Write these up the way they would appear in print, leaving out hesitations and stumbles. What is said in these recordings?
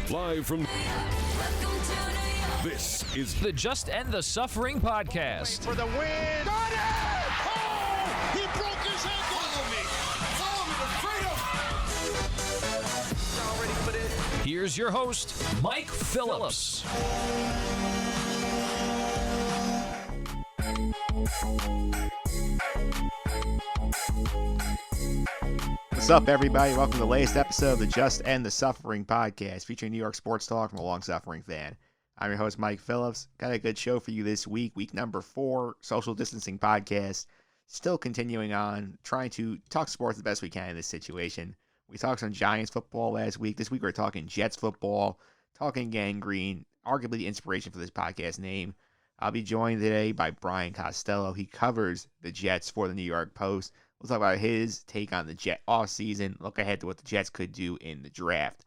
Live from... This is the Just End the Suffering podcast. For the win. Got it! Oh! He broke his ankle. Follow me to freedom. Y'all ready for this? Here's your host, Mike Phillips. What's up, everybody? Welcome to the latest episode of the Just End the Suffering podcast, featuring New York sports talk from a long-suffering fan. I'm your host, Mike Phillips. Got a good show for you this week number 4, social distancing podcast. Still continuing on, trying to talk sports the best we can in this situation. We talked some Giants football last week. This week we're talking Jets football, talking gangrene, arguably the inspiration for this podcast name. I'll be joined today by Brian Costello. He covers the Jets for the New York Post. We'll talk about his take on the Jet offseason, look ahead to what the Jets could do in the draft.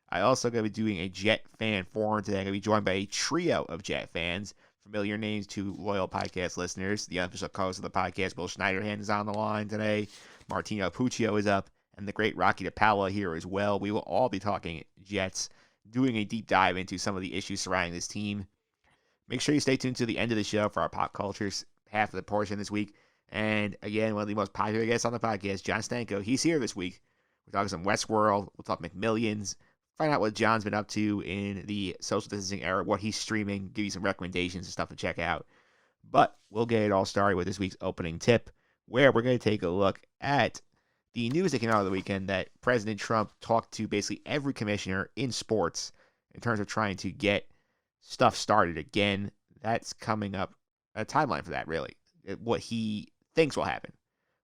I also going to be doing a Jet fan forum today. I'm going to be joined by a trio of Jet fans, familiar names to loyal podcast listeners. The unofficial co-host of the podcast, Will Schneiderhan, is on the line today. Martino, Puccio is up, and the great Rocky DiPaola here as well. We will all be talking Jets, doing a deep dive into some of the issues surrounding this team. Make sure you stay tuned to the end of the show for our pop cultures half of the portion this week. And again, one of the most popular guests on the podcast, Jonathan Stanko, he's here this week. We're talking some Westworld. We'll talk McMillions. Find out what John's been up to in the social distancing era, what he's streaming, give you some recommendations and stuff to check out. But we'll get it all started with this week's opening tip, where we're going to take a look at the news that came out of the weekend that President Trump talked to basically every commissioner in sports in terms of trying to get stuff started again. That's coming up, a timeline for that, really. What he thinks will happen.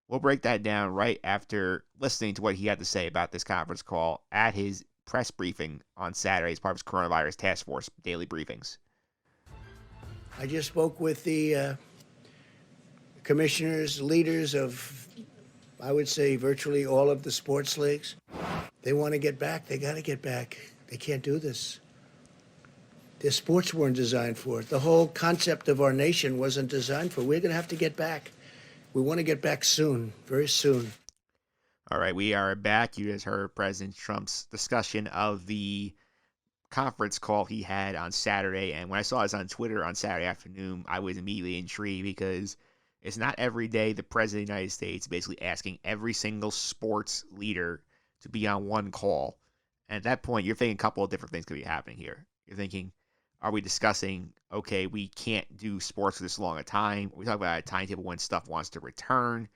We'll break that down right after listening to what he had to say about this conference call at his press briefing on Saturday as part of his coronavirus task force daily briefings. I just spoke with the commissioners, leaders of, I would say, virtually all of the sports leagues. They want to get back. They got to get back. They can't do this. Their sports weren't designed for it. The whole concept of our nation wasn't designed for it. We're going to have to get back. We want to get back soon, very soon. All right, we are back. You just heard President Trump's discussion of the conference call he had on Saturday. And when I saw this on Twitter on Saturday afternoon, I was immediately intrigued because it's not every day the President of the United States is basically asking every single sports leader to be on one call. And at that point, you're thinking a couple of different things could be happening here. You're thinking, are we discussing, okay, we can't do sports for this long a time? We talk about a timetable when stuff wants to return,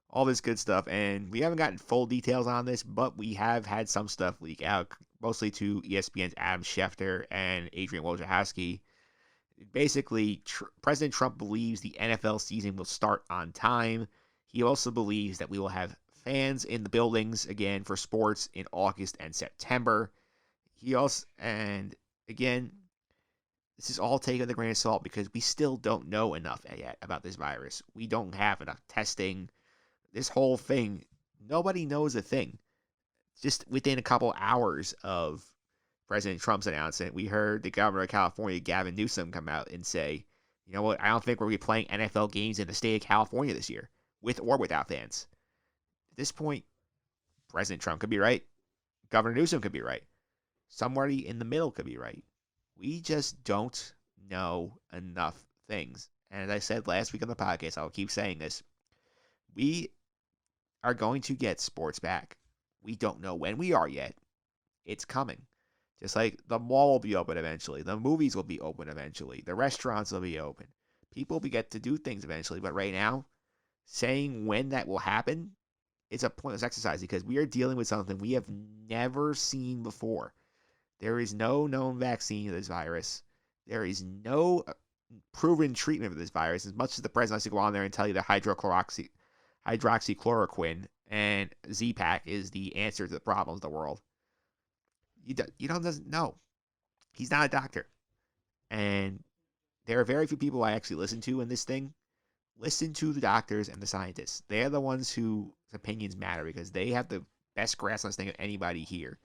all this good stuff. And we haven't gotten full details on this, but we have had some stuff leak out, mostly to ESPN's Adam Schefter and Adrian Wojciechowski. Basically, President Trump believes the NFL season will start on time. He also believes that we will have fans in the buildings again for sports in August and September. He also, and again, this is all taken with a grain of salt because we still don't know enough yet about this virus. We don't have enough testing. This whole thing, nobody knows a thing. Just within a couple hours of President Trump's announcement, we heard the governor of California, Gavin Newsom, come out and say, you know what, I don't think we're going to be playing NFL games in the state of California this year, with or without fans. At this point, President Trump could be right. Governor Newsom could be right. Somebody in the middle could be right. We just don't know enough things. And as I said last week on the podcast, I'll keep saying this. We are going to get sports back. We don't know when we are yet. It's coming. Just like the mall will be open eventually. The movies will be open eventually. The restaurants will be open. People will get to do things eventually. But right now, saying when that will happen, it's a pointless exercise because we are dealing with something we have never seen before. There is no known vaccine for this virus. There is no proven treatment for this virus. As much as the president likes to go on there and tell you that hydroxychloroquine and Z-Pak is the answer to the problems of the world, you doesn't know. He's not a doctor. And there are very few people I actually listen to in this thing. Listen to the doctors and the scientists. They're the ones whose opinions matter because they have the best grasp on this thing of anybody here.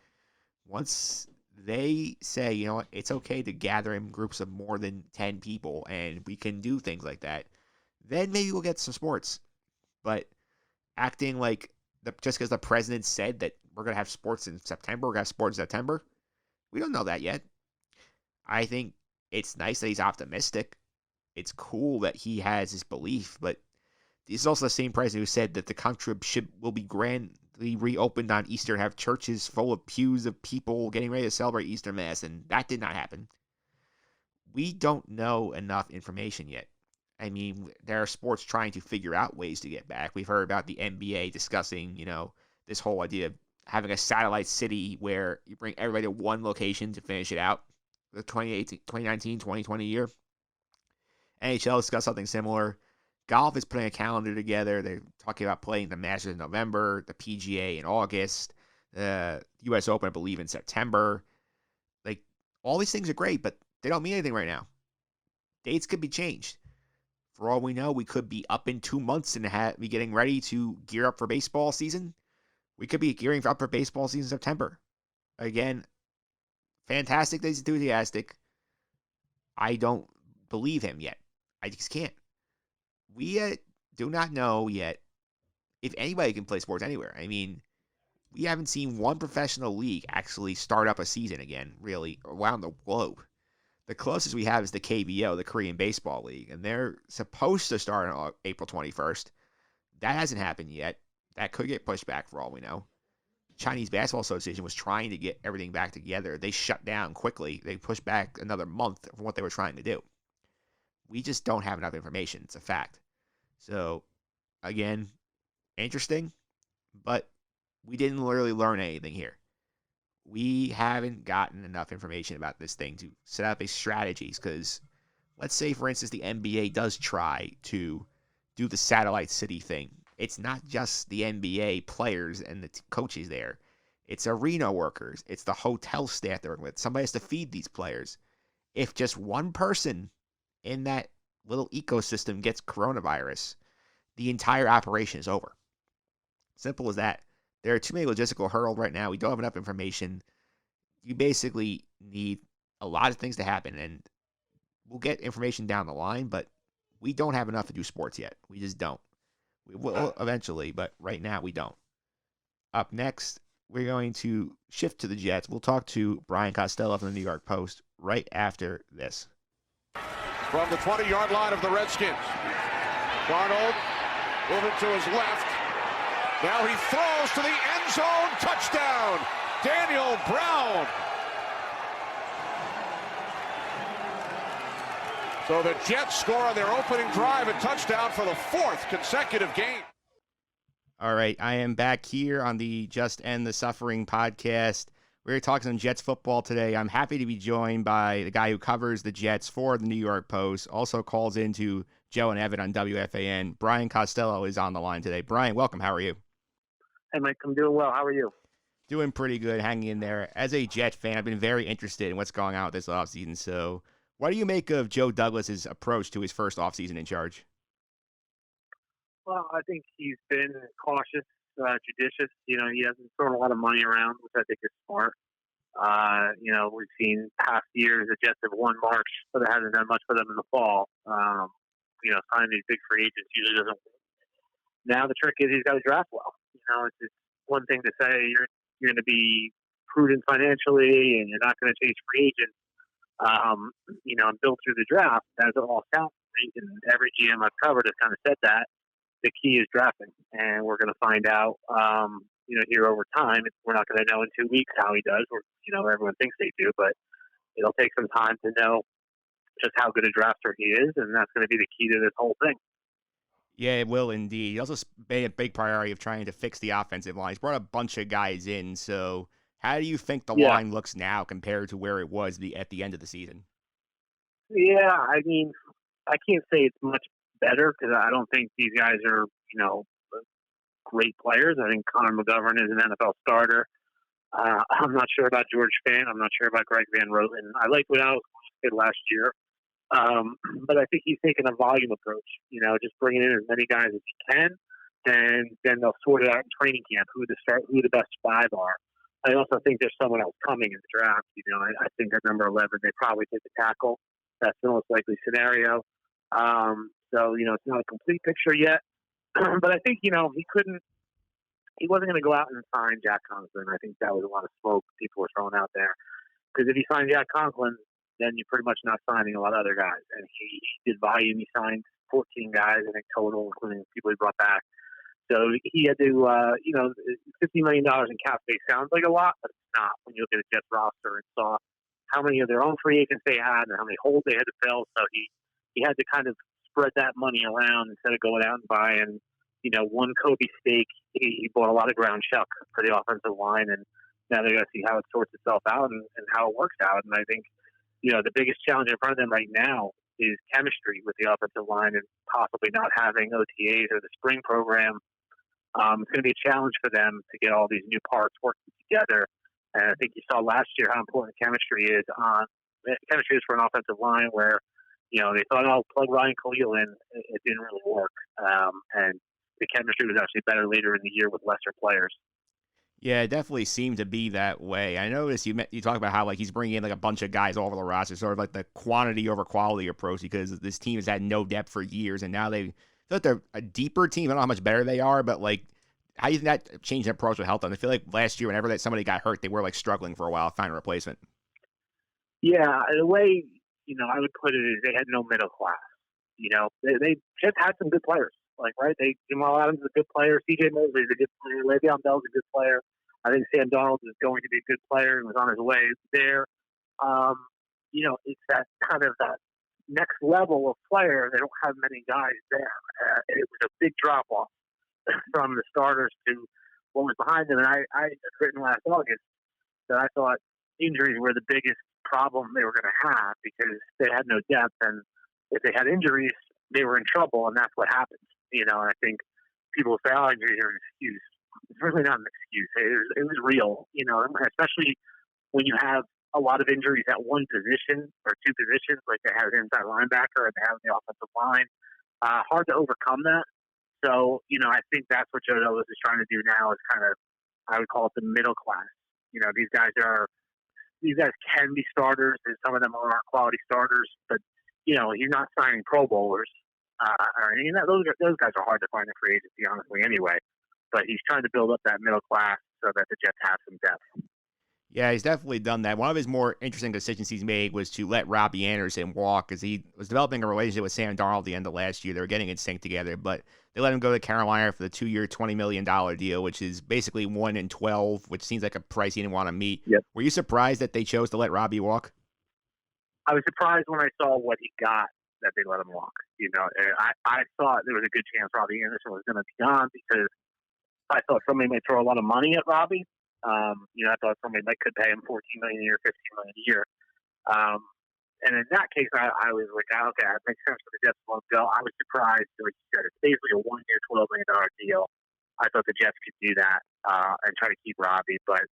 Once they say, you know what, it's okay to gather in groups of more than 10 people and we can do things like that, then maybe we'll get some sports. But acting like just because the president said that we're going to have sports in September, we're going to have sports in September, We don't know that yet. I think it's nice that he's optimistic. It's cool that he has his belief, but this is also the same president who said that the country will be grandly reopened on Easter and have churches full of pews of people getting ready to celebrate Easter Mass, and that did not happen. We don't know enough information yet. I mean, there are sports trying to figure out ways to get back. We've heard about the NBA discussing, this whole idea of having a satellite city where you bring everybody to one location to finish it out. The 2019, 2020 year. NHL discussed something similar. Golf is putting a calendar together. They're talking about playing the Masters in November, the PGA in August, the U.S. Open, I believe, in September. Like, all these things are great, but they don't mean anything right now. Dates could be changed. For all we know, we could be up in 2 months and be getting ready to gear up for baseball season. We could be gearing up for baseball season in September. Again, fantastic that he's enthusiastic. I don't believe him yet. I just can't. We do not know yet if anybody can play sports anywhere. I mean, we haven't seen one professional league actually start up a season again, really, around the globe. The closest we have is the KBO, the Korean Baseball League, and they're supposed to start on April 21st. That hasn't happened yet. That could get pushed back for all we know. Chinese Basketball Association was trying to get everything back together. They shut down quickly. They pushed back another month from what they were trying to do. We just don't have enough information. It's a fact. So, again, interesting, but we didn't really learn anything here. We haven't gotten enough information about this thing to set up a strategies because let's say, for instance, the NBA does try to do the satellite city thing. It's not just the NBA players and the coaches there. It's arena workers. It's the hotel staff they're working with. Somebody has to feed these players. If just one person in that little ecosystem gets coronavirus, the entire operation is over. Simple as that. There are too many logistical hurdles right now. We don't have enough information. You basically need a lot of things to happen, and we'll get information down the line, but we don't have enough to do sports yet. We just don't. We will eventually, but right now we don't. Up next, we're going to shift to the Jets. We'll talk to Brian Costello from the New York Post right after this. From the 20-yard line of the Redskins, Darnold moving to his left. Now he throws to the end zone. Touchdown, Daniel Brown. So the Jets score on their opening drive a touchdown for the fourth consecutive game. All right, I am back here on the Just End the Suffering podcast. We're talking some Jets football today. I'm happy to be joined by the guy who covers the Jets for the New York Post, also calls into Joe and Evan on WFAN. Brian Costello is on the line today. Brian, welcome. How are you? Hey, Mike, I'm doing well. How are you? Doing pretty good, hanging in there. As a Jet fan, I've been very interested in what's going on with this offseason. So what do you make of Joe Douglas's approach to his first offseason in charge? Well, I think he's been cautious, judicious. He hasn't thrown a lot of money around, which I think is smart. We've seen past years the Jets have won March, but it hasn't done much for them in the fall. Signing these big free agents usually doesn't work. Now the trick is he's got to draft well. It's one thing to say you're going to be prudent financially and you're not going to chase free agents, and build through the draft. That's all sounds great, and every GM I've covered has kind of said that. The key is drafting, and we're going to find out, here over time. We're not going to know in 2 weeks how he does. Everyone thinks they do, but it'll take some time to know just how good a drafter he is, and that's going to be the key to this whole thing. Yeah, it will indeed. He also made a big priority of trying to fix the offensive line. He's brought a bunch of guys in. So how do you think the line looks now compared to where it was at the end of the season? Yeah, I mean, I can't say it's much better because I don't think these guys are, great players. I think Connor McGovern is an NFL starter. I'm not sure about George Fant. I'm not sure about Greg Van Roten. I liked what Alex did last year. But I think he's taking a volume approach, just bringing in as many guys as he can, and then they'll sort it out in training camp, who the best five are. I also think there's someone else coming in the draft. I think at number 11, they probably take the tackle. That's the most likely scenario. It's not a complete picture yet, but I think, he wasn't going to go out and sign Jack Conklin. I think that was a lot of smoke people were throwing out there. Because if you sign Jack Conklin, then you're pretty much not signing a lot of other guys. And he did volume. He signed 14 guys, I think, total, including people he brought back. So he had to, $50 million in cap space sounds like a lot, but it's not when you look at the Jets roster and saw how many of their own free agents they had and how many holes they had to fill. So he had to kind of spread that money around instead of going out and buying, one Kobe steak. He bought a lot of ground chuck for the offensive line, and now they're going to see how it sorts itself out and how it works out. And I think, the biggest challenge in front of them right now is chemistry with the offensive line and possibly not having OTAs or the spring program. It's going to be a challenge for them to get all these new parts working together. And I think you saw last year how important chemistry is for an offensive line where, they thought, plug Ryan Khalil in. It didn't really work. And the chemistry was actually better later in the year with lesser players. Yeah, it definitely seemed to be that way. I noticed you talk about how he's bringing in a bunch of guys all over the roster, sort of like the quantity over quality approach, because this team has had no depth for years, and now they're a deeper team. I don't know how much better they are, but how do you think that change in approach will help them? I feel like last year, whenever somebody got hurt, they were struggling for a while to find a replacement. Yeah, the way I would put it is they had no middle class. They just had some good players. Jamal Adams is a good player. C.J. Mosley is a good player. Le'Veon Bell is a good player. I think Sam Darnold is going to be a good player and was on his way there. It's that kind of that next level of player. They don't have many guys there. It was a big drop off from the starters to what was behind them. And I had written last August that I thought injuries were the biggest problem they were going to have because they had no depth. And if they had injuries, they were in trouble. And that's what happened. And I think people say, injuries are an excuse. It's really not an excuse. It was real, especially when you have a lot of injuries at one position or two positions, like they have an inside linebacker and they have the offensive line. Hard to overcome that. So, I think that's what Joe Douglas is trying to do now is kind of, I would call it the middle class. These guys can be starters, and some of them are quality starters, but, he's not signing Pro Bowlers. Those guys are hard to find in free agency, honestly, anyway. But he's trying to build up that middle class so that the Jets have some depth. Yeah, he's definitely done that. One of his more interesting decisions he's made was to let Robbie Anderson walk, because he was developing a relationship with Sam Darnold at the end of last year. They were getting in sync together, but they let him go to Carolina for the 2-year, $20 million deal, which is basically 1 in 12, which seems like a price he didn't want to meet. Yep. Were you surprised that they chose to let Robbie walk? I was surprised when I saw what he got that they let him walk. I thought there was a good chance Robbie Anderson was going to be gone because I thought somebody might throw a lot of money at Robbie. I thought somebody could pay him $14 million a year, $15 million a year. And in that case, I was like, okay, it makes sense for the Jets to let him go. I was surprised. Like you said, it's basically a 1-year, $12 million deal. I thought the Jets could do that and try to keep Robbie, but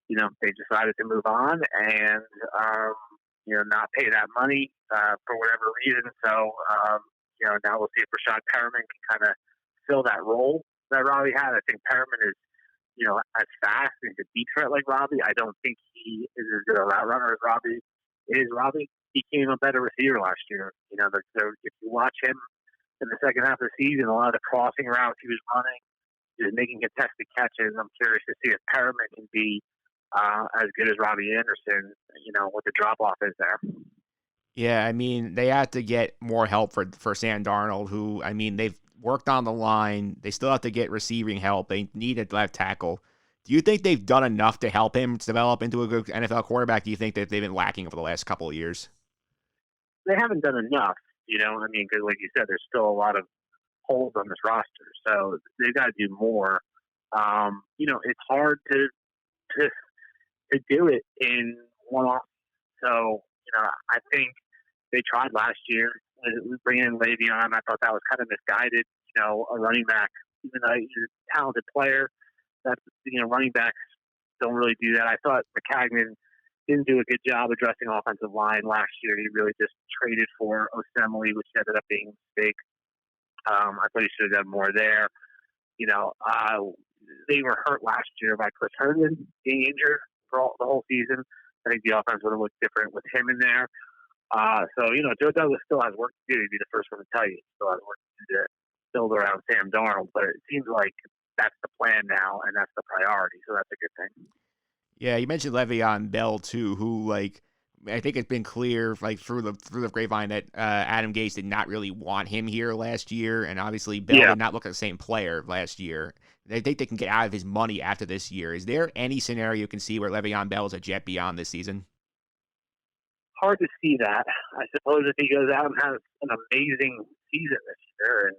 they decided to move on and not pay that money for whatever reason. So now we'll see if Rashad Perriman can kind of fill that role that Robbie had. I think Perriman is as fast and he's a deep threat like Robbie. I don't think he is as good a route runner as Robbie is. Robbie became a better receiver last year. If you watch him in the second half of the season, a lot of the crossing routes he was running, he was making contested catches. I'm curious to see if Perriman can be as good as Robbie Anderson, what the drop-off is there. Yeah, they have to get more help for Sam Darnold, who, they've worked on the line. They still have to get receiving help. They need a left tackle. Do you think they've done enough to help him develop into a good NFL quarterback? Do you think that they've been lacking over the last couple of years? They haven't done enough, because like you said, there's still a lot of holes on this roster. So they've got to do more. It's hard to do it in one off. So, I think they tried last year. We bring in Le'Veon. I thought that was kind of misguided. A running back, even though he's a talented player, that's running backs don't really do that. I thought McCagnon didn't do a good job addressing offensive line last year. He really just traded for Osemele, which ended up being a mistake. I thought he should have done more there. They were hurt last year by Chris Herndon being injured for the whole season. I think the offense would have looked different with him in there. Joe Douglas still has work to do. He'd be the first one to tell you. He still has work to do to build around Sam Darnold. But it seems like that's the plan now, and that's the priority. So that's a good thing. Yeah, you mentioned Le'Veon Bell too, who I think it's been clear through the grapevine that Adam Gase did not really want him here last year, and obviously Bell did not look like the same player last year. They think they can get out of his money after this year. Is there any scenario you can see where Le'Veon Bell is a Jet beyond this season? Hard to see that. I suppose if he goes out and has an amazing season this year and,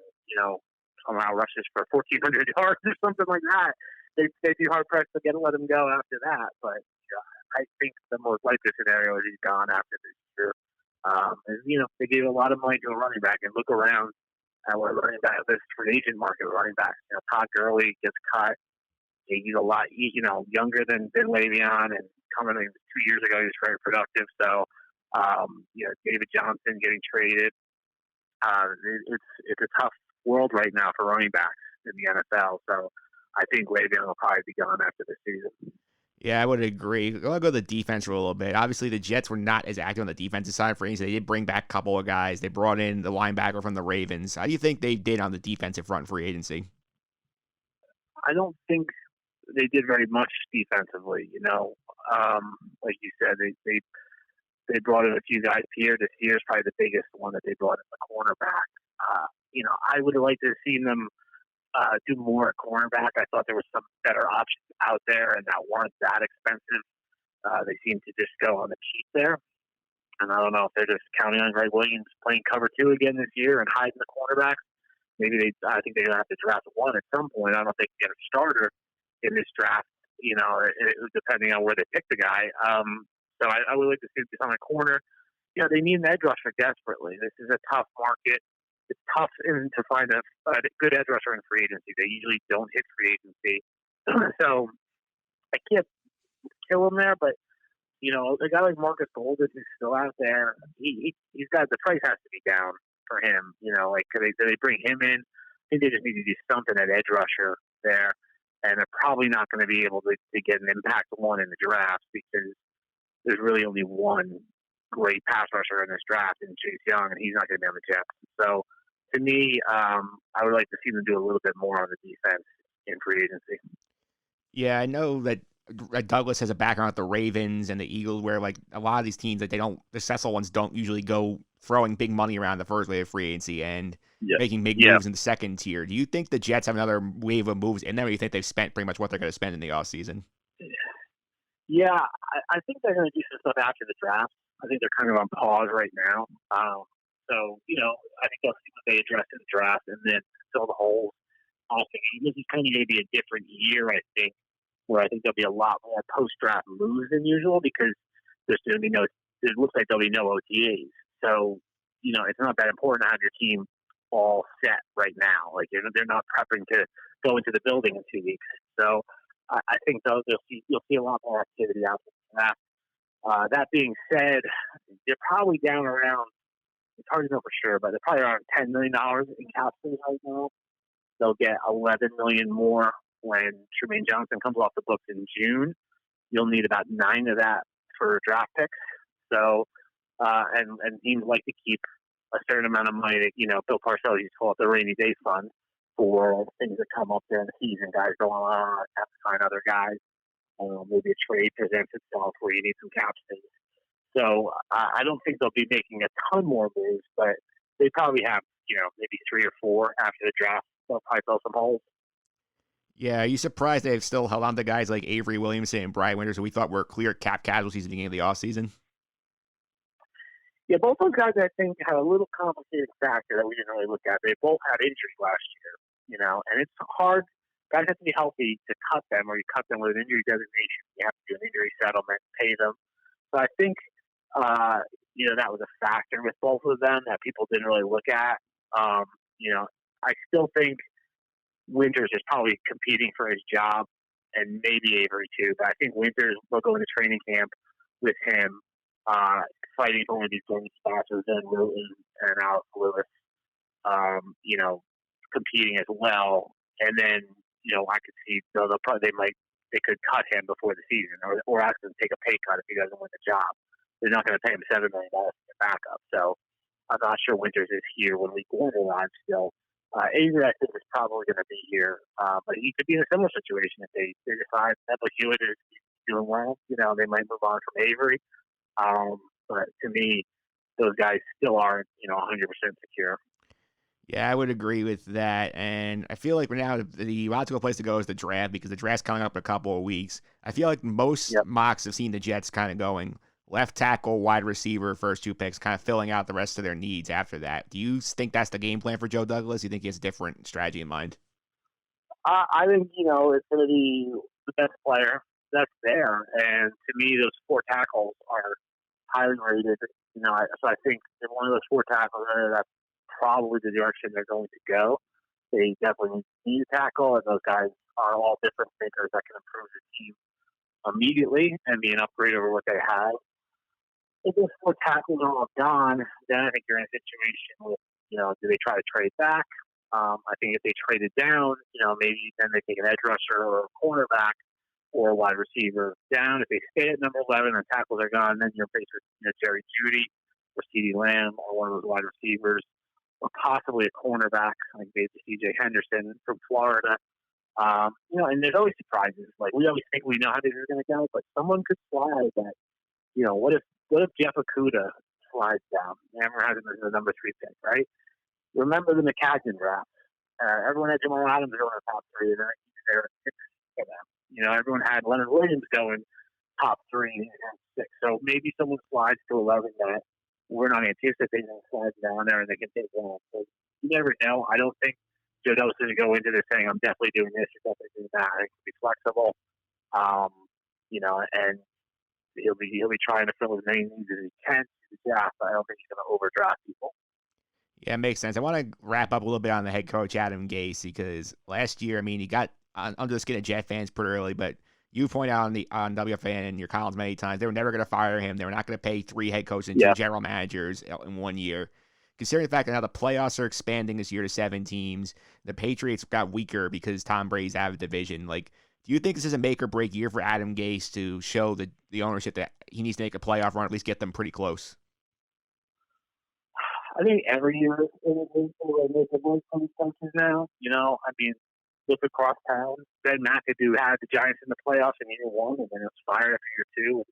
somehow rushes for 1,400 yards or something like that, they'd be hard-pressed to let him go after that. But I think the most likely scenario is he's gone after this year. They gave a lot of money to a running back, and look around at what running back, this free agent market running back. Todd Gurley gets cut. He's a lot, younger than Le'Veon, and coming in 2 years ago, he was very productive. So, David Johnson getting traded. It's a tough world right now for running backs in the NFL. So I think Le'Veon will probably be gone after this season. Yeah, I would agree. I'll go to the defense for a little bit. Obviously, the Jets were not as active on the defensive side for instance. They did bring back a couple of guys. They brought in the linebacker from the Ravens. How do you think they did on the defensive front in free agency? I don't think they did very much defensively. Like you said, they brought in a few guys. Pierre this year is probably the biggest one that they brought in, the cornerback. I would have liked to have seen them do more at cornerback. I thought there were some better options out there and that weren't that expensive. They seem to just go on the cheap there. And I don't know if they're just counting on Greg Williams playing cover 2 again this year and hiding the cornerbacks. Maybe I think they're going to have to draft one at some point. I don't know if they can get a starter in this draft, depending on where they pick the guy. So I would like to see this on a corner. They need an edge rusher desperately. This is a tough market. It's tough to find a good edge rusher in free agency. They usually don't hit free agency. So I can't kill him there, but, a guy like Marcus Golden who's still out there, he's got, the price has to be down for him. Do they bring him in? I think they just need to do something at edge rusher there. And they're probably not going to be able to get an impact one in the draft because there's really only one great pass rusher in this draft in Chase Young, and he's not going to be on the Jets. So, to me, I would like to see them do a little bit more on the defense in free agency. Yeah, I know that Douglas has a background at the Ravens and the Eagles, where a lot of these teams the successful ones don't usually go throwing big money around the first wave of free agency and making big moves in the second tier. Do you think the Jets have another wave of moves in there, or do you think they've spent pretty much what they're going to spend in the offseason? Yeah, I think they're going to do some stuff after the draft. I think they're kind of on pause right now. So, I think they'll see what they address in the draft and then fill the holes. This is kind of going to be a different year, I think, where I think there'll be a lot more post-draft moves than usual because there's going to be it looks like there'll be no OTAs. So, it's not that important to have your team all set right now. They're not prepping to go into the building in 2 weeks. So I think you'll see a lot more activity out there. That being said, they're probably down around, it's hard to know for sure, but they're probably around $10 million in cap space right now. They'll get $11 million more when Tremaine Johnson comes off the books in June. You'll need about 9 of that for draft picks. So, and teams like to keep a certain amount of money. Bill Parcells used to call it the rainy day fund for things that come up during the season. Guys going on, have to find other guys. Maybe a trade presents itself where you need some cap space. So I don't think they'll be making a ton more moves, but they probably have, maybe 3 or 4 after the draft. They'll probably fill some holes. Yeah, are you surprised they've still held on to guys like Avery Williamson and Brian Winters, who we thought were clear cap casualties at the beginning of the offseason? Yeah, both those guys, I think, have a little complicated factor that we didn't really look at. They both had injuries last year, and it's hard. Guys have to be healthy to cut them, or you cut them with an injury designation. You have to do an injury settlement, pay them. So I think, that was a factor with both of them that people didn't really look at. I still think Winters is probably competing for his job, and maybe Avery too. But I think Winters will go into training camp with him, fighting for one of these game spots with Ben Wilton and Alex Lewis, competing as well. And then, I could see they could cut him before the season, or ask him to take a pay cut if he doesn't win the job. They're not going to pay him $7 million to get backup. So I'm not sure Winters is here when week 1 arrives still. Avery, I think, is probably going to be here, but he could be in a similar situation if they decide that Hewitt is doing well. They might move on from Avery. But to me, those guys still aren't, 100% secure. Yeah, I would agree with that. And I feel like right now the logical place to go is the draft because the draft's coming up in a couple of weeks. I feel like most mocks have seen the Jets kind of going left tackle, wide receiver, first 2 picks, kind of filling out the rest of their needs after that. Do you think that's the game plan for Joe Douglas? Do you think he has a different strategy in mind? I think, it's going to be the best player that's there. And to me, those 4 tackles are highly rated. So I think if one of those 4 tackles are that's probably the direction they're going to go. They definitely need a tackle, and those guys are all different thinkers that can improve the team immediately and be an upgrade over what they have. If those 4 tackles are all gone, then I think you're in a situation with, do they try to trade back? I think if they traded down, maybe then they take an edge rusher or a cornerback or a wide receiver down. If they stay at number 11 and tackles are gone, then you're faced with Jerry Jeudy or CeeDee Lamb or one of those wide receivers, or possibly a cornerback like maybe C.J. Henderson from Florida. And there's always surprises. Like, we always think we know how this is going to go, but someone could slide that. What if Jeff Okudah slides down? Never has him as the number 3 pick, right? Remember the McCagnon draft. Everyone had Jamal Adams going in the top 3, and then he's there at 6 for them. Everyone had Leonard Williams going top 3 and 6. So maybe someone slides to 11 that we're not anticipating them sliding down there and they can take one. So you never know. I don't think Joe Douglas is going to go into this saying, I'm definitely doing this or definitely doing that. I think he'll be flexible, and he'll be trying to fill as many needs as he can to the draft. I don't think he's going to overdraft people. Yeah, it makes sense. I want to wrap up a little bit on the head coach, Adam Gase, because last year, he got under the skin of Jet fans pretty early, but you point out on WFAN and your columns many times, they were never going to fire him. They were not going to pay 3 head coaches and 2 general managers in 1 year. Considering the fact that now the playoffs are expanding this year to 7 teams, the Patriots got weaker because Tom Brady's out of the division. Like, do you think this is a make or break year for Adam Gase to show the ownership that he needs to make a playoff run, at least get them pretty close? I think every year they make a break for these coaches now. Look across town. Ben McAdoo had the Giants in the playoffs in year 1, and then it was fired after year 2. And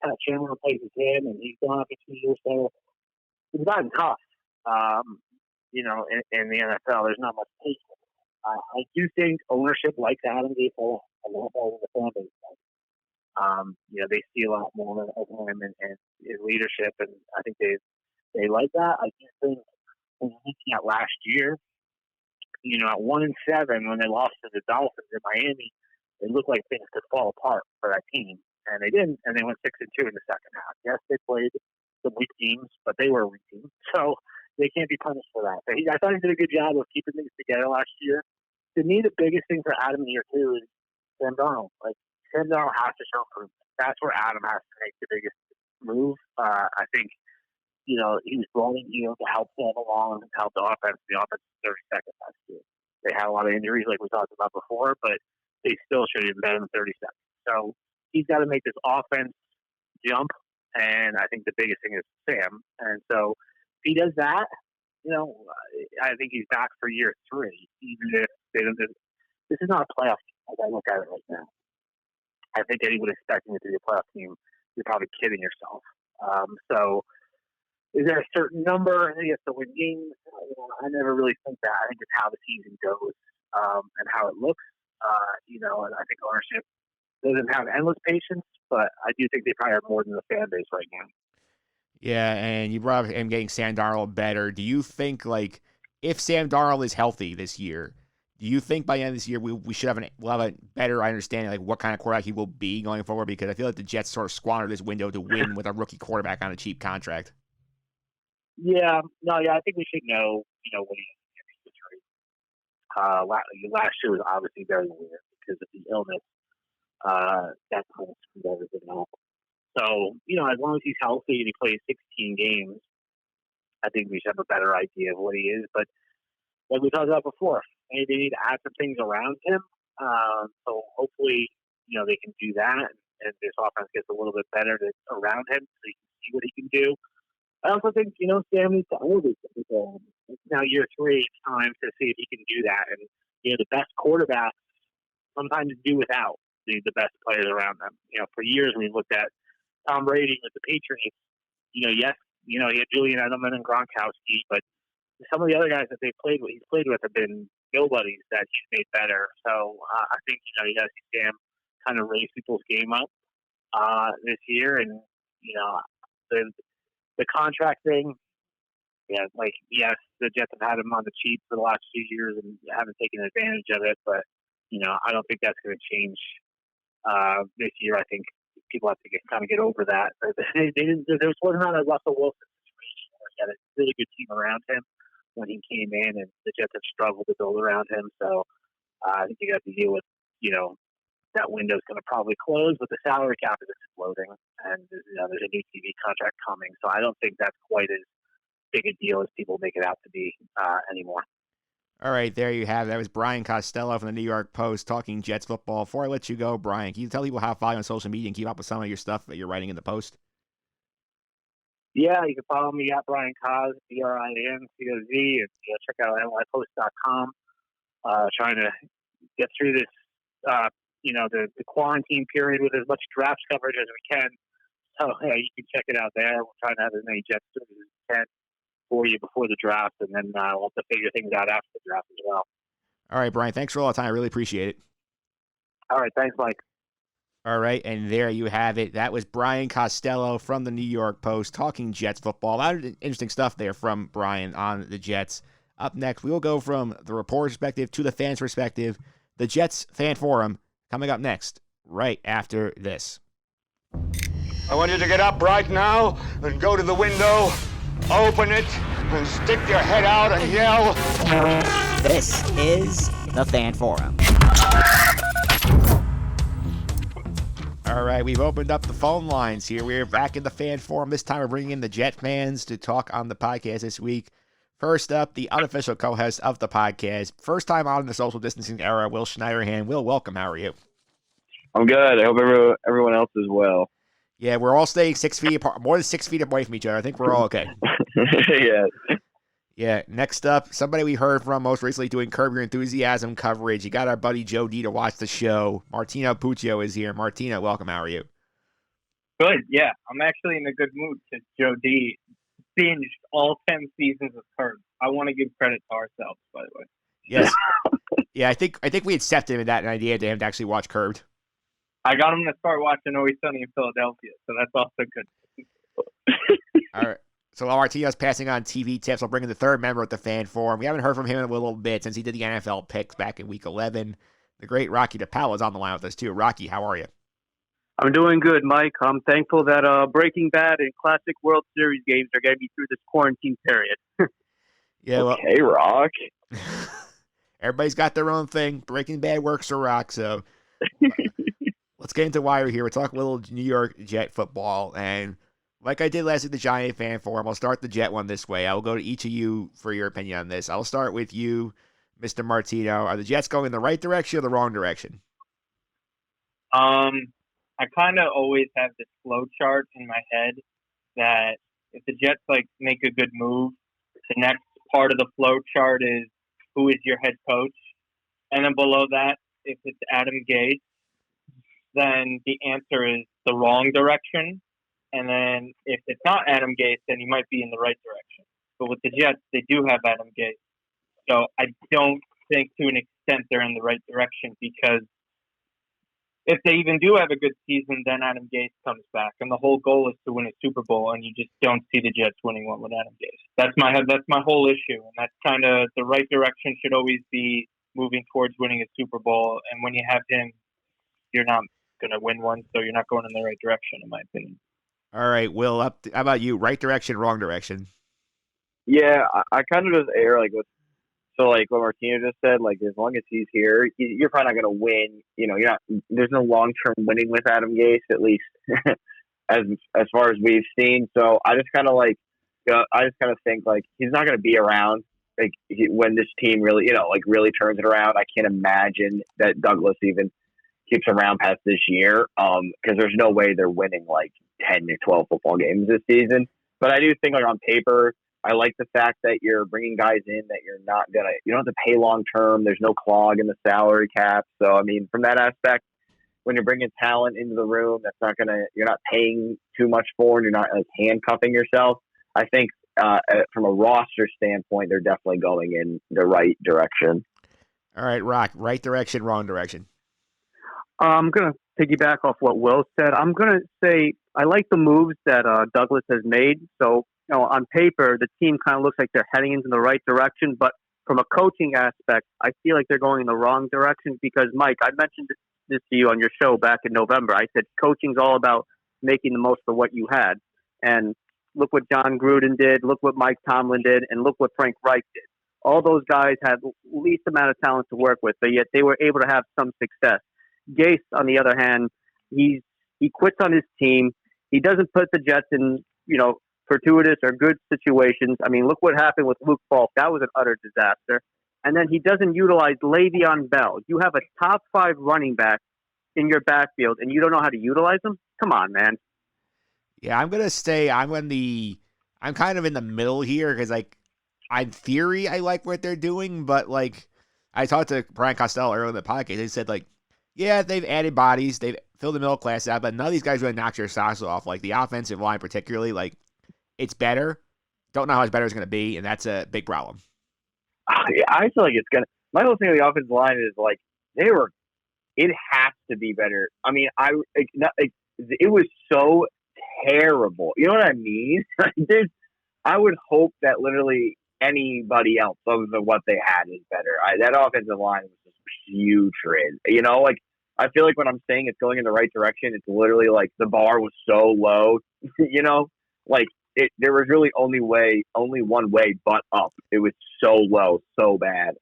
Pat Chandler replaces him, and he's gone up for 2 years. So it's gotten tough. In the NFL, there's not much patience. I do think ownership likes Adam Gase a lot more than the fan base. They see a lot more of him and his leadership, and I think they like that. I do think when you're looking at last year, at 1-7 when they lost to the Dolphins in Miami, it looked like things could fall apart for that team, and they didn't. And they went 6-2 in the second half. Yes, they played some weak teams, but they were a weak team, so they can't be punished for that. But I thought he did a good job of keeping things together last year. To me, the biggest thing for Adam in year 2 is Sam Darnold. Like, Sam Darnold has to show proof. That's where Adam has to make the biggest move. I think. He was brought in here to help them along and help the offense. The offense was 32nd last year. They had a lot of injuries, like we talked about before, but they still should have been better than 32nd. So he's got to make this offense jump, and I think the biggest thing is Sam. And so if he does that, I think he's back for year 3, even if they don't. This is not a playoff team, as I look at it right now. I think anyone expecting it to be a playoff team, you're probably kidding yourself. So is there a certain number and he has to win games? I never really think that. I think it's how the season goes and how it looks. And I think ownership doesn't have endless patience, but I do think they probably have more than the fan base right now. Yeah, and you brought up him getting Sam Darnold better. Do you think, if Sam Darnold is healthy this year, do you think by the end of this year we should have we'll have a better understanding what kind of quarterback he will be going forward? Because I feel like the Jets sort of squandered this window to win with a rookie quarterback on a cheap contract. I think we should know, what he is. Last year was obviously very weird because of the illness. That kind of screwed everything up. So, as long as he's healthy and he plays 16 games, I think we should have a better idea of what he is. But like we talked about before, maybe they need to add some things around him. So hopefully, they can do that and this offense gets a little bit better around him so you can see what he can do. I also think, Sam needs to elevate him. It's now year 3, it's time to see if he can do that. And, the best quarterbacks sometimes do without. the best players around them. For years we looked at Tom Brady with the Patriots. Yes, he had Julian Edelman and Gronkowski, but some of the other guys that he's played with have been nobodies that he's made better. So I think you got to see Sam kind of raise people's game up this year, and the contract thing. Yeah, yes, the Jets have had him on the cheap for the last few years and haven't taken advantage of it. But I don't think that's going to change this year. I think people have to get over that. There was not a Russell Wilson situation where he had a really good team around him when he came in, and the Jets have struggled to build around him. So I think you got to deal with that window's going to probably close, but the salary cap is exploding, and there's a new TV contract coming. So I don't think that's quite as big a deal as people make it out to be anymore. All right, there you have it. That was Brian Costello from the New York Post talking Jets football. Before I let you go, Brian, can you tell people how to follow you on social media and keep up with some of your stuff that you're writing in the Post? Yeah, you can follow me at Brian Coz, BrianCoz, and check out nypost.com. Trying to get through this, the quarantine period with as much draft coverage as we can. So you can check it out there. We're trying to have as many Jets stories as we can for you before the draft, and then we'll have to figure things out after the draft as well. All right, Brian, thanks for all the time. I really appreciate it. All right, thanks, Mike. All right, and there you have it. That was Brian Costello from the New York Post talking Jets football. A lot of interesting stuff there from Brian on the Jets. Up next, we will go from the reporter's perspective to the fans' perspective. The Jets Fan Forum coming up next, right after this. I want you to get up right now and go to the window, open it, and stick your head out and yell. This is the Fan Forum. All right, we've opened up the phone lines here. We're back in the Fan Forum. This time we're bringing in the Jet fans to talk on the podcast this week. First up, the unofficial co-host of the podcast, first time out in the social distancing era, Will Schneiderhan. Will, welcome. How are you? I'm good. I hope everyone else is well. Yeah, we're all staying 6 feet apart, more than 6 feet away from each other. I think we're all okay. Yeah. Yeah, next up, somebody we heard from most recently doing Curb Your Enthusiasm coverage. You got our buddy Joe D to watch the show. Martino Puccio is here. Martino, welcome. How are you? Good, yeah. I'm actually in a good mood because Joe D binged all 10 seasons of Curb. I want to give credit to ourselves, by the way. Yes. Yeah, I think we accepted him in that idea to him to actually watch Curbed. I got him to start watching Always Sunny in Philadelphia, so that's also good. All right. So while Martino's passing on TV tips, I'll bring in the third member at the Fan Forum. We haven't heard from him in a little bit since he did the NFL picks back in Week 11. The great Rocky DiPaola is on the line with us, too. Rocky, how are you? I'm doing good, Mike. I'm thankful that Breaking Bad and classic World Series games are getting me through this quarantine period. Yeah, well, okay, Rock. Everybody's got their own thing. Breaking Bad works for Rock, so let's get into why we're here. We'll talk a little New York Jet football, and like I did last week, the Giant Fan Forum, I'll start the Jet one this way. I will go to each of you for your opinion on this. I'll start with you, Mr. Martino. Are the Jets going in the right direction or the wrong direction? I kind of always have this flow chart in my head that if the Jets make a good move, the next part of the flow chart is who is your head coach, and then below that, if it's Adam Gase, then the answer is the wrong direction. And then if it's not Adam Gase, then you might be in the right direction. But with the Jets, they do have Adam Gase. So I don't think to an extent they're in the right direction, because if they even do have a good season, then Adam Gase comes back. And the whole goal is to win a Super Bowl, and you just don't see the Jets winning one with Adam Gase. That's my whole issue. And that's kind of the right direction should always be moving towards winning a Super Bowl. And when you have him, you're not going to win one, so you're not going in the right direction, in my opinion. All right, Will, how about you? Right direction, wrong direction? Yeah, I kind of just err what Martino just said. As long as he's here, you're probably not going to win. You're not. There's no long-term winning with Adam Gase, at least as far as we've seen. So I just kind of think he's not going to be around when this team really really turns it around. I can't imagine that Douglas even keeps around past this year, because there's no way they're winning 10 or 12 football games this season. But I do think on paper, I like the fact that you're bringing guys in that you don't have to pay long term. There's no clog in the salary cap. So, I mean, from that aspect, when you're bringing talent into the room, you're not paying too much for, and you're not like handcuffing yourself. I think from a roster standpoint, they're definitely going in the right direction. All right, Rock, right direction, wrong direction. I'm going to piggyback off what Will said. I'm going to say I like the moves that Douglas has made. So, on paper, the team kind of looks like they're heading into the right direction. But from a coaching aspect, I feel like they're going in the wrong direction because, Mike, I mentioned this to you on your show back in November. I said coaching's all about making the most of what you had. And look what John Gruden did. Look what Mike Tomlin did. And look what Frank Reich did. All those guys had least amount of talent to work with, but yet they were able to have some success. Gase, on the other hand, he quits on his team. He doesn't put the Jets in, fortuitous or good situations. I mean, look what happened with Luke Falk. That was an utter disaster. And then he doesn't utilize Le'Veon Bell. You have a top 5 running back in your backfield, and you don't know how to utilize him? Come on, man. Yeah, I'm gonna say I'm kind of in the middle here because, like, in theory, I like what they're doing, but like, I talked to Brian Costello earlier in the podcast. They said, like, yeah, they've added bodies, they've filled the middle class out, but none of these guys really knock your socks off. Like the offensive line, particularly, like it's better. Don't know how much better it's going to be, and that's a big problem. I feel like it's gonna. My whole thing with the offensive line is like it has to be better. I mean, it was so terrible. You know what I mean? I would hope that literally anybody else other than what they had is better. That offensive line was just putrid. Like I feel like when I'm saying it's going in the right direction, it's literally like the bar was so low. Like there was really only one way but up. It was so low, so bad.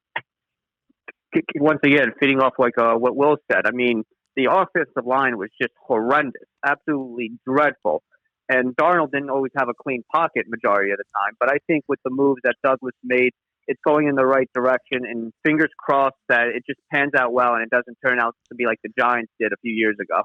Once again, feeding off like what Will said. I mean, the offensive line was just horrendous, absolutely dreadful. And Darnold didn't always have a clean pocket majority of the time. But I think with the moves that Douglas made, it's going in the right direction. And fingers crossed that it just pans out well and it doesn't turn out to be like the Giants did a few years ago.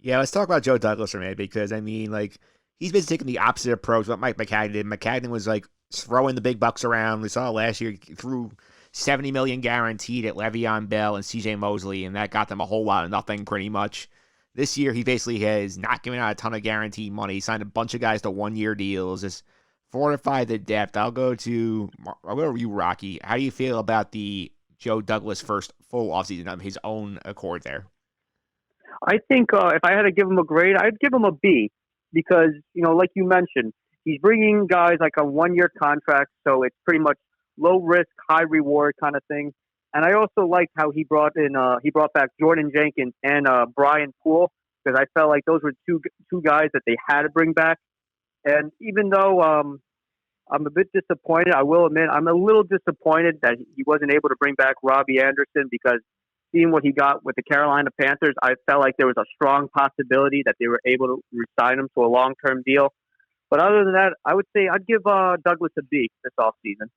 Yeah, let's talk about Joe Douglas for a minute because, I mean, like, he's been taking the opposite approach what Mike Maccagnan did. Maccagnan was, like, throwing the big bucks around. We saw last year he threw $70 million guaranteed at Le'Veon Bell and C.J. Mosley, and that got them a whole lot of nothing pretty much. This year, he basically has not given out a ton of guaranteed money. He signed a bunch of guys to one-year deals. Just fortified the depth. I'll go to you, Rocky. How do you feel about the Joe Douglas first full offseason of his own accord there? I think if I had to give him a grade, I'd give him a B because, like you mentioned, he's bringing guys like a one-year contract, so it's pretty much low risk, high reward kind of thing. And I also liked how he brought back Jordan Jenkins and Brian Poole because I felt like those were two guys that they had to bring back. And even though I'm a bit disappointed, I will admit I'm a little disappointed that he wasn't able to bring back Robbie Anderson because seeing what he got with the Carolina Panthers, I felt like there was a strong possibility that they were able to re-sign him to a long-term deal. But other than that, I would say I'd give Douglas a B this offseason.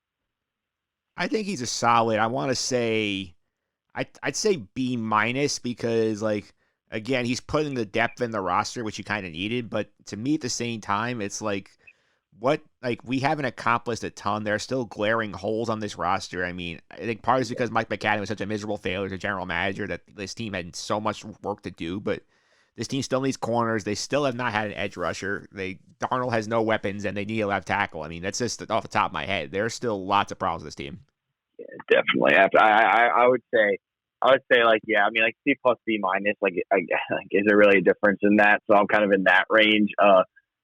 I think he's a solid. I want to say, I'd say B minus because, like, again, he's putting the depth in the roster, which you kind of needed. But to me, at the same time, it's like, we haven't accomplished a ton. There are still glaring holes on this roster. I mean, I think part is because Mike Maccagnan was such a miserable failure as a general manager that this team had so much work to do. But this team still needs corners. They still have not had an edge rusher. Darnold has no weapons, and they need a left tackle. I mean, that's just off the top of my head. There's still lots of problems with this team. Yeah, definitely. I would say, like, yeah. I mean, like C plus B minus. Like, is there really a difference in that? So I'm kind of in that range.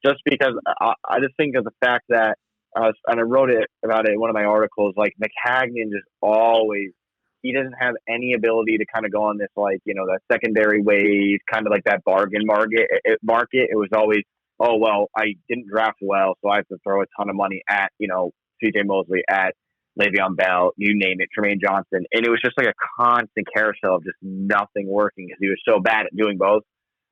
Just because I just think of the fact that, and I wrote about it in one of my articles. Like Maccagnan just always. He doesn't have any ability to kind of go on this, like, that secondary wave, kind of like that bargain market. It was always, oh, well, I didn't draft well, so I have to throw a ton of money at, C.J. Mosley, at Le'Veon Bell, you name it, Tremaine Johnson. And it was just like a constant carousel of just nothing working because he was so bad at doing both.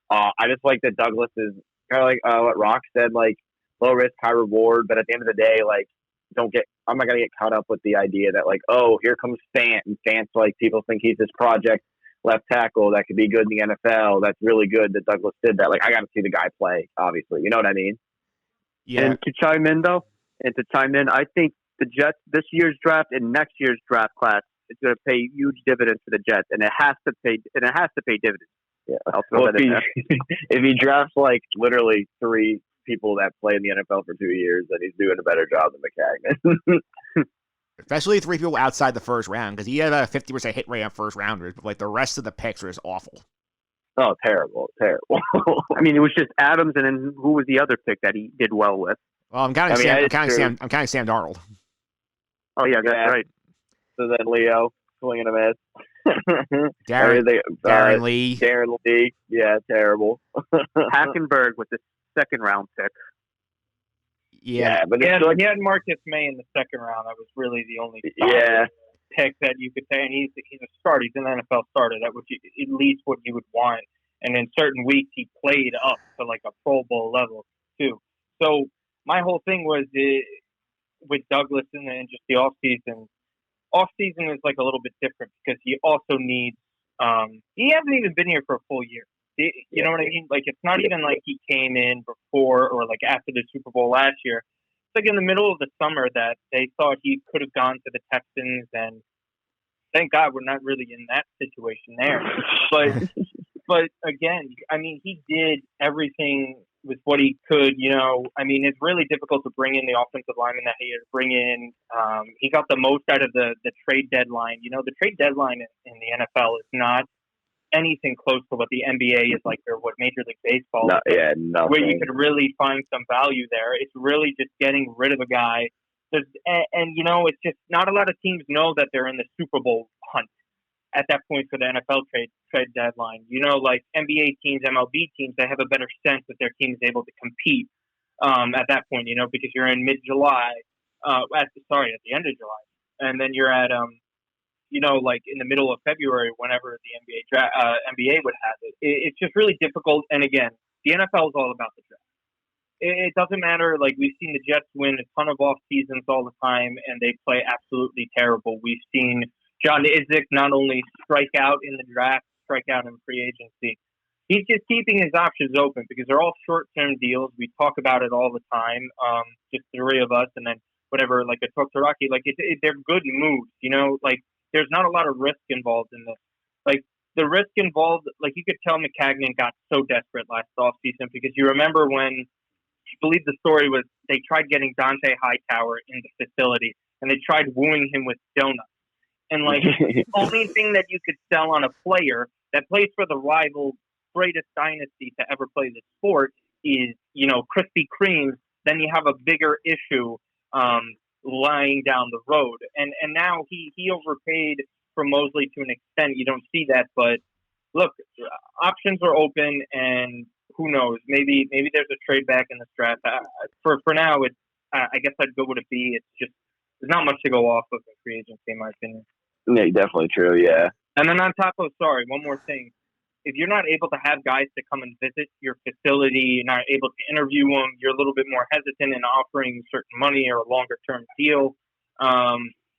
I just like that Douglas is kind of like what Rock said, like low risk, high reward. But at the end of the day, like, I'm not going to get caught up with the idea that, like, oh, here comes Fant. And Fant's like, people think he's this project left tackle that could be good in the NFL. That's really good that Douglas did that. Like, I got to see the guy play, obviously. You know what I mean? Yeah. And to chime in, I think the Jets, this year's draft and next year's draft class, is going to pay huge dividends for the Jets, and it has to pay dividends. Yeah. Well, if he drafts like literally 3 people that play in the NFL for 2 years, then he's doing a better job than McCagnon. Especially 3 people outside the first round, because he had a 50% hit rate on first rounders, but like the rest of the picks are just awful. Oh, terrible. I mean, it was just Adams, and then who was the other pick that he did well with? Well, I'm counting Sam Darnold. Oh yeah, that's right. So then Leo swinging a miss. Darren Lee. Darren Lee. Yeah, terrible. Hackenberg with the second round pick. Yeah, but he had Marcus May in the second round. That was really the only pick that you could say. And he's a starter. He's an NFL starter. That would at least what you would want. And in certain weeks, he played up to like a Pro Bowl level too. So my whole thing was with Douglas and just the offseason. Offseason is like a little bit different because he also needs. He hasn't even been here for a full year. You know what I mean? Like, it's not even like he came in before or like after the Super Bowl last year. It's like in the middle of the summer that they thought he could have gone to the Texans, and thank God we're not really in that situation there. But again, I mean, he did everything with what he could. You know, I mean, it's really difficult to bring in the offensive lineman that he had to bring in. He got the most out of the trade deadline. You know, the trade deadline in the NFL is not anything close to what the NBA is like or what Major League Baseball is. Where you could really find some value there. It's really just getting rid of a guy. And you know, it's just not a lot of teams know that they're in the Super Bowl hunt at that point for the NFL trade deadline. You know, like NBA teams, MLB teams, they have a better sense that their team is able to compete at that point, you know, because you're in mid-July, at the end of July. And then you're at you know, like in the middle of February, whenever the NBA would have it. It's just really difficult. And again, the NFL is all about the draft. It doesn't matter. Like, we've seen the Jets win a ton of off seasons all the time, and they play absolutely terrible. We've seen John Idzik not only strike out in the draft, strike out in free agency. He's just keeping his options open because they're all short-term deals. We talk about it all the time, just the 3 of us, and then whatever, like a Toktaraki. Like, they're good moves, you know, like, there's not a lot of risk involved in this. Like, the risk involved, like, you could tell McCagnon got so desperate last offseason because you remember when, I believe the story was, they tried getting Dante Hightower in the facility, and they tried wooing him with donuts. And, like, the only thing that you could sell on a player that plays for the rival greatest dynasty to ever play the sport is, you know, Krispy Kremes, then you have a bigger issue lying down the road. And now he overpaid for Mosley to an extent. You don't see that, but look, options are open, and who knows? Maybe there's a trade back in this draft. For now, it's I guess I'd go with a B. It's just there's not much to go off of in free agency, in my opinion. Yeah, definitely true. Yeah. And then on top of, one more thing. If you're not able to have guys to come and visit your facility, you're not able to interview them, you're a little bit more hesitant in offering certain money or a longer term deal.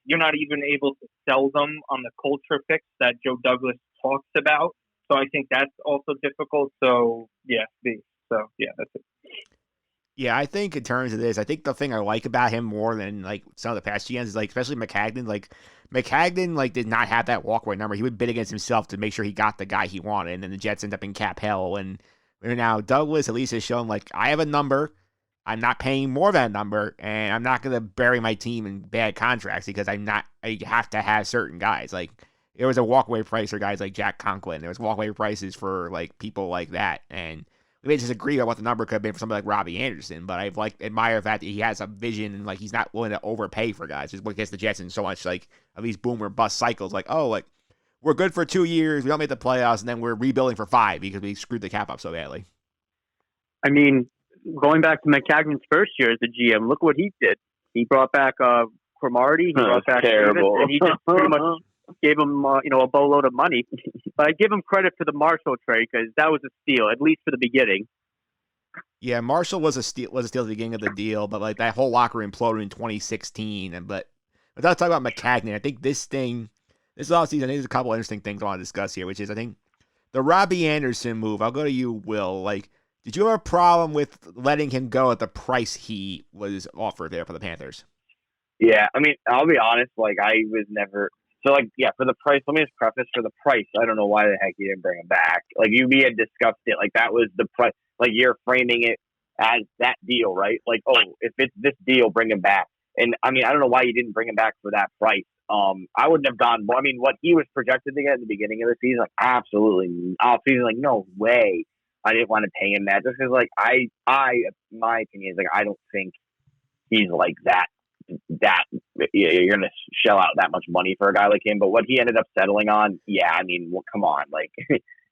You're not even able to sell them on the culture fix that Joe Douglas talks about. So I think that's also difficult. So yeah, B. So yeah, that's it. Yeah, I think in terms of this, I think the thing I like about him more than like some of the past GMs is like, especially McCagnon. Like McCagnon, like did not have that walkaway number. He would bid against himself to make sure he got the guy he wanted, and then the Jets end up in cap hell. And now Douglas at least has shown like I have a number. I'm not paying more than a number, and I'm not going to bury my team in bad contracts because I have to have certain guys. Like there was a walkaway price for guys like Jack Conklin. There was walkaway prices for like people like that, and we may disagree about what the number could have been for somebody like Robbie Anderson, but I've admire the fact that he has a vision and like he's not willing to overpay for guys. Just what gets the Jets in so much like of these boom or bust cycles. Like, oh, like we're good for 2 years, we don't make the playoffs, and then we're rebuilding for 5 because we screwed the cap up so badly. I mean, going back to McCagnon's first year as a GM, look what he did. He brought back Cromartie, he brought back Davis, and he just pretty much gave him a boatload of money. But I give him credit for the Marshall trade because that was a steal, at least for the beginning. Yeah, Marshall was a steal at the beginning of the deal, but like that whole locker room imploded in 2016. But without talking about McCagnon, I think this offseason, I think there's a couple interesting things I want to discuss here, which is I think the Robbie Anderson move. I'll go to you, Will. Like, did you have a problem with letting him go at the price he was offered there for the Panthers? Yeah, I mean, I'll be honest. Like, I was never So, like, yeah, for the price, let me just preface for the price. I don't know why the heck you didn't bring him back. Like, we had discussed it. Like, that was the price. Like, you're framing it as that deal, right? Like, oh, if it's this deal, bring him back. And, I mean, I don't know why you didn't bring him back for that price. I wouldn't have gone. I mean, what he was projected to get at the beginning of the season, like, absolutely. Off-season, like, no way. I didn't want to pay him that. Just because, like, my opinion is, like, I don't think he's like that you're going to shell out that much money for a guy like him. But what he ended up settling on, yeah, I mean, well, come on. Like,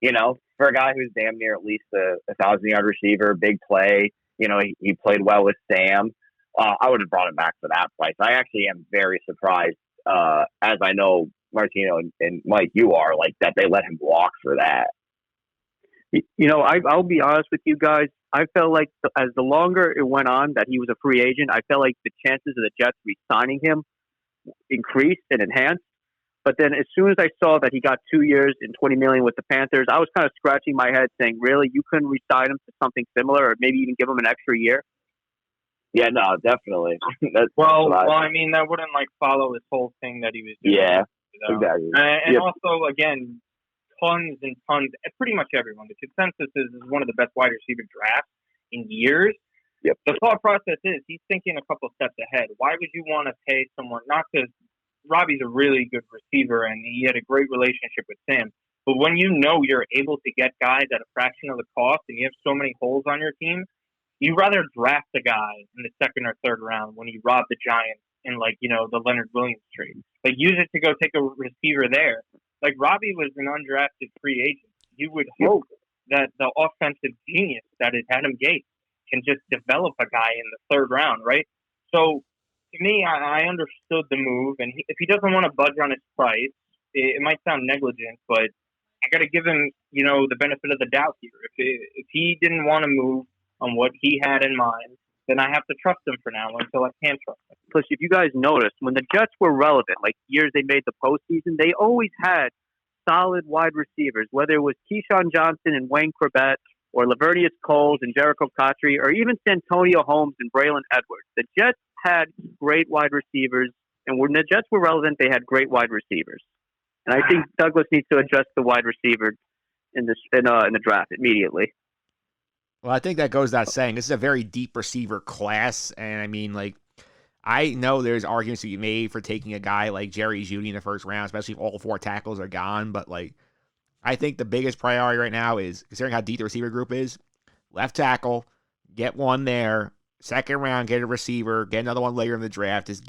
you know, for a guy who's damn near at least a 1,000-yard receiver, big play, you know, he played well with Sam. I would have brought him back for that price. I actually am very surprised, as I know Martino and Mike, you are, like, that they let him walk for that. You know, I'll be honest with you guys. I felt like as the longer it went on that he was a free agent, I felt like the chances of the Jets re-signing him increased and enhanced. But then as soon as I saw that he got 2 years and $20 million with the Panthers, I was kind of scratching my head saying, really, you couldn't re-sign him to something similar or maybe even give him an extra year? Yeah, no, definitely. I mean, that wouldn't, like, follow his whole thing that he was doing. Yeah, you know? Exactly. And also, again, tons and tons, pretty much everyone. The consensus is one of the best wide receiver drafts in years. Yep. The thought process is he's thinking a couple steps ahead. Why would you want to pay someone, not because Robbie's a really good receiver and he had a great relationship with Sam, but when you know you're able to get guys at a fraction of the cost and you have so many holes on your team, you'd rather draft a guy in the second or third round when you rob the Giants in, like, you know, the Leonard Williams trade. Like, use it to go take a receiver there. Like, Robbie was an undrafted free agent. You would hope that the offensive genius that is Adam Gase can just develop a guy in the third round, right? So, to me, I understood the move. And if he doesn't want to budge on his price, it might sound negligent, but I got to give him, you know, the benefit of the doubt here. If he didn't want to move on what he had in mind, then I have to trust him for now until I can't trust him. Plus, if you guys noticed, when the Jets were relevant, like years they made the postseason, they always had solid wide receivers, whether it was Keyshawn Johnson and Wayne Corbett, or Lavernius Coles and Jericho Cotchery, or even Santonio Holmes and Braylon Edwards. The Jets had great wide receivers, and when the Jets were relevant, they had great wide receivers. And I think Douglas needs to adjust the wide receiver in the draft immediately. Well, I think that goes without saying. This is a very deep receiver class, and I mean, like, I know there's arguments to be made for taking a guy like Jerry Jeudy in the first round, especially if all four tackles are gone, but, like, I think the biggest priority right now is, considering how deep the receiver group is, left tackle, get one there, second round, get a receiver, get another one later in the draft, just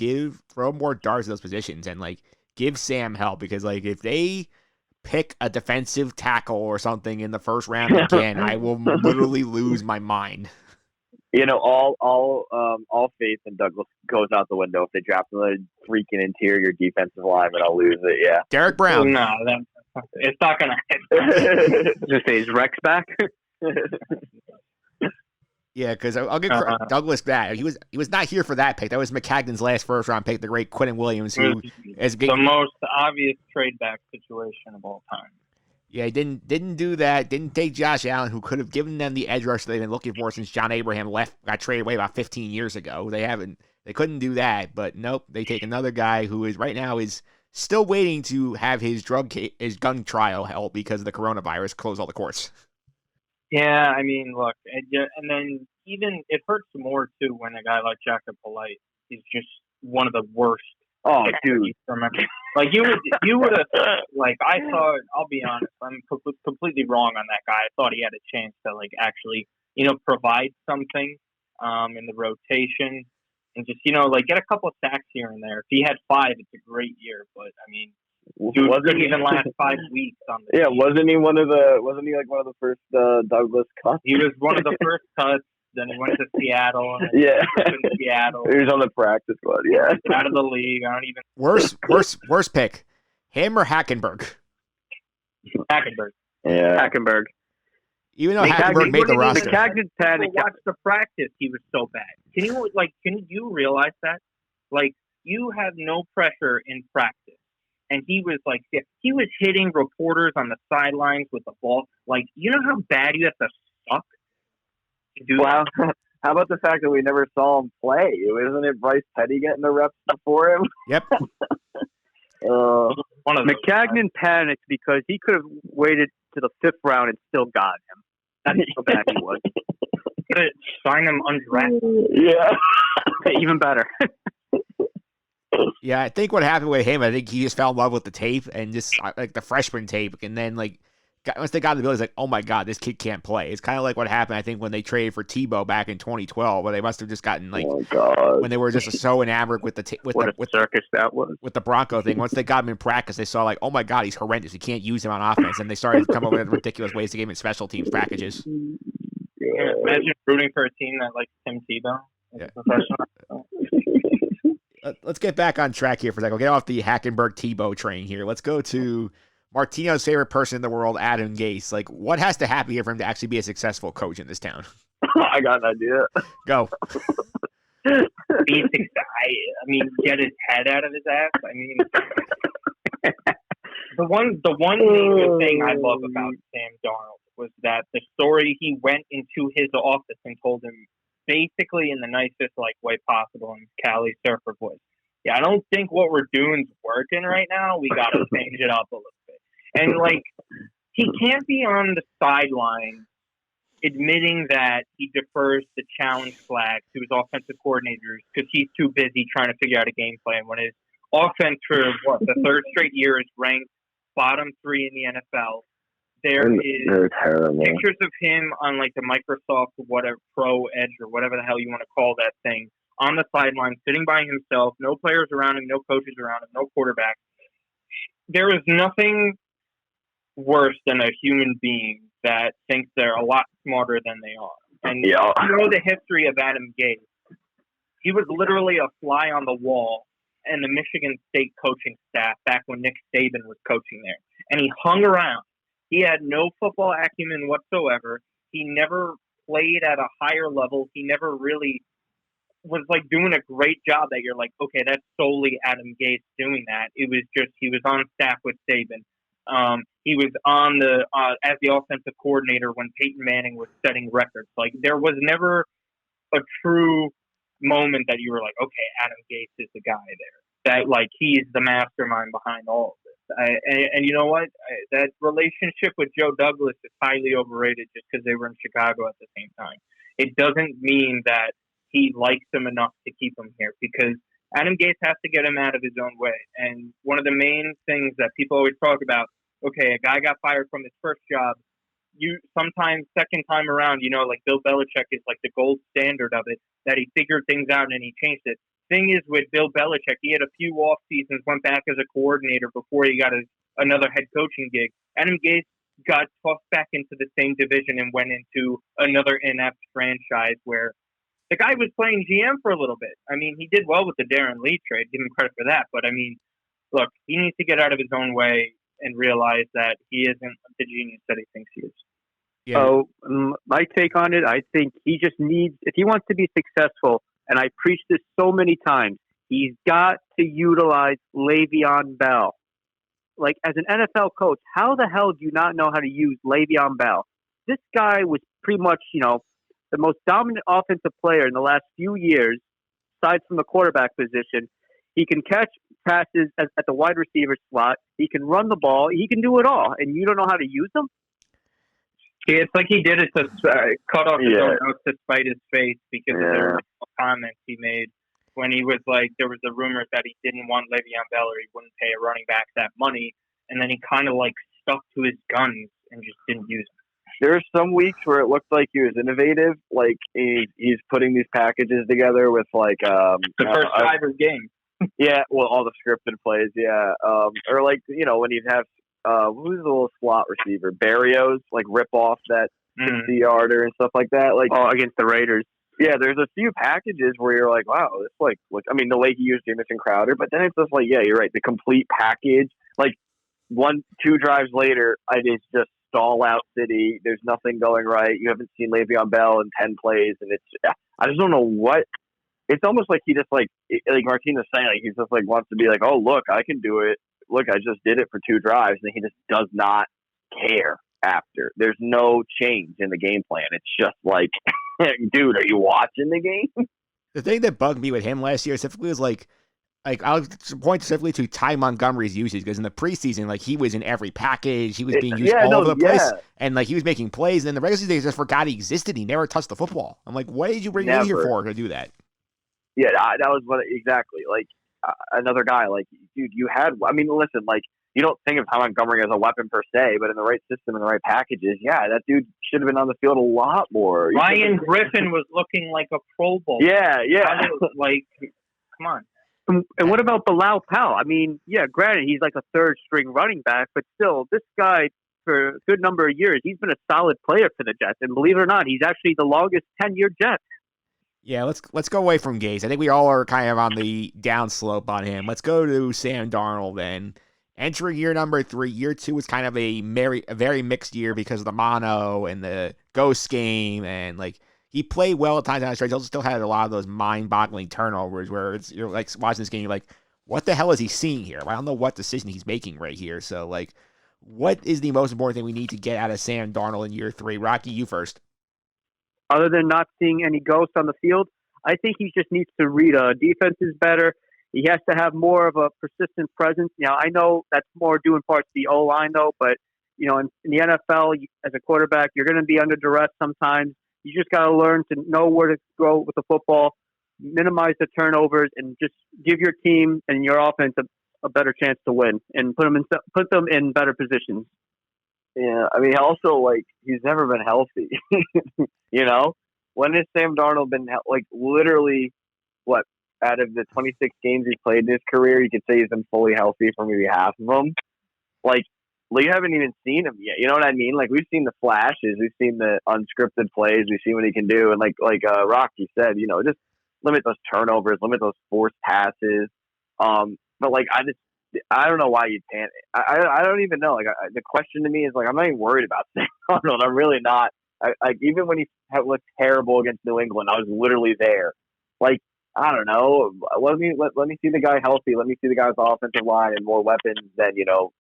throw more darts at those positions, and, like, give Sam help, because, like, if they pick a defensive tackle or something in the first round again, I will literally lose my mind. You know, all faith in Douglas goes out the window if they draft another freaking interior defensive lineman. I'll lose it. Yeah, Derek Brown. No, it's not gonna happen. Just say, is Rex back? Yeah, because I'll give Douglas that. He was not here for that pick. That was McCagnon's last first round pick, the great Quentin Williams, who is the most obvious trade back situation of all time. Yeah, he didn't do that. Didn't take Josh Allen, who could have given them the edge rush they've been looking for since John Abraham got traded away about 15 years ago. They couldn't do that, but nope. They take another guy who is right now is still waiting to have his gun trial held because of the coronavirus close all the courts. Yeah, I mean, look, and then even it hurts more too when a guy like Jacob Polite is just one of the worst. Oh, dude! Remember, like you would have, like, I thought. I'll be honest, I'm completely wrong on that guy. I thought he had a chance to, like, actually, you know, provide something in the rotation and just, you know, like, get a couple of sacks here and there. If he had 5, it's a great year. But I mean, dude couldn't even last 5 weeks on the team. Wasn't he one of the first Douglas cuts? He was one of the first cuts. Then he went to Seattle. Yeah. Seattle. He was on the practice squad. Yeah. Out of the league. I don't even. Worst pick. Him or Hackenberg? Hackenberg. Yeah. Hackenberg. Even though Hackenberg made the roster. Watch the practice. He was so bad. Can you realize that? Like, you have no pressure in practice. And he was hitting reporters on the sidelines with the ball. Like, you know how bad you have to suck? Wow. How about the fact that we never saw him play? Isn't it Bryce Petty getting the reps before him? Yep. One of McCagnon panicked because he could have waited to the 5th round and still got him. That's how bad he was. Could sign him undrafted. Yeah. Even better. Yeah, I think what happened with him, I think he just fell in love with the tape and just like the freshman tape, and then like once they got the bill, he's like, "Oh my God, this kid can't play." It's kind of like what happened, I think, when they traded for Tebow back in 2012, where they must have just gotten like, when they were just so enamored with the circus that was with the Bronco thing. Once they got him in practice, they saw like, "Oh my God, he's horrendous. You can't use him on offense," and they started to come up with ridiculous ways to give him special teams packages. Yeah, imagine rooting for a team that likes Tim Tebow. Yeah. Professional. Let's get back on track here for a second. We'll get off the Hackenberg Tebow train here. Let's go to Martino's favorite person in the world, Adam Gase. Like, what has to happen here for him to actually be a successful coach in this town? I got an idea. Go. I mean, get his head out of his ass. I mean, the one major thing I love about Sam Darnold was that the story, he went into his office and told him basically in the nicest way possible in Cali surfer voice. Yeah, I don't think what we're doing is working right now. We got to change it up a little bit. And he can't be on the sideline admitting that he defers the challenge flag to his offensive coordinators because he's too busy trying to figure out a game plan when his offense for the 3rd straight year is ranked bottom 3 in the NFL. There is pictures of him on the Microsoft whatever Pro Edge or whatever the hell you want to call that thing on the sideline, sitting by himself, no players around him, no coaches around him, no quarterback. There is nothing worse than a human being that thinks they're a lot smarter than they are. And you know the history of Adam Gase. He was literally a fly on the wall in the Michigan State coaching staff back when Nick Saban was coaching there. And he hung around. He had no football acumen whatsoever. He never played at a higher level. He never really was doing a great job that you're okay, that's solely Adam Gase doing that. It was just, he was on staff with Saban. He was on as the offensive coordinator when Peyton Manning was setting records. There was never a true moment that you were okay, Adam Gase is the guy there. That he's the mastermind behind all of this. And you know what? That relationship with Joe Douglas is highly overrated just because they were in Chicago at the same time. It doesn't mean that he likes him enough to keep him here because Adam Gase has to get him out of his own way. And one of the main things that people always talk about, okay, a guy got fired from his first job. You sometimes second time around, Bill Belichick is the gold standard of it, that he figured things out and he changed it. Thing is with Bill Belichick, he had a few off seasons, went back as a coordinator before he got another head coaching gig. Adam Gase got tossed back into the same division and went into another inept franchise where the guy was playing GM for a little bit. I mean, he did well with the Darren Lee trade. Give him credit for that. But, I mean, look, he needs to get out of his own way and realize that he isn't the genius that he thinks he is. Yeah. So, my take on it, I think he just needs, if he wants to be successful, and I preach this so many times, he's got to utilize Le'Veon Bell. As an NFL coach, how the hell do you not know how to use Le'Veon Bell? This guy was pretty much, the most dominant offensive player in the last few years, aside from the quarterback position. He can catch passes at the wide receiver slot. He can run the ball. He can do it all. And you don't know how to use him? Yeah, it's he did it to cut off his own nose to spite his face because of the comments he made when he was there was a rumor that he didn't want Le'Veon Bell or he wouldn't pay a running back that money. And then he kind of stuck to his guns and just didn't use them. There's some weeks where it looked like he was innovative, he's putting these packages together with the first drive of game. Yeah, well, all the scripted plays, yeah. Or when you'd have who's the little slot receiver, Barrios, rip off that 60-yarder and stuff like that, against the Raiders. Yeah, there's a few packages where you're wow, this I mean, the way he used Jamison Crowder, but then it's just yeah, you're right, the complete package. 1-2 drives later, it is just stall out city. There's nothing going right. You haven't seen Le'Veon Bell in 10 plays, and I just don't know what. It's almost like he just like Martino's saying, he just wants to be oh, look, I can do it. Look, I just did it for 2 drives, and he just does not care after. There's no change in the game plan. It's just dude, are you watching the game? The thing that bugged me with him last year specifically was like I'll point specifically to Ty Montgomery's usage, because in the preseason, like he was in every package, he was being used all over the place, and like he was making plays. And then the regular season, they just forgot he existed. He never touched the football. I'm like, what did you bring him in here for to do that? Yeah, that was what exactly. Like another guy, like dude, you had. I mean, listen, like you don't think of Ty Montgomery as a weapon per se, but in the right system and the right packages, yeah, that dude should have been on the field a lot more. Ryan Griffin was looking like a Pro Bowl. Yeah. Like, come on. And what about Bilal Powell? I mean, yeah, granted, he's like a third string running back, but still, this guy, for a good number of years, he's been a solid player for the Jets. And believe it or not, he's actually the longest 10-year Jet. Yeah, let's go away from Gase. I think we all are kind of on the downslope on him. Let's go to Sam Darnold then. Entering year number 3, year 2 was kind of a very mixed year because of the mono and the ghost game, and like he played well at times on the stretch. He also still had a lot of those mind-boggling turnovers where you're like watching this game, you're like, what the hell is he seeing here? I don't know what decision he's making right here. So like, what is the most important thing we need to get out of Sam Darnold in year 3? Rocky, you first. Other than not seeing any ghosts on the field, I think he just needs to read defenses better. He has to have more of a persistent presence. Now, I know that's more due in part to the O-line, though, but, you know, in the NFL, as a quarterback, you're going to be under duress sometimes. You just got to learn to know where to go with the football, minimize the turnovers, and just give your team and your offense a better chance to win and put them in better positions. Yeah, I mean, also, like, he's never been healthy. You know? When has Sam Darnold been, like, literally, what, out of the 26 games he's played in his career, you could say he's been fully healthy for maybe half of them? Like, you haven't even seen him yet. You know what I mean? Like, we've seen the flashes. We've seen the unscripted plays. We've seen what he can do. And like Rocky said, you know, just limit those turnovers, limit those forced passes. But, like, I don't know why you can't. I don't even know. Like, the question to me is, like, I'm not even worried about Sam Darnold. I'm really not. Even when he looked terrible against New England, I was literally there. Like, I don't know. Let me see the guy healthy. Let me see the guy with the offensive line and more weapons than, you know,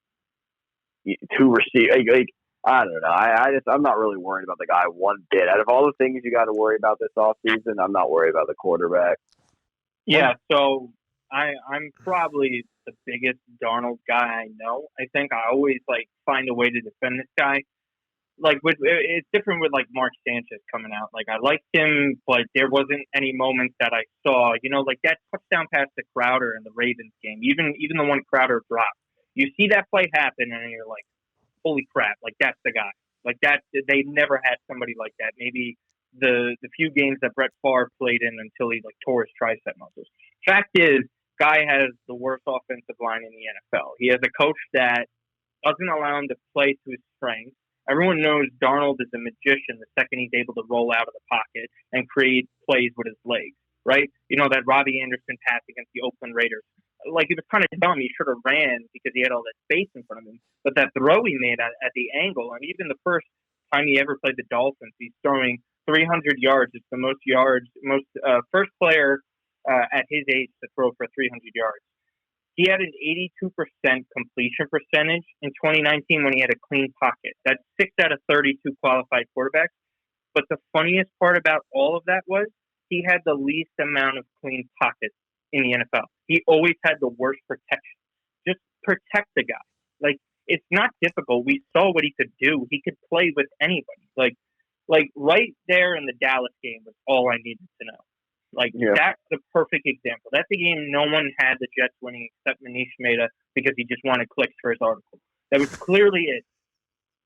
2 receivers. Like, I don't know. I'm not really worried about the guy one bit. Out of all the things you got to worry about this offseason, I'm not worried about the quarterback. Yeah, so I'm probably the biggest Darnold guy I know. I think I always like find a way to defend this guy. Like it's different with like Mark Sanchez coming out. Like I liked him, but there wasn't any moments that I saw. You know, like that touchdown pass to Crowder in the Ravens game. Even the one Crowder dropped. You see that play happen, and you're like, "Holy crap! Like that's the guy." Like that, they never had somebody like that. Maybe the few games that Brett Favre played in until he like tore his tricep muscles. Fact is, guy has the worst offensive line in the NFL. He has a coach that doesn't allow him to play to his strengths. Everyone knows Darnold is a magician the second he's able to roll out of the pocket and create plays with his legs, right? You know, that Robbie Anderson pass against the Oakland Raiders. Like, he was kind of dumb. He should have ran because he had all that space in front of him. But that throw he made at the angle, and even the first time he ever played the Dolphins, he's throwing 300 yards. It's the first player at his age to throw for 300 yards. He had an 82% completion percentage in 2019 when he had a clean pocket. That's 6 out of 32 qualified quarterbacks. But the funniest part about all of that was he had the least amount of clean pockets in the NFL. He always had the worst protection. Just protect the guy. Like, it's not difficult. We saw what he could do. He could play with anybody. Like right there in the Dallas game was all I needed to know. Like, That's the perfect example. That's a game no one had the Jets winning except Manish Mehta because he just wanted clicks for his article. That was clearly it.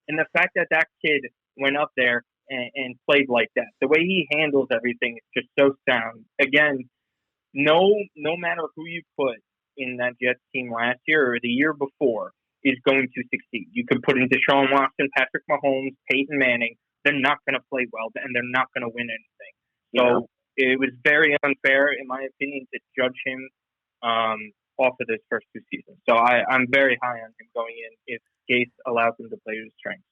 And the fact that kid went up there and played like that, the way he handles everything is just so sound. Again, no matter who you put in that Jets team last year or the year before is going to succeed. You could put in Deshaun Watson, Patrick Mahomes, Peyton Manning. They're not going to play well, and they're not going to win anything. So it was very unfair, in my opinion, to judge him off of his first 2 seasons. So I'm very high on him going in if Gase allows him to play to his strengths.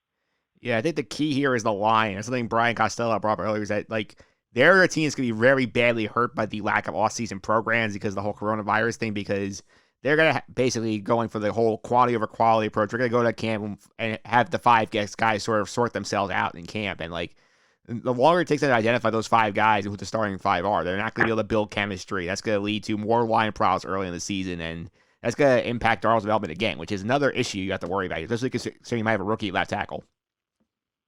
Yeah, I think the key here is the line. And something Brian Costello brought up earlier is that, like, their team is going to be very badly hurt by the lack of off-season programs because of the whole coronavirus thing, because they're going to basically going for the whole quality over quality approach. They're going to go to camp and have the 5 guys sort of sort themselves out in camp. And, like, the longer it takes them to identify those 5 guys and who the starting 5 are, they're not going to be able to build chemistry. That's going to lead to more line problems early in the season, and that's going to impact Darnold's development again, which is another issue you have to worry about, especially considering you might have a rookie left tackle.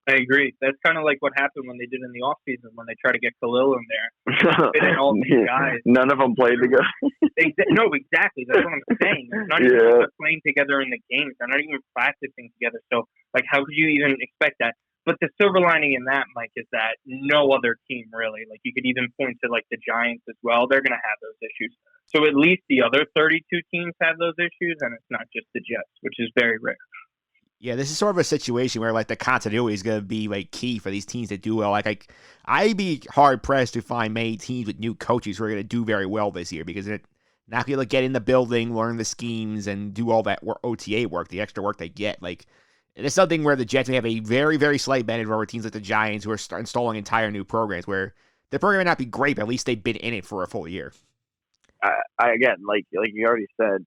I agree. That's kind of like what happened when they did in the offseason when they tried to get Khalil in there. Fit in all these guys. None of them played together. No, exactly. That's what I'm saying. They're not even playing together in the games. They're not even practicing together. So, like, how could you even expect that? But the silver lining in that, Mike, is that no other team really, like you could even point to like the Giants as well. They're going to have those issues. So at least the other 32 teams have those issues, and it's not just the Jets, which is very rare. Yeah, this is sort of a situation where like the continuity is going to be like key for these teams that do well. Like I'd be hard pressed to find many teams with new coaches who are going to do very well this year because they're not going to get in the building, learn the schemes, and do all that OTA work, the extra work they get. Like it's something where the Jets may have a very, very slight advantage over teams like the Giants who are installing entire new programs where their program may not be great, but at least they've been in it for a full year. Again, like you already said,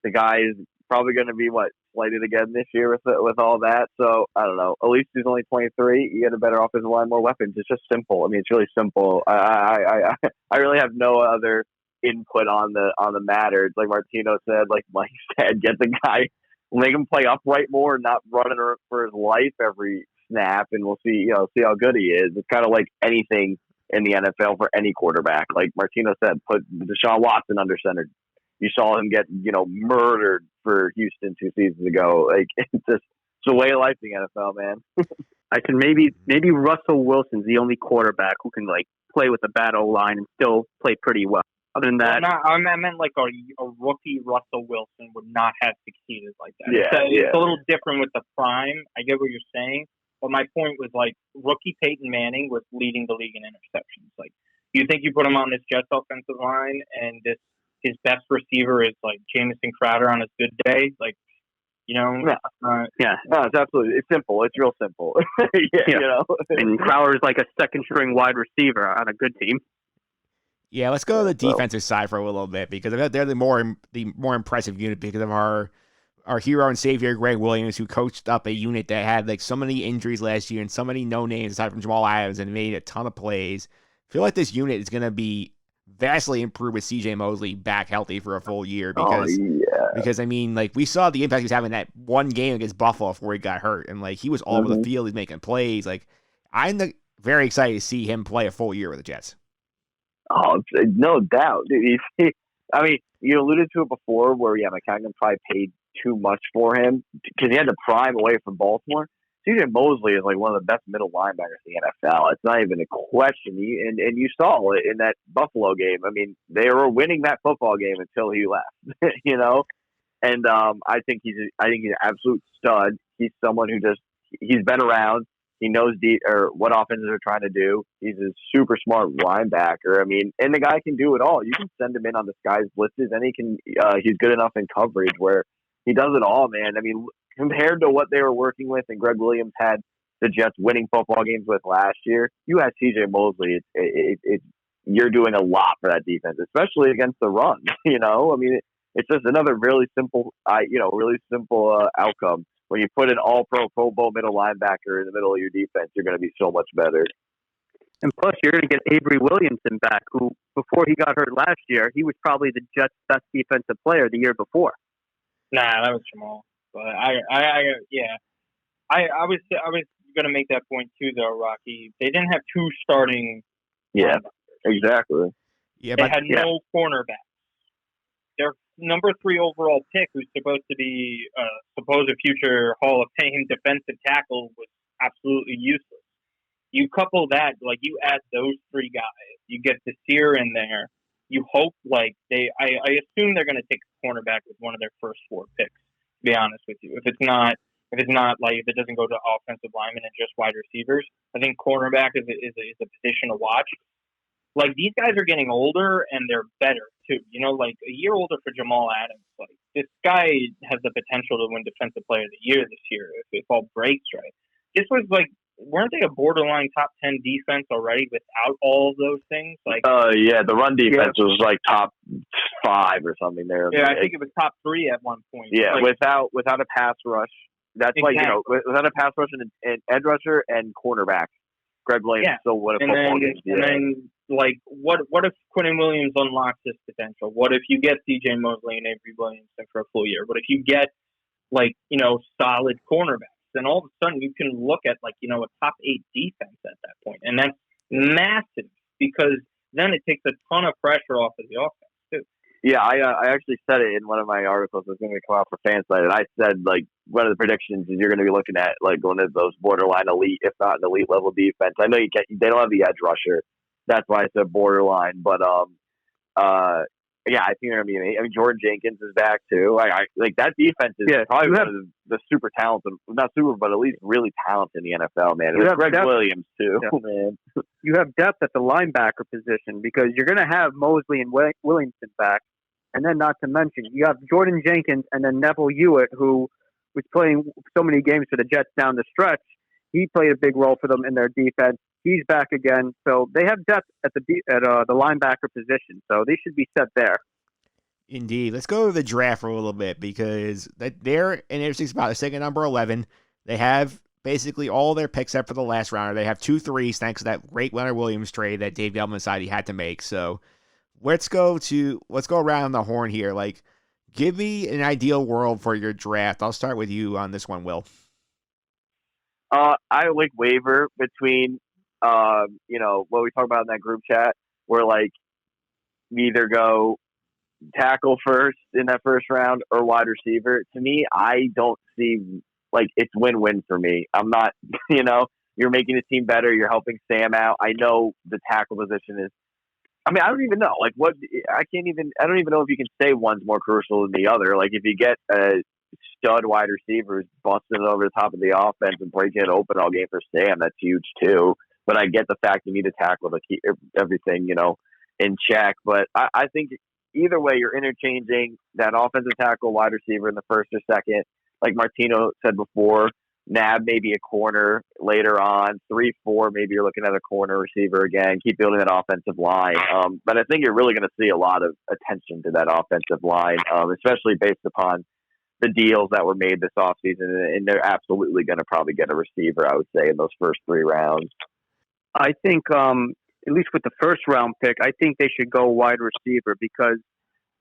the guy is probably going to be slated again this year with all that. So I don't know. At least he's only 23. You get a better offensive line, more weapons. It's just simple. I mean, it's really simple. I really have no other input on the matter. It's like Martino said, like Mike said, get the guy, make him play upright more, not running for his life every snap, and we'll see how good he is. It's kind of like anything in the NFL for any quarterback. Like Martino said, put Deshaun Watson under center. You saw him get, murdered for Houston 2 seasons ago. Like it's the way of life in the NFL, man. I can maybe Russell Wilson's the only quarterback who can like play with a bad O-line and still play pretty well. Other than that, I meant like a rookie Russell Wilson would not have succeeded like that. Yeah, it's a little different with the prime. I get what you're saying, but my point was like rookie Peyton Manning was leading the league in interceptions. Like, you think you put him on this Jets offensive line and his best receiver is like Jamison Crowder on his good day, like, No, it's absolutely. It's simple. It's real simple. And Crowder's like a second string wide receiver on a good team. Yeah, let's go to the defensive side for a little bit because they're the more impressive unit because of our hero and savior Greg Williams, who coached up a unit that had like so many injuries last year and so many no names aside from Jamal Adams and made a ton of plays. I feel like this unit is going to be vastly improved with CJ Mosley back healthy for a full year because I mean, like we saw the impact he was having that one game against Buffalo before he got hurt, and like he was all over the field, he's making plays. Like I'm very excited to see him play a full year with the Jets. Oh, no doubt. I mean, you alluded to it before where, McCagnon probably paid too much for him because he had to prime away from Baltimore. CJ Mosley is like one of the best middle linebackers in the NFL. It's not even a question. And you saw it in that Buffalo game. I mean, they were winning that football game until he left, And I think he's an absolute stud. He's someone who he's been around. He knows what offenses are trying to do. He's a super smart linebacker. I mean, and the guy can do it all. You can send him in on disguise blitzes, and he's good enough in coverage where he does it all, man. I mean, compared to what they were working with, and Greg Williams had the Jets winning football games with last year, you had C.J. Mosley. You're doing a lot for that defense, especially against the run. I mean, it's just another really simple, outcome. When you put an all-pro, Pro Bowl middle linebacker in the middle of your defense, you're going to be so much better. And plus, you're going to get Avery Williamson back, who, before he got hurt last year, he was probably the Jets' best defensive player the year before. Nah, that was Jamal. But I was going to make that point too, though, Rocky. They didn't have two starting. Yeah, exactly. Yeah, they had no cornerbacks. Their number 3 overall pick, who's supposed to be supposed future Hall of Fame defensive tackle, was absolutely useless. You couple that, like you add those 3 guys, you get Desir in there. You hope I assume they're going to take a cornerback with one of their first 4 picks. To be honest with you, if it doesn't go to offensive linemen and just wide receivers, I think cornerback is a position to watch. Like these guys are getting older and they're better too. Like a year older for Jamal Adams. Like this guy has the potential to win Defensive Player of the Year this year if all breaks right. This was like, weren't they a borderline top 10 defense already without all of those things? Like, the run defense was like top 5 or something there. Yeah, I think it was top 3 at one point. Yeah, like, without a pass rush. That's exactly. Without a pass rush and edge rusher and cornerback. Greg Williams still won a football game. And then, like, what if Quentin Williams unlocks his potential? What if you get C.J. Mosley and Avery Williamson for a full year? What if you get, like, solid cornerbacks? Then all of a sudden you can look at, like, a top 8 defense at that point. And that's massive because then it takes a ton of pressure off of the offense, too. Yeah, I actually said it in one of my articles that's going to come out for Fansite, and I said, like, one of the predictions is you're going to be looking at, like, going to those borderline elite, if not an elite level defense. I know they don't have the edge rusher. That's why I said borderline. But, yeah, I think they're going to be. I mean, Jordan Jenkins is back too. Like that defense is probably one of the super talented, not super, but at least really talented in the NFL, man. You have Greg Williams too, man. You have depth at the linebacker position because you're going to have Mosley and Williamson back, and then not to mention you have Jordan Jenkins and then Neville Hewitt, who was playing so many games for the Jets down the stretch. He played a big role for them in their defense. He's back again, so they have depth at the linebacker position, so they should be set there. Indeed. Let's go to the draft for a little bit because they're in an interesting spot. They're taking number 11. They have basically all their picks up for the last rounder. They have 2 3s thanks to that great Leonard Williams trade that Dave Gettleman decided he had to make. So let's go around the horn here. Like, give me an ideal world for your draft. I'll start with you on this one, Will. I like waiver between, what we talk about in that group chat, where like we either go tackle first in that first round or wide receiver. To me, I don't see like it's win-win for me. I'm not, you're making the team better. You're helping Sam out. I know the tackle position is. I mean, I don't even know. Like, I don't even know if you can say one's more crucial than the other. Like, if you get a stud wide receiver busting over the top of the offense and breaking it open all game for Sam, that's huge too. But I get the fact you need to tackle to keep everything, in check. But I think either way, you're interchanging that offensive tackle wide receiver in the first or second. Like Martino said before, nab maybe a corner later on, 3-4, maybe you're looking at a corner receiver again, keep building that offensive line. But I think you're really going to see a lot of attention to that offensive line, especially based upon the deals that were made this offseason, and they're absolutely going to probably get a receiver, I would say, in those first 3 rounds. I think, at least with the first round pick, I think they should go wide receiver because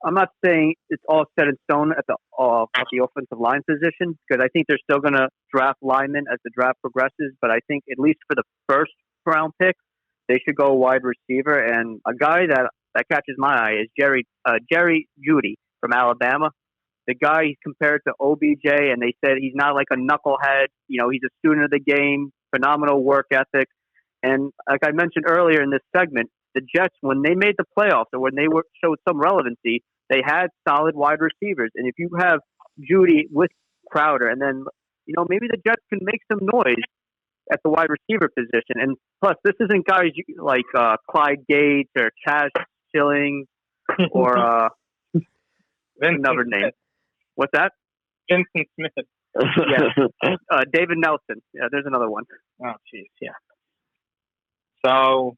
I'm not saying it's all set in stone at the offensive line position because I think they're still going to draft linemen as the draft progresses. But I think at least for the first round pick, they should go wide receiver. And a guy that catches my eye is Jerry Jeudy from Alabama. The guy he's compared to OBJ, and they said he's not like a knucklehead. He's a student of the game, phenomenal work ethic. And like I mentioned earlier in this segment, the Jets, when they made the playoffs or when they showed some relevancy, they had solid wide receivers. And if you have Jeudy with Crowder, and then, maybe the Jets can make some noise at the wide receiver position. And plus, this isn't guys like Clyde Gates or Chaz Schilling or another name. Smith. What's that? Vincent Smith. Yeah. David Nelson. Yeah, there's another one. Oh, jeez, yeah. So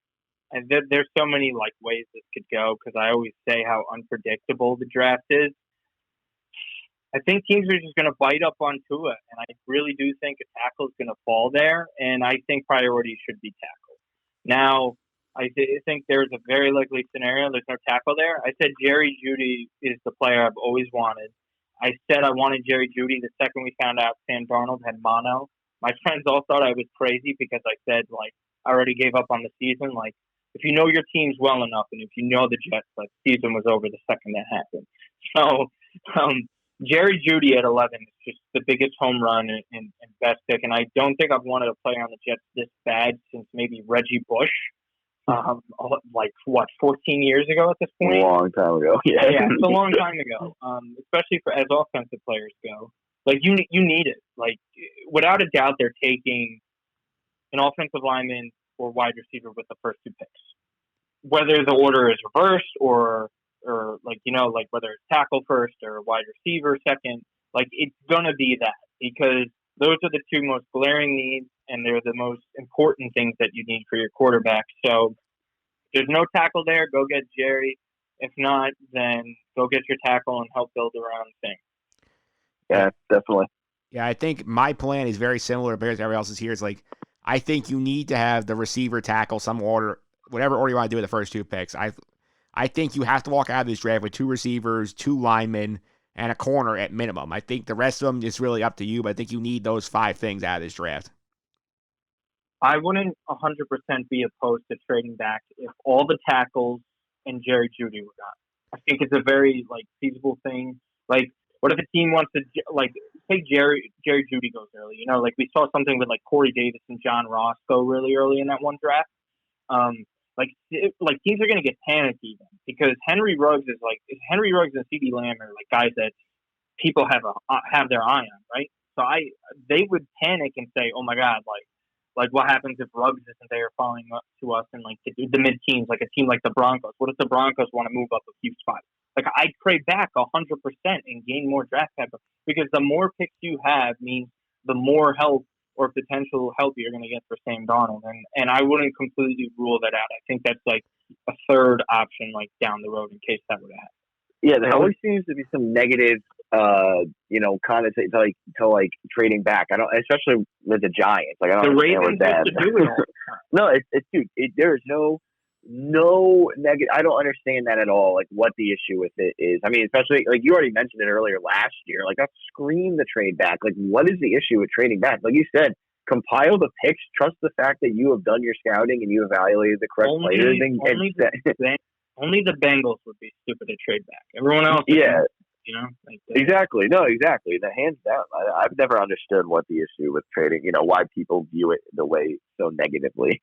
there's so many like ways this could go because I always say how unpredictable the draft is. I think teams are just going to bite up on Tua, and I really do think a tackle is going to fall there, and I think priority should be tackle. Now, I think there's a very likely scenario there's no tackle there. I said Jerry Jeudy is the player I've always wanted. I said I wanted Jerry Jeudy the second we found out Sam Darnold had mono. My friends all thought I was crazy because I said, like, I already gave up on the season. Like, if you know your teams well enough and if you know the Jets, like, season was over the second that happened. So, Jerry Jeudy at 11 is just the biggest home run and best pick. And I don't think I've wanted a player on the Jets this bad since maybe Reggie Bush. 14 years ago at this point? A long time ago. Yeah, it's a long time ago, especially as offensive players go. Like, you need it. Like, without a doubt, they're taking an offensive lineman or wide receiver with the first 2 picks. Whether the order is reversed or whether it's tackle first or wide receiver second, like, it's going to be that because those are the 2 most glaring needs and they're the most important things that you need for your quarterback. So if there's no tackle there, go get Jerry. If not, then go get your tackle and help build around the thing. Yeah, definitely. Yeah, I think my plan is very similar to everybody else's here. It's like I think you need to have the receiver, tackle, some order, whatever order you want to do with the first 2 picks. I think you have to walk out of this draft with 2 receivers, 2 linemen, and a corner at minimum. I think the rest of them is really up to you, but I think you need those 5 things out of this draft. I wouldn't 100% be opposed to trading back if all the tackles and Jerry Jeudy were gone. I think it's a very feasible thing. Like, what if a team wants to say Jerry Jeudy goes early? You know, like we saw something with Corey Davis and John Ross go really early in that one draft. Teams are going to get panicky then because Henry Ruggs and CeeDee Lamb are guys that people have their eye on, right? So they would panic and say, oh my God, what happens if Ruggs isn't there falling up to us in the mid-teens, like a team like the Broncos? What if the Broncos want to move up a few spots? I'd trade back 100% and gain more draft capital because the more picks you have means the more help or potential help you're going to get for Sam Darnold. And I wouldn't completely rule that out. I think that's a third option down the road in case that would happen. Yeah, there always seems to be some negative, connotation to trading back. I don't, especially with the Giants. I don't understand that. Do it all. No, there's no negative. I don't understand that at all. What the issue with it is. I mean, especially you already mentioned it earlier last year. That screamed the trade back. What is the issue with trading back? Like you said, compile the picks. Trust the fact that you have done your scouting and you evaluated the correct players. Only the Bengals would be stupid to trade back. Everyone else, exactly. No, exactly. The hands down. I've never understood what the issue with trading. Why people view it the way so negatively.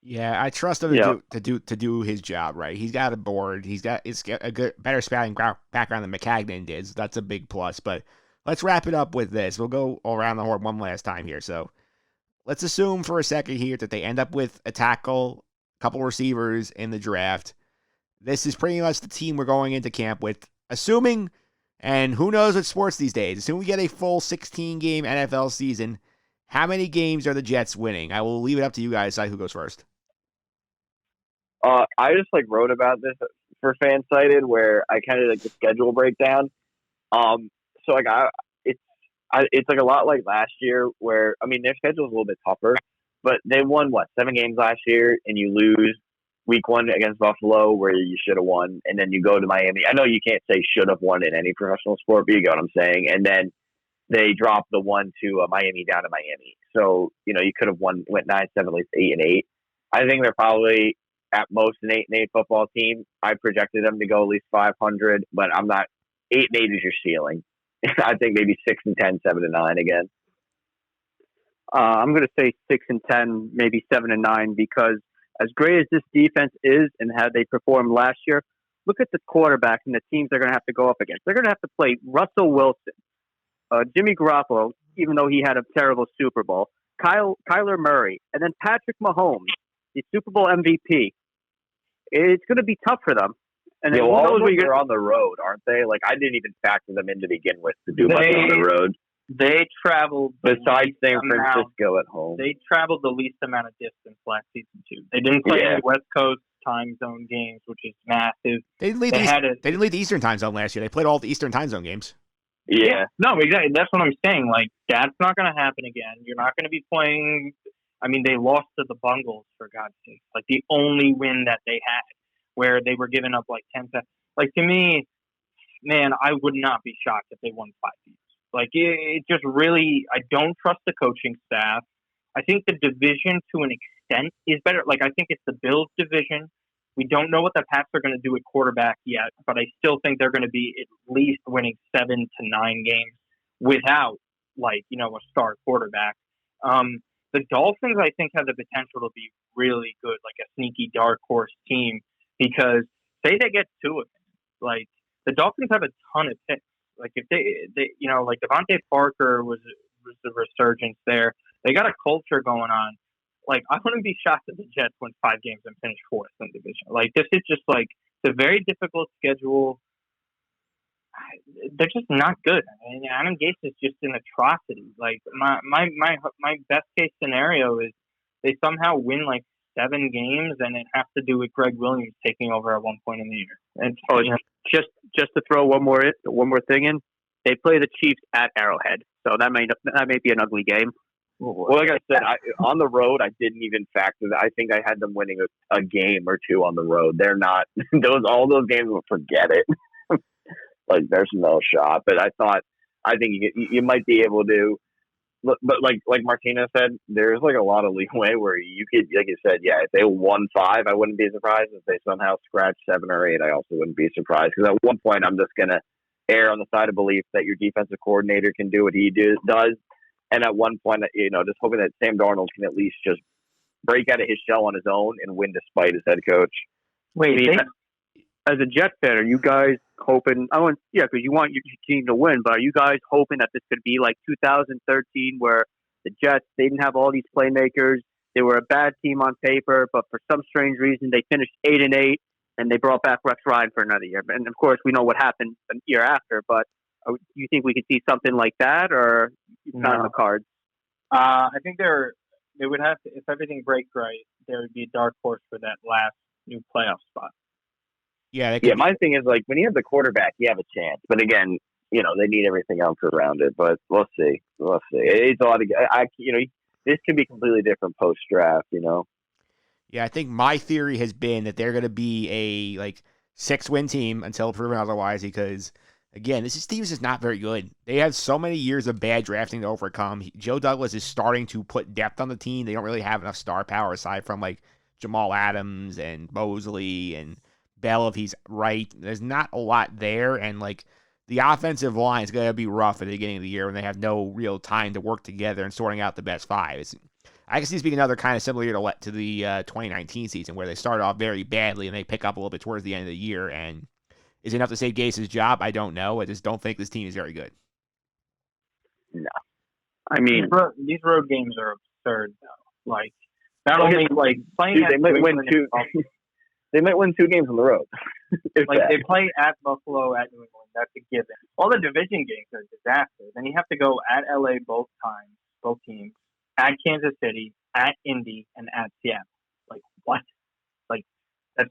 Yeah, I trust him to do his job right. He's got a board. He's got a better scouting background than McCagnon did. So that's a big plus. But let's wrap it up with this. We'll go around the horn one last time here. So let's assume for a second here that they end up with a tackle, a couple receivers in the draft. This is pretty much the team we're going into camp with. Assuming, and who knows with sports these days, assuming we get a full 16-game NFL season, how many games are the Jets winning? I will leave it up to you guys to decide who goes first. I just wrote about this for Fansided where I kind of the schedule breakdown. It's a lot like last year where, I mean, their schedule is a little bit tougher, but they won 7 games last year and you lose week 1 against Buffalo where you should have won. And then you go to Miami. I know you can't say should have won in any professional sport, but you get what I'm saying. And then they dropped the 1 to Miami down to Miami. So, you could have went 9-7, at least 8-8. I think they're probably at most an 8-8 football team. I projected them to go at least 500, but I'm not. 8-8 is your ceiling. I think maybe 6-10, 7-9 again. I'm going to say 6-10, maybe 7-9, because as great as this defense is and how they performed last year, look at the quarterback and the teams they're going to have to go up against. They're going to have to play Russell Wilson, Jimmy Garoppolo, even though he had a terrible Super Bowl, Kyler Murray, and then Patrick Mahomes, the Super Bowl MVP. It's going to be tough for them. And then all of them are on the road, aren't they? I didn't even factor them in to begin with to do much on the road. They traveled besides San Francisco at home. They traveled the least amount of distance last season too. They didn't play any West Coast time zone games, which is massive. They didn't lead the Eastern time zone last year. They played all the Eastern time zone games. Yeah. No, exactly. That's what I'm saying. That's not going to happen again. You're not going to be playing. I mean, they lost to the Bungles, for God's sake. The only win that they had, where they were giving up 10 sets. To me, man, I would not be shocked if they won 5 games. It just really, I don't trust the coaching staff. I think the division to an extent is better. I think it's the Bills division. We don't know what the Pats are going to do at quarterback yet, but I still think they're going to be at least winning 7 to 9 games without, a star quarterback. The Dolphins, I think, have the potential to be really good, a sneaky dark horse team, because say they get 2 of them. The Dolphins have a ton of picks. If they Devontae Parker was the resurgence there. They got a culture going on. I wouldn't be shocked if the Jets win 5 games and finish 4th in the division. This is just it's a very difficult schedule. They're just not good. I mean, Adam Gase is just an atrocity. My best case scenario is they somehow win 7 games, and it has to do with Greg Williams taking over at one point in the year. And just to throw one more thing in, they play the Chiefs at Arrowhead, so that may be an ugly game. Well, like I said, on the road, I didn't even factor that. I think I had them winning a game or two on the road. They're not all those games. Will forget it. Like there's no shot. But I think you might be able to. But like Martino said, there's like a lot of leeway where you could, like you said, yeah. If they won 5, I wouldn't be surprised. If they somehow scratched 7 or 8, I also wouldn't be surprised. Because at one point, I'm just gonna err on the side of belief that your defensive coordinator can do what he does. And at one point, just hoping that Sam Darnold can at least just break out of his shell on his own and win despite his head coach. Wait, as a Jet fan, are you guys hoping? Because you want your team to win, but are you guys hoping that this could be like 2013, where the Jets, they didn't have all these playmakers, they were a bad team on paper, but for some strange reason they finished 8-8, and they brought back Rex Ryan for another year. And of course, we know what happened a year after. But do you think we could see something like that, or not in the cards? I think they would have to, if everything breaks right, there would be a dark horse for that last new playoff spot. Yeah, my thing is, like, when you have the quarterback, you have a chance. But again, they need everything else around it. But we'll see. It's a lot of, this could be completely different post draft. Yeah, I think my theory has been that they're going to be a 6-win team until proven otherwise. Because again, this team is just not very good. They have so many years of bad drafting to overcome. Joe Douglas is starting to put depth on the team. They don't really have enough star power aside from like Jamal Adams and Mosley and Bell if he's right. There's not a lot there, and like the offensive line is going to be rough at the beginning of the year when they have no real time to work together and sorting out the best 5. I can see this being another kind of similar year to the 2019 season where they started off very badly and they pick up a little bit towards the end of the year. And is it enough to save Gase's job? I don't know. I just don't think this team is very good. No, I mean these road games are absurd though. Like not only like playing, they might win 2. They might win 2 games on the road. They play at Buffalo, at New England. That's a given. All the division games are disasters. Then you have to go at LA both teams, at Kansas City, at Indy, and at Seattle. Like what? Like that's.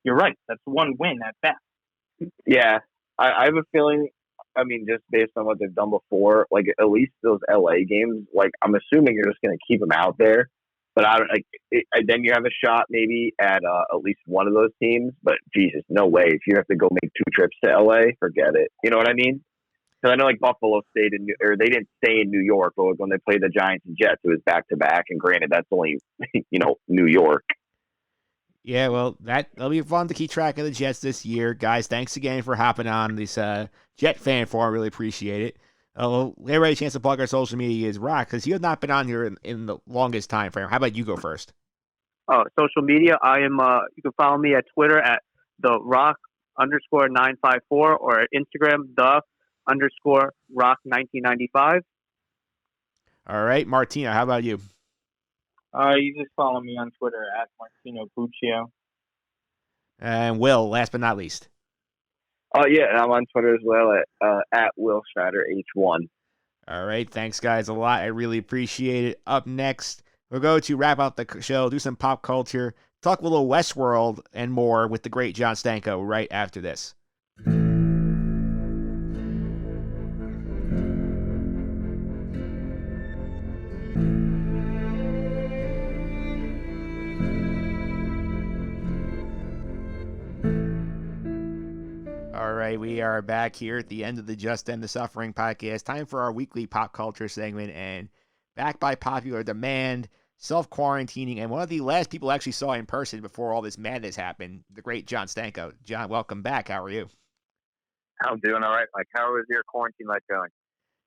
You're right. That's 1 win at best. Yeah, I have a feeling. I mean, just based on what they've done before, like at least those LA games, like I'm assuming you're just going to keep them out there. But I don't then you have a shot maybe at least one of those teams. But Jesus, no way! If you have to go make 2 trips to LA, forget it. You know what I mean? Because I know like Buffalo stayed they didn't stay in New York, but when they played the Giants and Jets, it was back to back. And granted, that's only New York. Yeah, well, that'll be fun to keep track of the Jets this year, guys. Thanks again for hopping on this Jet fan forum. Really appreciate it. Everybody, a chance to plug our social media is Rock, because you have not been on here in the longest time frame. How about you go first? Social media, I am. You can follow me at Twitter at @TheRock_954 or at Instagram _Rock1995. All right, Martino, how about you? You just follow me on Twitter at Martino Puccio. And Will, last but not least. Oh, yeah, and I'm on Twitter as well at Will Schneiderhan. All right, thanks, guys, a lot. I really appreciate it. Up next, we'll go to wrap out the show, do some pop culture, talk a little Westworld and more with the great John Stanko right after this. All right, we are back here at the end of the Just End the Suffering podcast. Time for our weekly pop culture segment, and back by popular demand, self-quarantining, and one of the last people I actually saw in person before all this madness happened, the great John Stanko. John, welcome back. How are you? I'm doing all right. Like, how is your quarantine life going?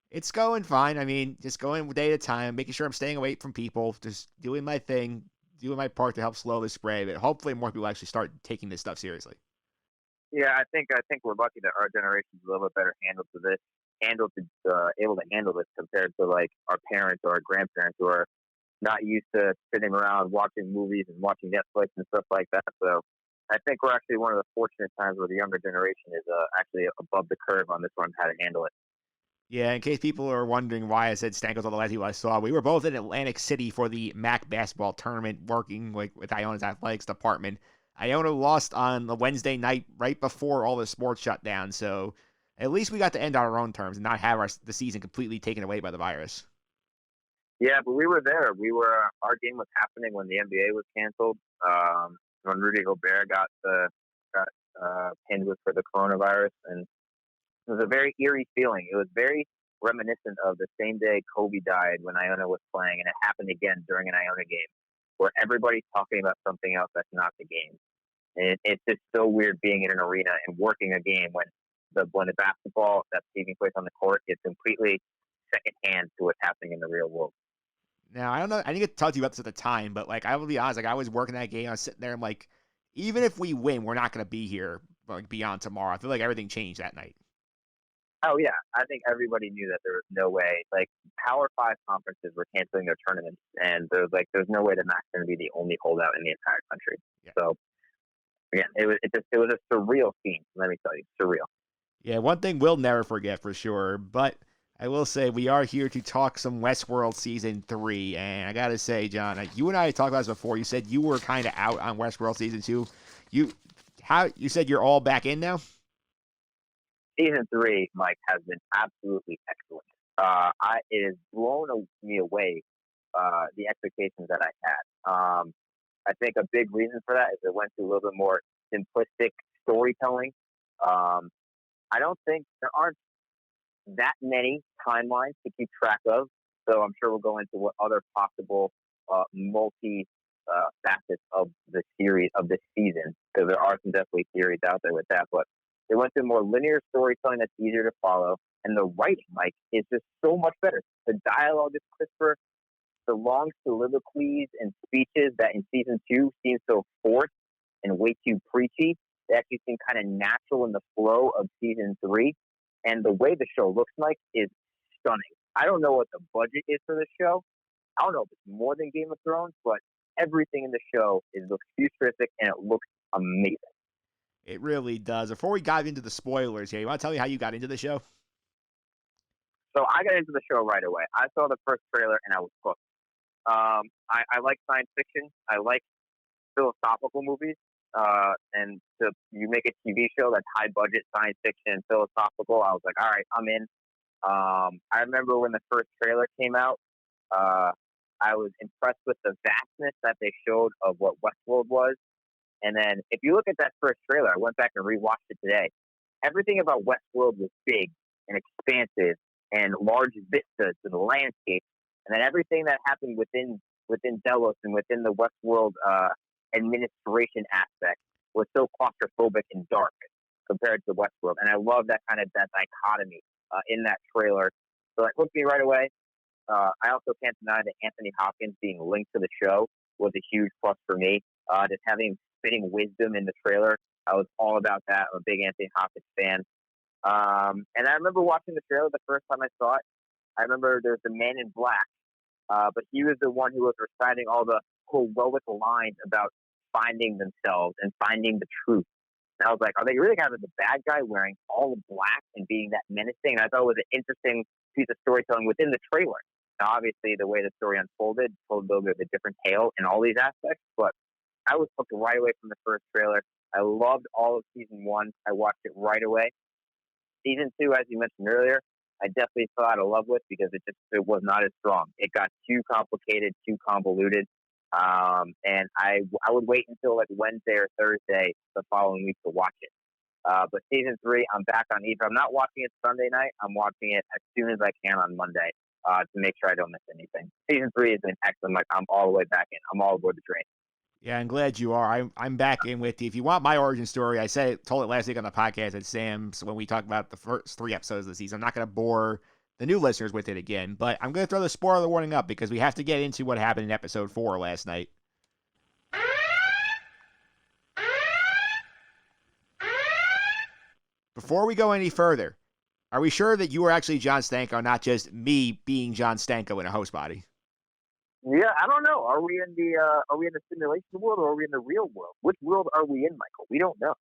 It's going fine. I mean, just going day at a time, making sure I'm staying away from people, just doing my thing, doing my part to help slow the spread, but hopefully more people actually start taking this stuff seriously. Yeah, I think we're lucky that our generation is a little bit better able to handle this compared to like our parents or our grandparents who are not used to sitting around watching movies and watching Netflix and stuff like that. So I think we're actually one of the fortunate times where the younger generation is actually above the curve on this one, how to handle it. Yeah, in case people are wondering why I said Stanko's all the last people I saw, we were both in Atlantic City for the MAC basketball tournament, working with Iona's athletics department. Iona lost on the Wednesday night right before all the sports shut down, so at least we got to end on our own terms and not have the season completely taken away by the virus. Yeah, but we were there. Our game was happening when the NBA was canceled. When Rudy Gobert got pinned for the coronavirus, and it was a very eerie feeling. It was very reminiscent of the same day Kobe died when Iona was playing, and it happened again during an Iona game, where everybody's talking about something else that's not the game. And it's just so weird being in an arena and working a game when the basketball that's taking place on the court is completely secondhand to what's happening in the real world. Now, I don't know. I didn't get to talk to you about this at the time, but I will be honest. I was working that game. I was sitting there. I'm like, even if we win, we're not going to be here beyond tomorrow. I feel like everything changed that night. Oh yeah, I think everybody knew that there was no way. Power 5 conferences were canceling their tournaments, and there's no way the MAC's going to be the only holdout in the entire country. Yeah. So again, it was a surreal scene. Let me tell you, surreal. Yeah, one thing we'll never forget for sure, but I will say we are here to talk some Westworld Season 3, and I got to say, John, you and I talked about this before. You said you were kind of out on Westworld Season 2. You said you're all back in now? Season 3, Mike, has been absolutely excellent. It has blown me away, the expectations that I had. I think a big reason for that is it went to a little bit more simplistic storytelling. I don't think there aren't that many timelines to keep track of, so I'm sure we'll go into what other possible facets of the series of this season, because there are some definitely theories out there with that. But they went to more linear storytelling that's easier to follow, and the writing, Mike, is just so much better. The dialogue is crisper. The long soliloquies and speeches that in season 2 seem so forced and way too preachy, they actually seem kind of natural in the flow of season 3. And the way the show looks, Mike, is stunning. I don't know what the budget is for the show. I don't know if it's more than Game of Thrones, but everything in the show looks futuristic and it looks amazing. It really does. Before we dive into the spoilers here, you want to tell me how you got into the show? So I got into the show right away. I saw the first trailer and I was hooked. I like science fiction. I like philosophical movies. And you make a TV show that's high budget, science fiction, and philosophical. I was like, all right, I'm in. I remember when the first trailer came out, I was impressed with the vastness that they showed of what Westworld was. And then if you look at that first trailer, I went back and rewatched it today. Everything about Westworld was big and expansive and large vistas and landscapes. And then everything that happened within Delos and within the Westworld administration aspect was so claustrophobic and dark compared to Westworld. And I love that dichotomy in that trailer. So it hooked me right away. I also can't deny that Anthony Hopkins being linked to the show was a huge plus for me. Just having spitting wisdom in the trailer, I was all about that. I'm a big Anthony Hopkins fan. And I remember watching the trailer the first time I saw it. I remember there's the Man in Black, but he was the one who was reciting all the heroic lines about finding themselves and finding the truth. And I was like, are they really having the bad guy wearing all black and being that menacing? And I thought it was an interesting piece of storytelling within the trailer. Now, obviously, the way the story unfolded told a little bit of a different tale in all these aspects, but I was hooked right away from the first trailer. I loved all of season 1. I watched it right away. Season 2, as you mentioned earlier, I definitely fell out of love with because it was not as strong. It got too complicated, too convoluted. And I would wait until Wednesday or Thursday the following week to watch it. But season 3, I'm back on either. I'm not watching it Sunday night. I'm watching it as soon as I can on Monday to make sure I don't miss anything. Season 3 has been excellent. I'm all the way back in. I'm all aboard the train. Yeah, I'm glad you are. I'm back in with you. If you want my origin story, I told it last week on the podcast at Sam's when we talked about the first 3 episodes of the season. I'm not going to bore the new listeners with it again, but I'm going to throw the spoiler warning up because we have to get into what happened in episode 4 last night. Before we go any further, are we sure that you are actually John Stanko, not just me being John Stanko in a host body? Yeah, I don't know. Are we in the simulation world or are we in the real world? Which world are we in, Michael? We don't know.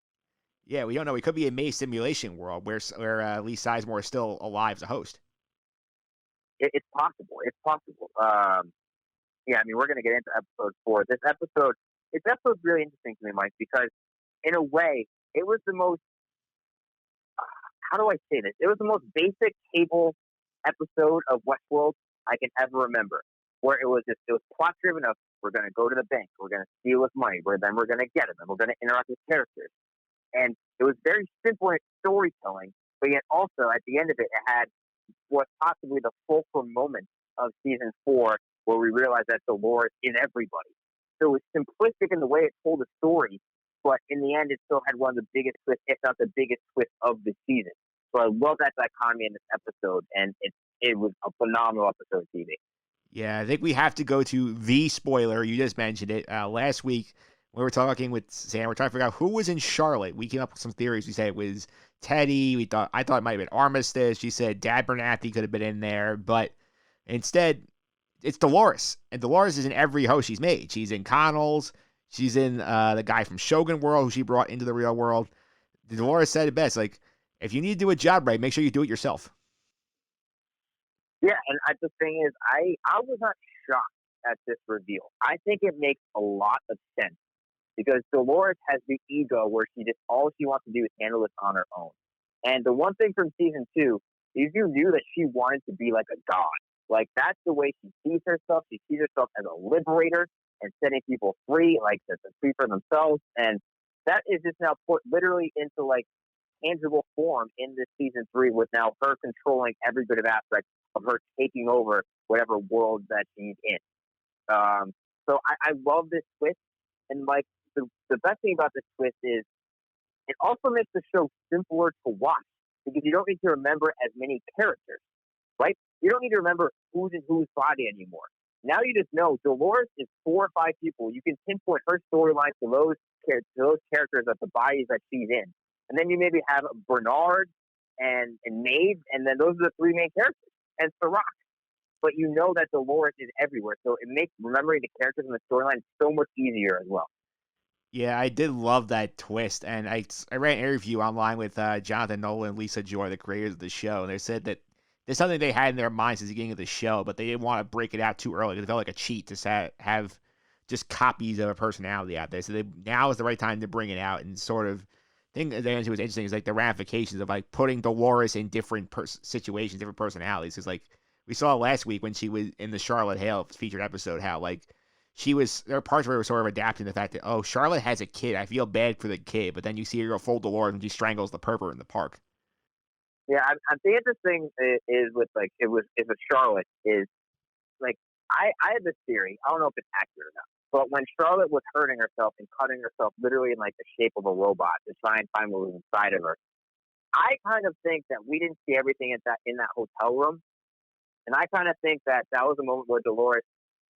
Yeah, we don't know. We could be in May's simulation world where Lee Sizemore is still alive as a host. It's possible. It's possible. Yeah, I mean, we're going to get into episode 4. This episode's really interesting to me, Mike, because in a way, it was the most, how do I say this? It was the most basic cable episode of Westworld I can ever remember. where it was plot driven of we're going to go to the bank, we're going to steal his money, then we're going to get him, and we're going to interact with characters. And it was very simple in its storytelling, but yet also at the end of it, it had what possibly the fulcrum moment of season 4, where we realized that Dolores is everybody. So it was simplistic in the way it told the story, but in the end, it still had one of the biggest twists, if not the biggest twist of the season. So I love that dichotomy in this episode, and it was a phenomenal episode of TV. Yeah, I think we have to go to the spoiler. You just mentioned it. Last week, we were talking with Sam. We're trying to figure out who was in Charlotte. We came up with some theories. We said it was Teddy. I thought it might have been Armistice. She said Dad Bernathy could have been in there, but instead, it's Dolores. And Dolores is in every host she's made. She's in Connell's. She's in the guy from Shogun World, who she brought into the real world. Dolores said it best, like, if you need to do a job right, make sure you do it yourself. Yeah, and the thing is, I was not shocked at this reveal. I think it makes a lot of sense because Dolores has the ego where all she wants to do is handle this on her own. And the one thing from season 2 is you knew that she wanted to be like a god. Like, that's the way she sees herself. She sees herself as a liberator and setting people free, like to free for themselves. And that is just now put literally into like tangible form in this season 3 with now her controlling every bit of aspect of her taking over whatever world that she's in. So I love this twist. And like the best thing about this twist is it also makes the show simpler to watch because you don't need to remember as many characters, right? You don't need to remember who's in whose body anymore. Now you just know Dolores is 4 or 5 people. You can pinpoint her storyline to those characters at the bodies that she's in. And then you maybe have Bernard and Maeve, and then those are the 3 main characters, and Sirach. But you know that Dolores is everywhere, so it makes remembering the characters in the storyline so much easier as well. Yeah, I did love that twist, and I read an interview online with Jonathan Nolan and Lisa Joy, the creators of the show, and they said that there's something they had in their minds since the beginning of the show, but they didn't want to break it out too early because it felt like a cheat to have just copies of a personality out there. So now is the right time to bring it out and sort of thing that was interesting is like the ramifications of like putting Dolores in different situations, different personalities. Because like we saw last week when she was in the Charlotte Hale featured episode, how like there are parts where it was sort of adapting the fact that, oh, Charlotte has a kid. I feel bad for the kid, but then you see her go full Dolores and she strangles the pervert in the park. Yeah, I think the interesting is with like with Charlotte is like I had this theory. I don't know if it's accurate or not, but when Charlotte was hurting herself and cutting herself literally in like the shape of a robot to try and find what was inside of her, I kind of think that we didn't see everything in that hotel room, and I kind of think that was a moment where Dolores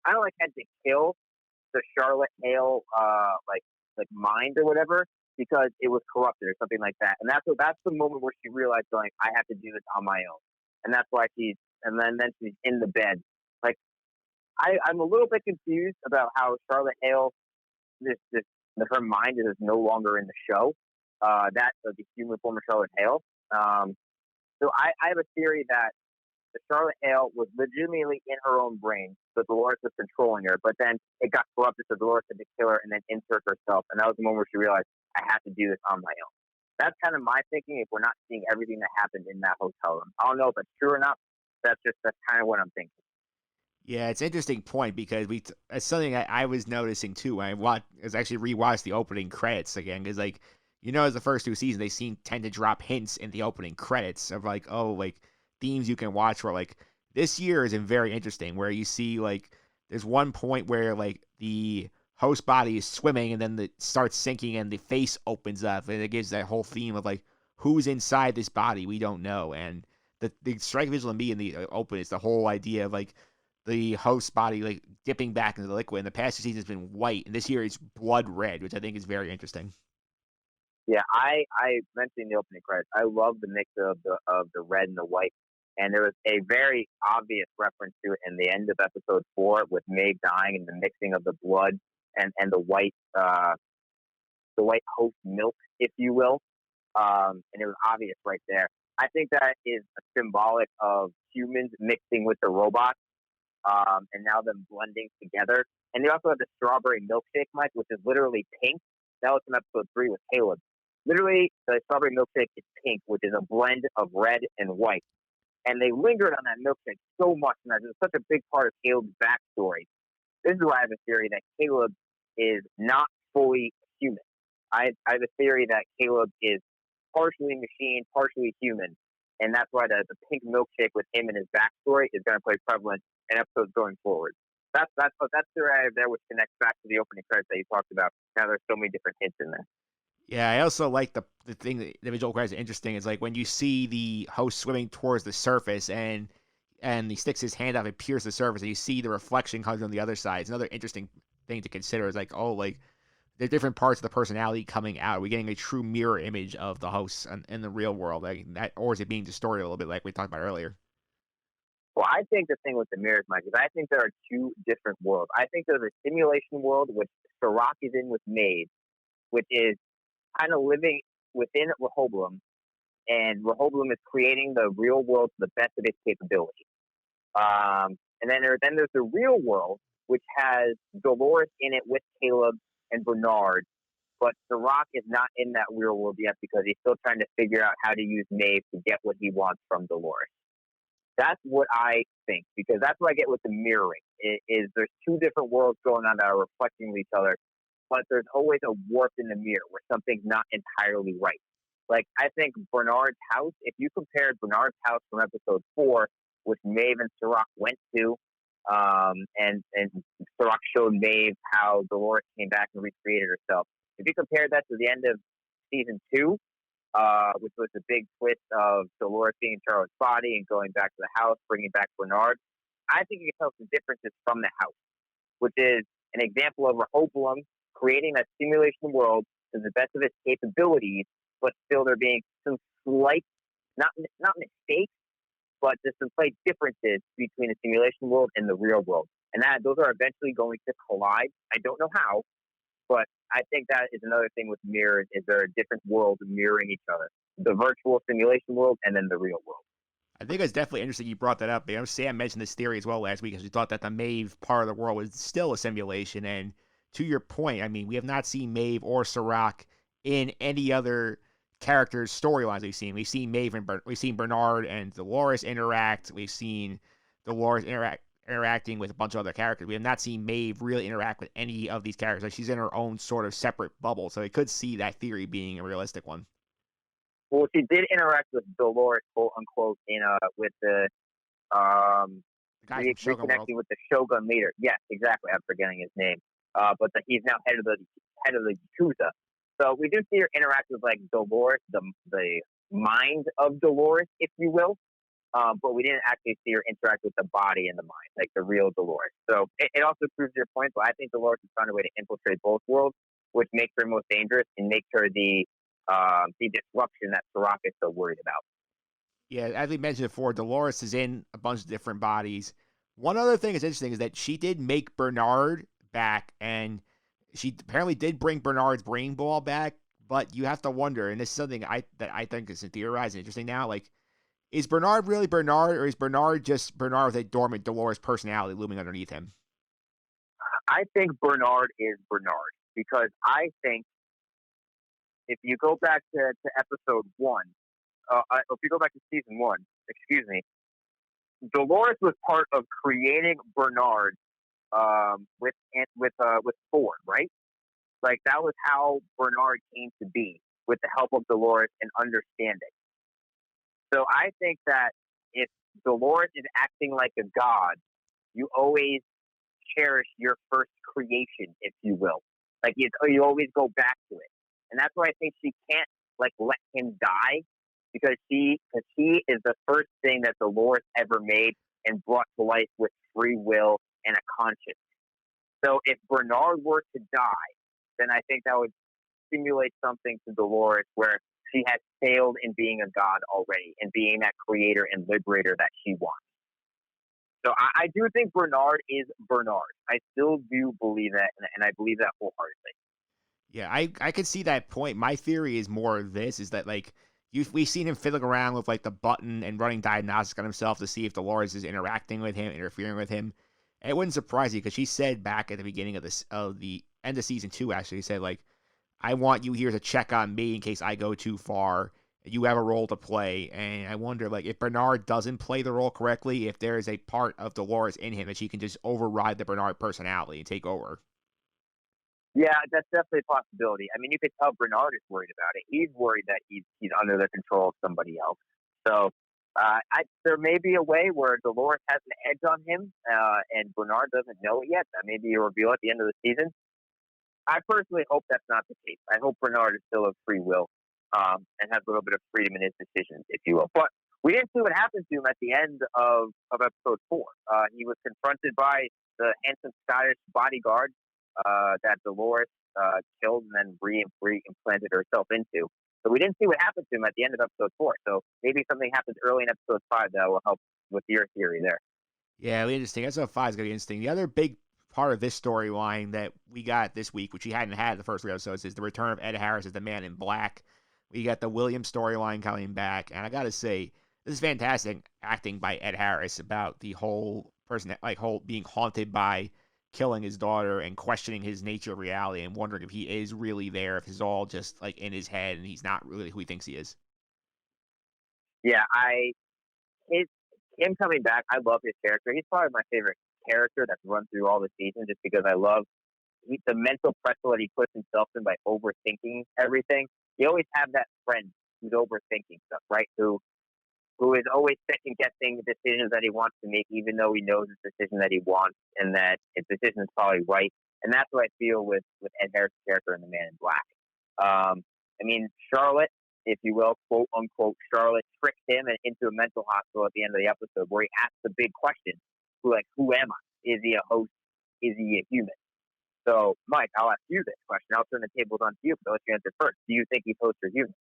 kind of like had to kill the Charlotte Hale like mind or whatever, because it was corrupted or something like that. And that's the moment where she realized, like, I have to do this on my own. And that's why she's in the bed. Like, I'm a little bit confused about how Charlotte Hale, her mind is no longer in the show. The human form of Charlotte Hale. So I have a theory that the Charlotte Hale was legitimately in her own brain, so Dolores was controlling her, but then it got corrupted, so Dolores had to kill her and then insert herself. And that was the moment where she realized, I have to do this on my own. That's kind of my thinking if we're not seeing everything that happened in that hotel room. I don't know if that's true or not. That's kind of what I'm thinking. Yeah, it's an interesting point because it's something I was noticing too. I actually rewatched the opening credits again because, like, as the first 2 seasons, they tend to drop hints in the opening credits of like, oh, like themes you can watch for. Like this year is very interesting where you see like there's one point where like the host body is swimming and then it starts sinking and the face opens up and it gives that whole theme of like who's inside this body we don't know. And the strike visual in me in the open is the whole idea of like the host body like dipping back into the liquid. In the past 2 seasons, it's been white, and this year it's blood red, which I think is very interesting. Yeah, I mentioned in the opening credits, I love the mix of the red and the white, and there was a very obvious reference to it in the end of episode 4 with Maeve dying and the mixing of the blood and the white host milk, if you will, and it was obvious right there. I think that is symbolic of humans mixing with the robots, and now them blending together. And they also have the strawberry milkshake, Mike, which is literally pink. That was from episode 3 with Caleb. Literally, the strawberry milkshake is pink, which is a blend of red and white. And they lingered on that milkshake so much, and that is such a big part of Caleb's backstory. This is why I have a theory that Caleb is not fully human. I have a theory that Caleb is partially machine, partially human, and that's why the pink milkshake with him and his backstory is going to play prevalent in episodes going forward. That's the theory I have there, which connects back to the opening credits that you talked about. Now there's so many different hints in there. Yeah, I also like the thing that the visual credits are interesting is like when you see the host swimming towards the surface and he sticks his hand up and pierces the surface and you see the reflection comes on the other side. It's another interesting thing to consider is like, oh, like there are different parts of the personality coming out. Are we getting a true mirror image of the hosts in the real world? Like that, or is it being distorted a little bit like we talked about earlier? Well, I think the thing with the mirrors, Mike, is I think there are two different worlds. I think there's a simulation world, which Sirach is in with Maeve, which is kind of living within Rehoboam, and Rehoboam is creating the real world to the best of its capability. And then there's the real world, which has Dolores in it with Caleb and Bernard, but Sirach is not in that real world yet because he's still trying to figure out how to use Maeve to get what he wants from Dolores. That's what I think, because that's what I get with the mirroring, is there's two different worlds going on that are reflecting each other, but there's always a warp in the mirror where something's not entirely right. Like, I think Bernard's house, if you compared Bernard's house from episode 4, which Maeve and Sirach went to, and Sirach showed Maeve how Dolores came back and recreated herself. If you compare that to the end of season 2, which was the big twist of Dolores being in Charlotte's body and going back to the house, bringing back Bernard, I think you can tell some differences from the house, which is an example of Rehoboam creating that simulation world to the best of its capabilities, but still there being some slight, not mistakes, but just some slight differences between the simulation world and the real world. And those are eventually going to collide. I don't know how, but I think that is another thing with mirrors, is there are different worlds mirroring each other. The virtual simulation world and then the real world. I think it's definitely interesting you brought that up. You know, Sam mentioned this theory as well last week because we thought that the Maeve part of the world was still a simulation. And to your point, I mean, we have not seen Maeve or Sirach in any other characters' storylines we've seen. We've seen Maeve and we've seen Bernard and Dolores interact. We've seen Dolores interacting with a bunch of other characters. We have not seen Maeve really interact with any of these characters. Like, she's in her own sort of separate bubble. So I could see that theory being a realistic one. Well, she did interact with Dolores, quote unquote, with the reconnecting with the Shogun leader. Yes, exactly. I'm forgetting his name. But he's now head of the Yakuza. So we do see her interact with like Dolores, the mind of Dolores, if you will. But we didn't actually see her interact with the body and the mind, like the real Dolores. So it also proves your point. But I think Dolores has found a way to infiltrate both worlds, which makes her most dangerous and makes her the disruption that Sirach is so worried about. Yeah, as we mentioned before, Dolores is in a bunch of different bodies. One other thing that's interesting is that she did make Bernard back, and she apparently did bring Bernard's brain ball back, but you have to wonder, and this is something that I think is theorized and interesting now, like, is Bernard really Bernard, or is Bernard just Bernard with a dormant Dolores personality looming underneath him? I think Bernard is Bernard, because I think if you go back to episode 1, if you go back to season 1, Dolores was part of creating Bernard with Ford, right? Like, that was how Bernard came to be, with the help of Dolores and understanding. So I think that if Dolores is acting like a god, you always cherish your first creation, if you will. Like, you always go back to it. And that's why I think she can't, like, let him die, because he is the first thing that Dolores ever made and brought to life with free will and a conscience. So if Bernard were to die, then I think that would simulate something to Dolores where she has failed in being a god already and being that creator and liberator that she wants. So I do think Bernard is Bernard. I still do believe that, and I believe that wholeheartedly. Yeah, I could see that point. My theory is more of this, is that, like, we've seen him fiddling around with, like, the button and running diagnostics on himself to see if Dolores is interacting with him, interfering with him. And it wouldn't surprise you, because she said back at the beginning of the end of season 2, actually, she said, like, I want you here to check on me in case I go too far. you have a role to play. And I wonder, like, if Bernard doesn't play the role correctly, if there is a part of Dolores in him that she can just override the Bernard personality and take over. Yeah, that's definitely a possibility. I mean, you could tell Bernard is worried about it. He's worried that he's under the control of somebody else. So there may be a way where Dolores has an edge on him, and Bernard doesn't know it yet. That may be a reveal at the end of the season. I personally hope that's not the case. I hope Bernard is still of free will and has a little bit of freedom in his decisions, if you will. But we didn't see what happened to him at the end of episode 4. He was confronted by the handsome Scottish bodyguard that Dolores killed and then re-implanted herself into. So we didn't see what happened to him at the end of episode 4. So maybe something happens early in episode 5 that will help with your theory there. Yeah, really interesting. Episode 5 is going to be interesting. The other big part of this storyline that we got this week, which we hadn't had the first 3 episodes, is the return of Ed Harris as the Man in Black. We got the William storyline coming back, and I got to say, this is fantastic acting by Ed Harris about the whole person, being haunted by killing his daughter and questioning his nature of reality and wondering if he is really there, if it's all just like in his head and he's not really who he thinks he is. Yeah, him coming back, I love his character. He's probably my favorite character that's run through all the season, just because I love the mental pretzel that he puts himself in by overthinking everything. You always have that friend who's overthinking stuff, right? Who is always second guessing the decisions that he wants to make, even though he knows the decision that he wants and that his decision is probably right. And that's what I feel with Ed Harris' character in The Man in Black. I mean, Charlotte, if you will, quote unquote, Charlotte tricked him into a mental hospital at the end of the episode, where he asks the big question, who am I? Is he a host? Is he a human? So, Mike, I'll ask you this question. I'll turn the tables on to you, but I'll let you answer first. Do you think he's host or human?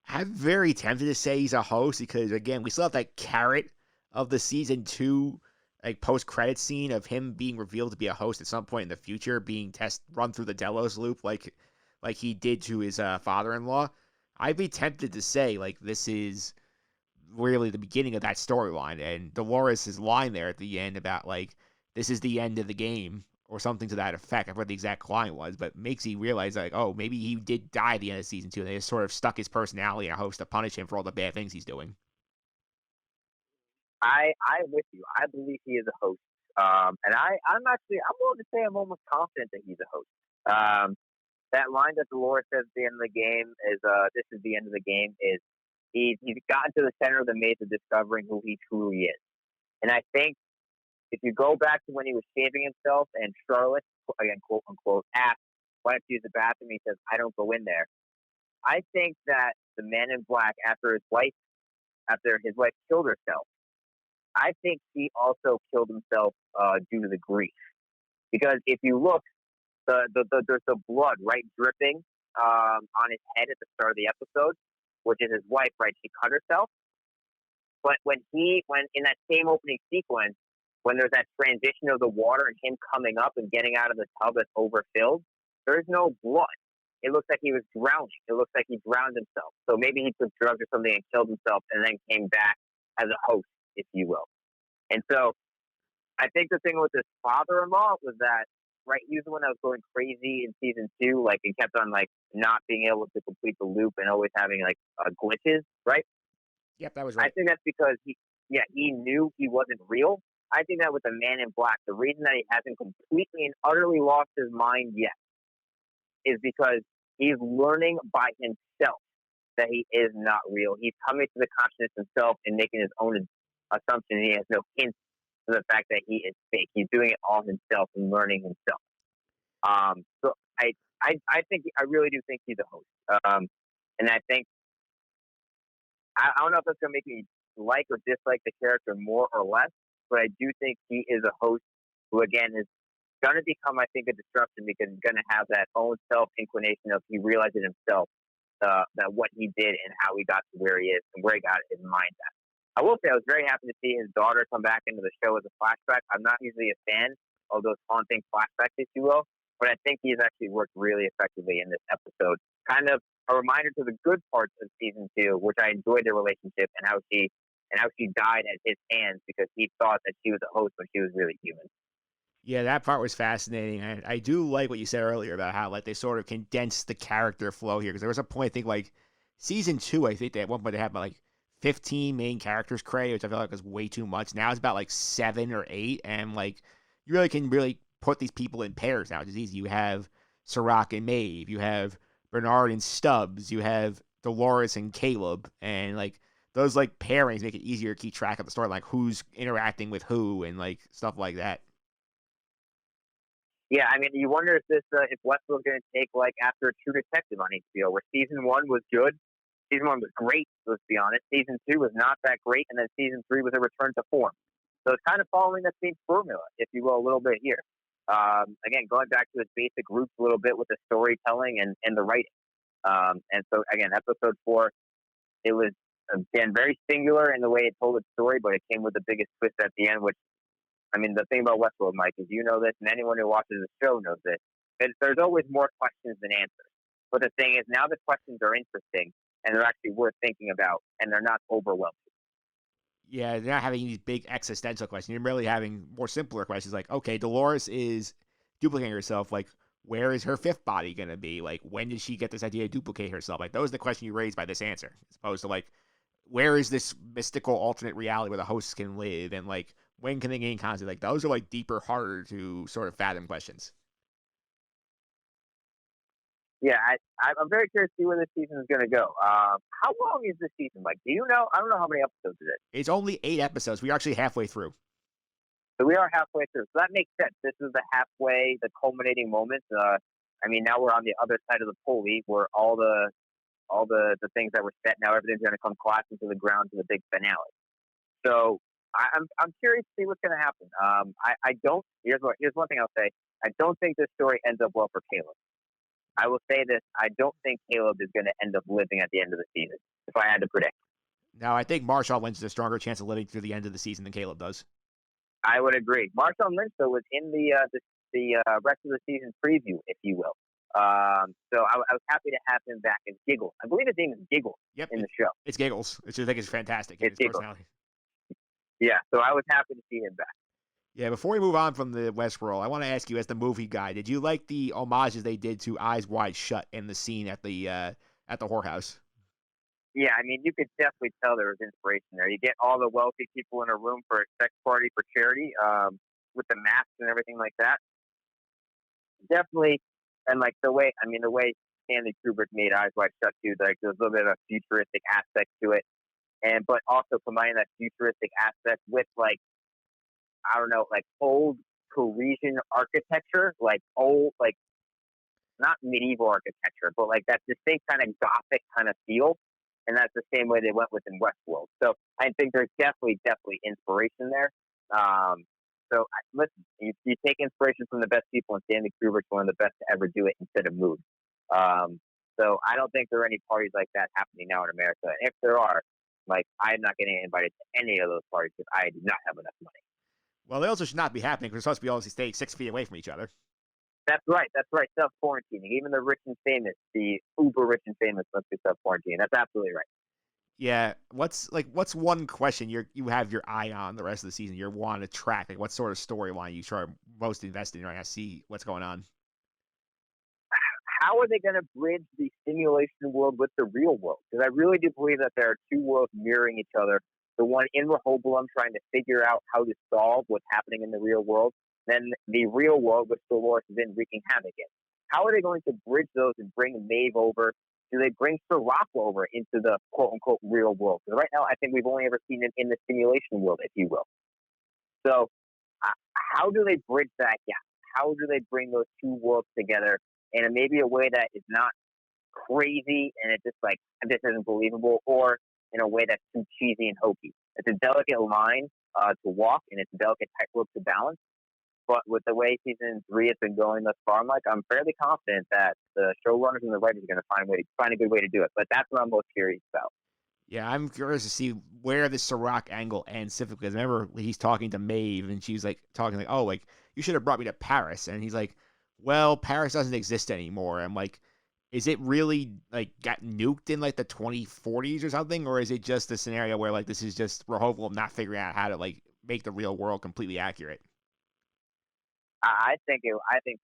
I'm very tempted to say he's a host because, again, we still have that carrot of the season 2 like post-credit scene of him being revealed to be a host at some point in the future, being run through the Delos loop like he did to his father-in-law. I'd be tempted to say, like, this is really the beginning of that storyline, and Dolores' line there at the end about, like, this is the end of the game, or something to that effect. I forgot what the exact line was, but makes you realize, like, oh, maybe he did die at the end of season 2, and they just sort of stuck his personality in a host to punish him for all the bad things he's doing. I'm with you. I believe he is a host. And I'm willing to say I'm almost confident that he's a host. That line that Dolores says at the end of the game is, this is the end of the game, is he's gotten to the center of the maze of discovering who he truly is. And I think if you go back to when he was shaving himself and Charlotte, again, quote unquote, asked, why don't you use the bathroom? He says, I don't go in there. I think that the Man in Black, after his wife killed herself, I think he also killed himself due to the grief. Because if you look, there's the blood, right, dripping on his head at the start of the episode, which is his wife, right? She cut herself. But when in that same opening sequence, when there's that transition of the water and him coming up and getting out of the tub that's overfilled, there's no blood. It looks like he was drowning. It looks like he drowned himself. So maybe he took drugs or something and killed himself and then came back as a host, if you will. And so I think the thing with his father-in-law was that, right, he was the one that was going crazy in season 2, like, and kept on, like, not being able to complete the loop and always having, like, glitches, right? Yep, that was right. I think that's because he knew he wasn't real. I think that with the Man in Black, the reason that he hasn't completely and utterly lost his mind yet is because he's learning by himself that he is not real. He's coming to the consciousness himself and making his own assumption. He has no hint to the fact that he is fake. He's doing it all himself and learning himself. So I really do think he's a host. And I think, I don't know if that's going to make me like or dislike the character more or less, but I do think he is a host who, again, is going to become, I think, a disruption because he's going to have that own self-inclination of he realizes himself that what he did and how he got to where he is and where he got his mind at. I will say I was very happy to see his daughter come back into the show as a flashback. I'm not usually a fan of those haunting flashbacks, if you will, but I think he's actually worked really effectively in this episode. Kind of a reminder to the good parts of season 2, which I enjoyed their relationship and how she died at his hands because he thought that she was a host when she was really human. Yeah, that part was fascinating. And I do like what you said earlier about how, like, they sort of condensed the character flow here. Because there was a point, I think, like, Season 2, I think they at one point they had about like 15 main characters created, which I feel like was way too much. Now it's about like 7 or 8, and like you really can put these people in pairs now, which is easy. You have Sirach and Maeve, you have Bernard and Stubbs, you have Dolores and Caleb, and like those like pairings make it easier to keep track of the story, like who's interacting with who and like stuff like that. Yeah, I mean, you wonder if Westworld's going to take like after True Detective on HBO, where season 1 was good, season 1 was great. Let's be honest. Season 2 was not that great, and then season 3 was a return to form. So it's kind of following that same formula, if you will, a little bit here. Again, going back to its basic roots a little bit with the storytelling and the writing. And so again, episode 4, it was again very singular in the way it told its story, but it came with the biggest twist at the end, which. I mean, the thing about Westworld, Mike, is you know this, and anyone who watches the show knows this, that there's always more questions than answers. But the thing is, now the questions are interesting, and they're actually worth thinking about, and they're not overwhelming. Yeah, they're not having these big existential questions. You're merely having more simpler questions like, okay, Dolores is duplicating herself. Like, where is her 5th body going to be? Like, when did she get this idea to duplicate herself? Like, those are the questions you raise by this answer, as opposed to, like, where is this mystical alternate reality where the hosts can live? And, like, when can they gain contact? Like, those are, like, deeper, harder to sort of fathom questions. Yeah, I'm very curious to see where this season is going to go. How long is this season, Mike? Do you know? I don't know how many episodes it is. It's only 8 episodes. We're actually halfway through. So we are halfway through. So that makes sense. This is the halfway, the culminating moment. I mean, now we're on the other side of the pulley where all the things that were set, now everything's going to come collapsing to the ground to the big finale. So I'm curious to see what's going to happen. Here's one thing I'll say. I don't think this story ends up well for Caleb. I will say this. I don't think Caleb is going to end up living at the end of the season, if I had to predict. Now, I think Marshawn Lynch has a stronger chance of living through the end of the season than Caleb does. I would agree. Marshawn Lynch, though, was in the rest of the season preview, if you will. So I was happy to have him back as Giggles. I believe his name is Giggles in the show. It's Giggles, which I think is fantastic. It's Giggles. Yeah, so I was happy to see him back. Yeah, before we move on from the Westworld, I want to ask you, as the movie guy, did you like the homages they did to Eyes Wide Shut in the scene at the whorehouse? Yeah, I mean, you could definitely tell there was inspiration there. You get all the wealthy people in a room for a sex party for charity, with the masks and everything like that. Definitely, and like the way Stanley Kubrick made Eyes Wide Shut too, like there's a little bit of a futuristic aspect to it, but also combining that futuristic aspect with like, I don't know, like old Parisian architecture, like old, like not medieval architecture, but like that distinct kind of Gothic kind of feel. And that's the same way they went with in Westworld. So I think there's definitely inspiration there. Listen, you take inspiration from the best people, and Stanley Kubrick's one of the best to ever do it instead of movies. So I don't think there are any parties like that happening now in America. And if there are, like, I'm not getting invited to any of those parties because I do not have enough money. Well, they also should not be happening because we're supposed to be obviously staying 6 feet away from each other. That's right. Self-quarantining. Even the rich and famous, the uber rich and famous, must be self-quarantining. That's absolutely right. Yeah. What's one question you have your eye on the rest of the season? You want to track? Like, what sort of storyline you are most invested in right now? See what's going on. How are they going to bridge the simulation world with the real world? Because I really do believe that there are two worlds mirroring each other. The one in Rehoboam trying to figure out how to solve what's happening in the real world. Then the real world, which Dolores has been wreaking havoc in. How are they going to bridge those and bring Maeve over? Do they bring Sirach over into the quote-unquote real world? Because right now, I think we've only ever seen it in the simulation world, if you will. So how do they bridge that gap? How do they bring those two worlds together in maybe a way that is not crazy and it's just like, this isn't believable, or in a way that's too cheesy and hokey? It's a delicate line to walk, and it's a delicate tightrope to balance. But with the way season 3 has been going thus far, I'm fairly confident that the showrunners and the writers are going to find a good way to do it. But that's what I'm most curious about. Yeah, I'm curious to see where the Sirach angle ends specifically. Because remember, he's talking to Maeve, and she's like talking like, "Oh, like you should have brought me to Paris." And he's like, "Well, Paris doesn't exist anymore." I'm like, is it really like got nuked in like the 2040s or something, or is it just a scenario where like this is just Rehoboam not figuring out how to like make the real world completely accurate? I think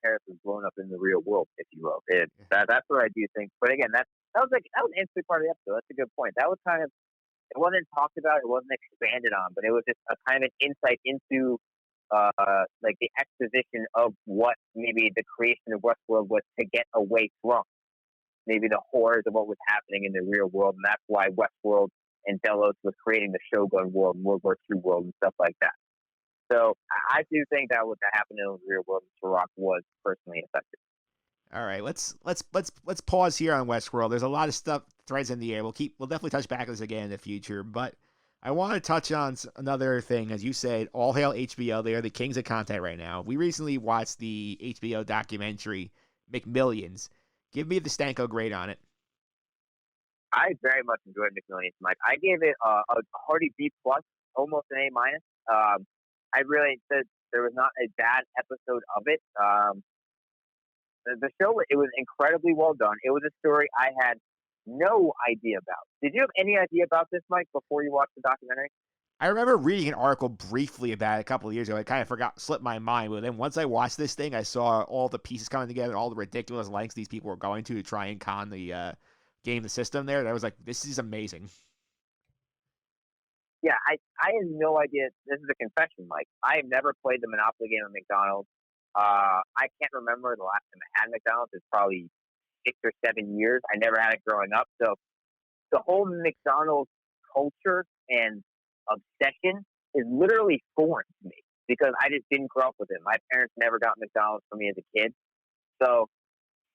Paris was blown up in the real world, if you will. That's what I do think. But again, that was an interesting part of the episode. That's a good point. That was kind of, it wasn't talked about, it wasn't expanded on, but it was just a kind of an insight into like the exposition of what maybe the creation of Westworld was to get away from maybe the horrors of what was happening in the real world, and that's why Westworld and Delos was creating the Shogun world and World War II world and stuff like that. So I do think that what happened in the real world in Turok was personally effective. All right, let's pause here on Westworld. There's a lot of stuff, threads in the air. We'll definitely touch back on this again in the future, but I want to touch on another thing. As you said, all hail HBO. They are the kings of content right now. We recently watched the HBO documentary McMillions. Give me the Stanko grade on it. I very much enjoyed McMillions, Mike. I gave it a hearty B+, almost an A-. I really said there was not a bad episode of it. The show, it was incredibly well done. It was a story I had no idea about. Did you have any idea about this, Mike, before you watched the documentary? I remember reading an article briefly about it a couple of years ago. I kind of slipped my mind. But then once I watched this thing, I saw all the pieces coming together, all the ridiculous lengths these people were going to try and con the game the system there. And I was like, this is amazing. Yeah, I had no idea. This is a confession, Mike. I have never played the Monopoly game at McDonald's. I can't remember the last time I had McDonald's. It's probably 6 or 7 years. I never had it growing up. So the whole McDonald's culture and obsession is literally foreign to me because I just didn't grow up with it. My parents never got McDonald's for me as a kid. So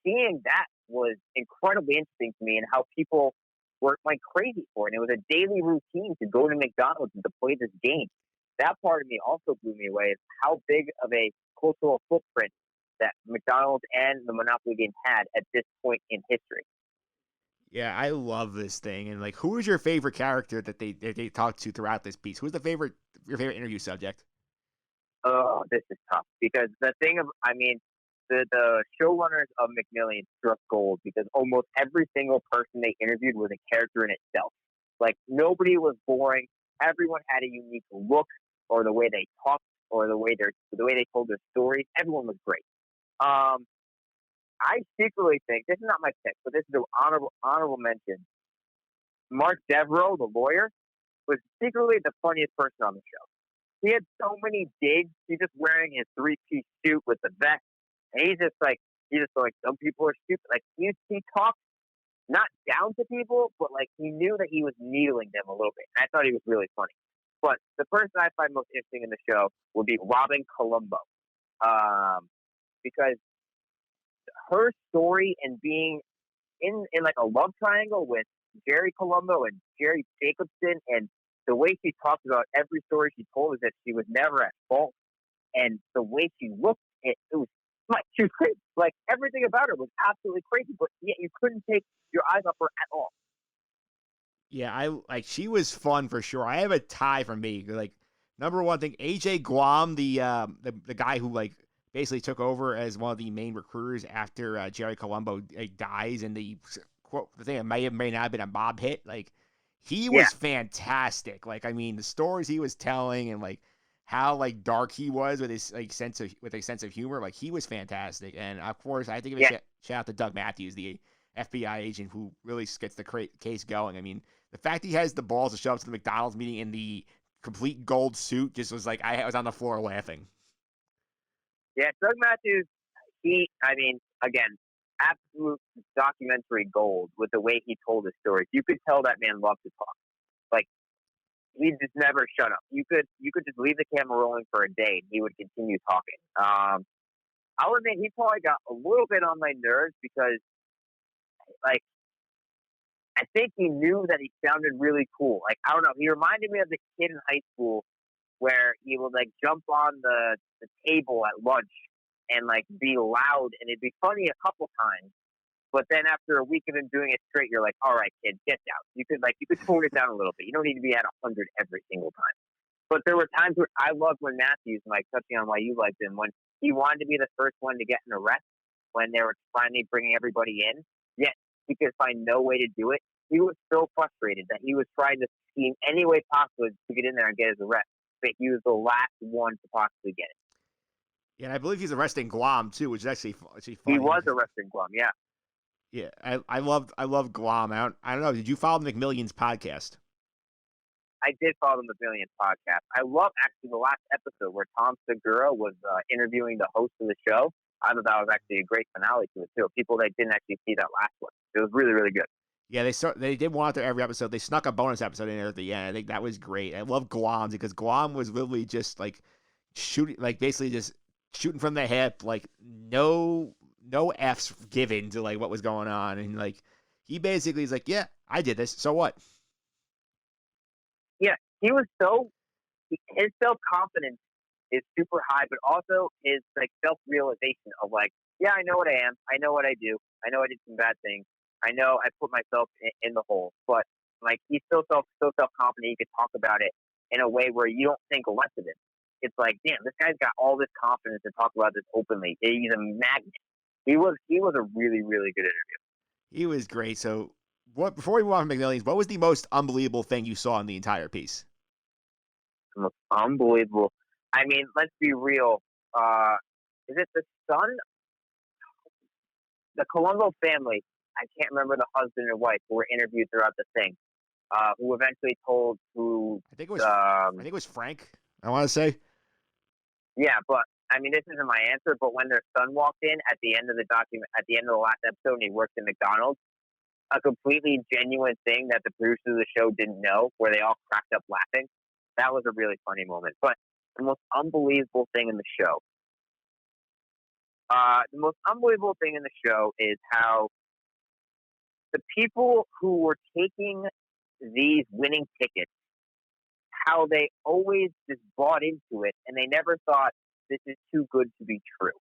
seeing that was incredibly interesting to me and how people were like crazy for it. And it was a daily routine to go to McDonald's and to play this game. That part of me also blew me away is how big of a cultural footprint that McDonald's and the Monopoly game had at this point in history. Yeah, I love this thing. And like, who is your favorite character that they talked to throughout this piece? Who's your favorite interview subject? Oh, this is tough because the thing of, the showrunners of McMillions struck gold because almost every single person they interviewed was a character in itself. Like nobody was boring. Everyone had a unique look or the way they talked or the way they told their stories. Everyone was great. I secretly think, this is not my pick, but this is an honorable mention. Mark Devereaux, the lawyer, was secretly the funniest person on the show. He had so many digs. He's just wearing his 3-piece suit with the vest. And he's just like, some people are stupid. Like, he talked not down to people, but like he knew that he was needling them a little bit. And I thought he was really funny. But the person I find most interesting in the show would be Robin Colombo. Because her story and being in like a love triangle with Jerry Colombo and Jerry Jacobson, and the way she talked about every story she told is that she was never at fault, and the way she looked, it was like she was crazy. Like everything about her was absolutely crazy, but yet you couldn't take your eyes off her at all. Yeah, she was fun for sure. I have a tie for me. Like number one thing, AJ Guam, the guy who like basically took over as one of the main recruiters after Jerry Colombo dies, and the thing may not have been a mob hit. Like he was fantastic. Like the stories he was telling and like how like dark he was with his like sense of humor. Like he was fantastic. And of course, I have to give a shout out to Doug Matthews, the FBI agent who really gets the case going. The fact he has the balls to show up to the McDonald's meeting in the complete gold suit just was like I was on the floor laughing. Yeah, Doug Matthews, again, absolute documentary gold with the way he told his stories. You could tell that man loved to talk. Like, he just never shut up. You could just leave the camera rolling for a day and he would continue talking. I'll admit, he probably got a little bit on my nerves because, like, I think he knew that he sounded really cool. Like, I don't know. He reminded me of the kid in high school where he would like jump on the table at lunch and like be loud, and it'd be funny a couple times, but then after a week of him doing it straight, you're like, all right, kid, get down. You could tone it down a little bit. You don't need to be at 100 every single time. But there were times where I loved when Matthews, Mike, touching on why you liked him, when he wanted to be the first one to get an arrest when they were finally bringing everybody in, yet he could find no way to do it. He was so frustrated that he was trying to scheme any way possible to get in there and get his arrest. But he was the last one to possibly get it. Yeah, and I believe he's arresting Guam too, which is actually funny. He was arresting Guam, yeah. Yeah, I love Guam. I don't know. Did you follow the McMillions podcast? I did follow the McMillions podcast. I love actually the last episode where Tom Segura was interviewing the host of the show. I thought that was actually a great finale to it too. People that didn't actually see that last one, it was really, really good. Yeah, they did one out there every episode. They snuck a bonus episode in there at the end. I think that was great. I love Guam because Guam was literally just like shooting, like basically just shooting from the hip, like no F's given to like what was going on, and like he basically is like, yeah, I did this, so what? Yeah, his self-confidence is super high, but also his like self-realization of like, yeah, I know what I am, I know what I do, I know I did some bad things, I know I put myself in the hole, but like he's so self-confident he could talk about it in a way where you don't think less of him. It's like, damn, this guy's got all this confidence to talk about this openly. He's a magnet. He was a really, really good interview. He was great. So before we move on to McMillions, what was the most unbelievable thing you saw in the entire piece? The most unbelievable. I mean, let's be real. Is it the son? The Colombo family. I can't remember the husband and wife who were interviewed throughout the thing. Who eventually told who I think it was Frank. I want to say. Yeah, but I mean, this isn't my answer. But when their son walked in at the end of the document, at the end of the last episode, and he worked at McDonald's, a completely genuine thing that the producers of the show didn't know, where they all cracked up laughing. That was a really funny moment. But the most unbelievable thing in the show. The most unbelievable thing in the show is how the people who were taking these winning tickets, how they always just bought into it and they never thought this is too good to be true.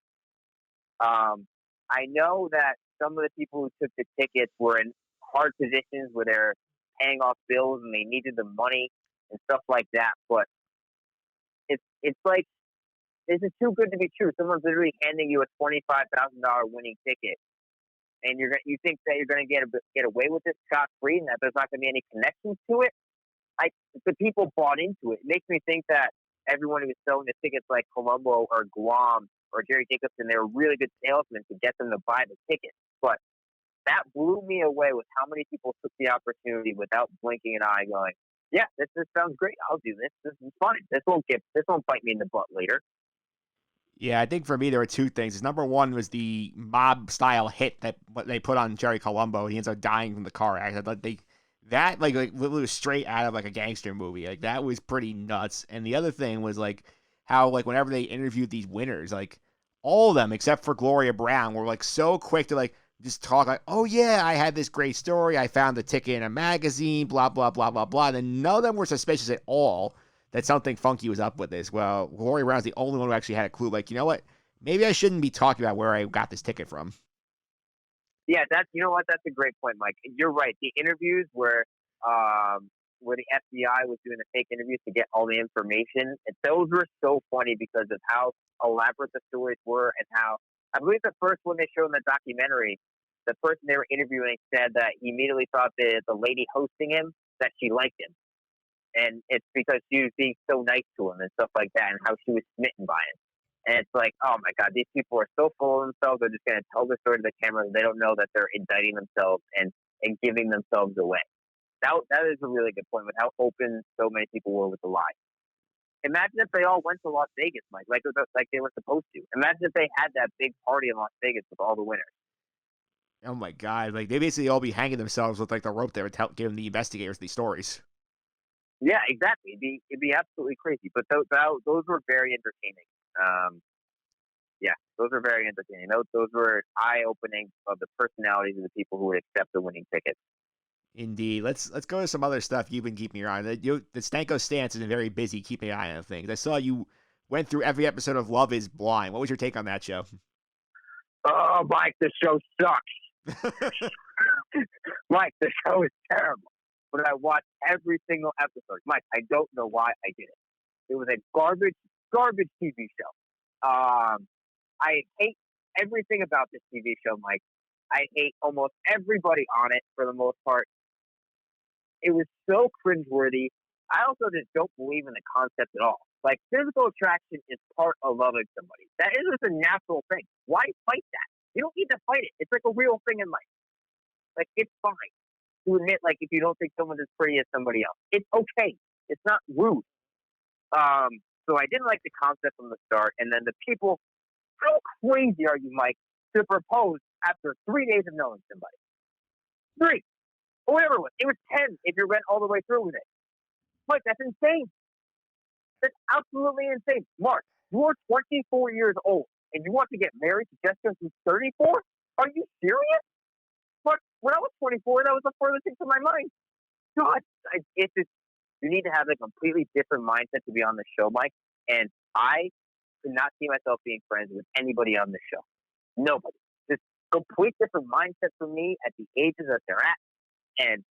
I know that some of the people who took the tickets were in hard positions where they're paying off bills and they needed the money and stuff like that, but it's like, this is too good to be true. Someone's literally handing you a $25,000 winning ticket, and you think that you're going to get away with this scot-free and that there's not going to be any connections to it. The people bought into it. It makes me think that everyone who was selling the tickets, like Colombo or Guam or Jerry Jacobson, they were really good salesmen to get them to buy the tickets. But that blew me away with how many people took the opportunity without blinking an eye, going, "Yeah, this sounds great. I'll do this. This is fine. This won't bite me in the butt later." Yeah, I think for me there were two things. Number one was the mob style hit that they put on Jerry Colombo. He ends up dying from the car accident. That literally was straight out of like a gangster movie. Like that was pretty nuts. And the other thing was like how like whenever they interviewed these winners, like all of them except for Gloria Brown were like so quick to like just talk like, oh yeah, I had this great story. I found the ticket in a magazine, blah blah blah blah blah. And then none of them were suspicious at all that something funky was up with this. Well, Gloria Brown's the only one who actually had a clue. Like, you know what? Maybe I shouldn't be talking about where I got this ticket from. Yeah, that's a great point, Mike. You're right. The interviews where the FBI was doing the fake interviews to get all the information, and those were so funny because of how elaborate the stories were and how, I believe the first one they showed in the documentary, the person they were interviewing said that he immediately thought that the lady hosting him, that she liked him. And it's because she was being so nice to him and stuff like that, and how she was smitten by him. And it's like, oh my God, these people are so full of themselves. They're just going to tell the story to the camera. They don't know that they're indicting themselves and giving themselves away. That is a really good point with how open so many people were with the lie. Imagine if they all went to Las Vegas, Mike, like they were supposed to. Imagine if they had that big party in Las Vegas with all the winners. Oh my God, like they basically all be hanging themselves with like the rope they were giving the investigators these stories. Yeah, exactly. It'd be absolutely crazy. But those were very entertaining. Yeah, those were very entertaining. Those were eye-opening of the personalities of the people who would accept the winning tickets. Indeed. Let's go to some other stuff you've been keeping your eye on. The Stanko stance has been very busy keeping an eye on things. I saw you went through every episode of Love is Blind. What was your take on that show? Oh, Mike, the show sucks. Mike, the show is terrible. But I watched every single episode. Mike, I don't know why I did it. It was a garbage TV show. I hate everything about this TV show, Mike. I hate almost everybody on it for the most part. It was so cringeworthy. I also just don't believe in the concept at all. Like, physical attraction is part of loving somebody. That is just a natural thing. Why fight that? You don't need to fight it. It's like a real thing in life. Like, it's fine to admit, like, if you don't think someone's as pretty as somebody else. It's okay. It's not rude. So I didn't like the concept from the start. And then the people, how crazy are you, Mike, to propose after 3 days of knowing somebody? 3. Or whatever it was. It was 10 if you went all the way through with it. Mike, that's insane. That's absolutely insane. Mark, you're 24 years old and you want to get married to Jessica who's 34? Are you serious? But when I was 24, that was the furthest thing from my mind. God, it's just, you need to have a completely different mindset to be on the show, Mike. And I could not see myself being friends with anybody on the show. Nobody. Just complete different mindset for me at the ages that they're at. And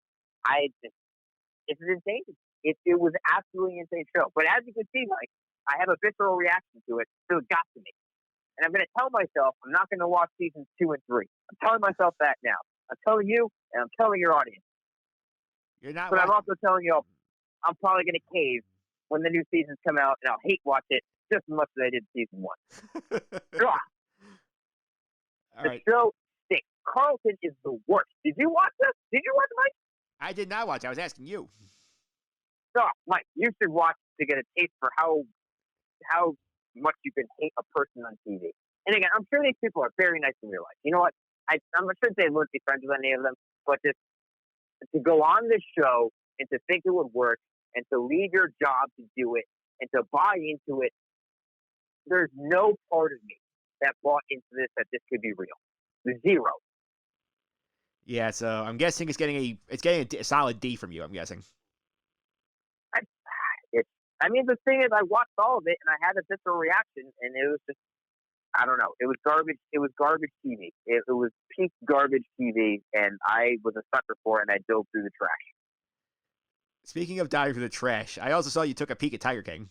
it's insane. It was absolutely an insane show. But as you can see, Mike, I have a visceral reaction to it, so it got to me. And I'm going to tell myself I'm not going to watch seasons 2 and 3. I'm telling myself that now. I'm telling you, and I'm telling your audience. You're not. But I'm also telling you, I'm probably going to cave when the new seasons come out, and I'll hate watch it just as much as I did season 1. The show stinks. Carlton is the worst. Did you watch this? Did you watch, Mike? I did not watch. I was asking you. Oh, Mike, you should watch to get a taste for how much you can hate a person on TV. And again, I'm sure these people are very nice in real life. You know what? I'm not sure they wouldn't be friends with any of them, but just to go on this show and to think it would work and to leave your job to do it and to buy into it, there's no part of me that bought into this that this could be real. Zero. Yeah, so I'm guessing it's getting a solid D from you. I'm guessing. I mean, the thing is, I watched all of it and I had a visceral reaction, and it was just, I don't know. It was garbage. It was garbage TV. It was peak garbage TV, and I was a sucker for it, and I dove through the trash. Speaking of diving through the trash, I also saw you took a peek at Tiger King.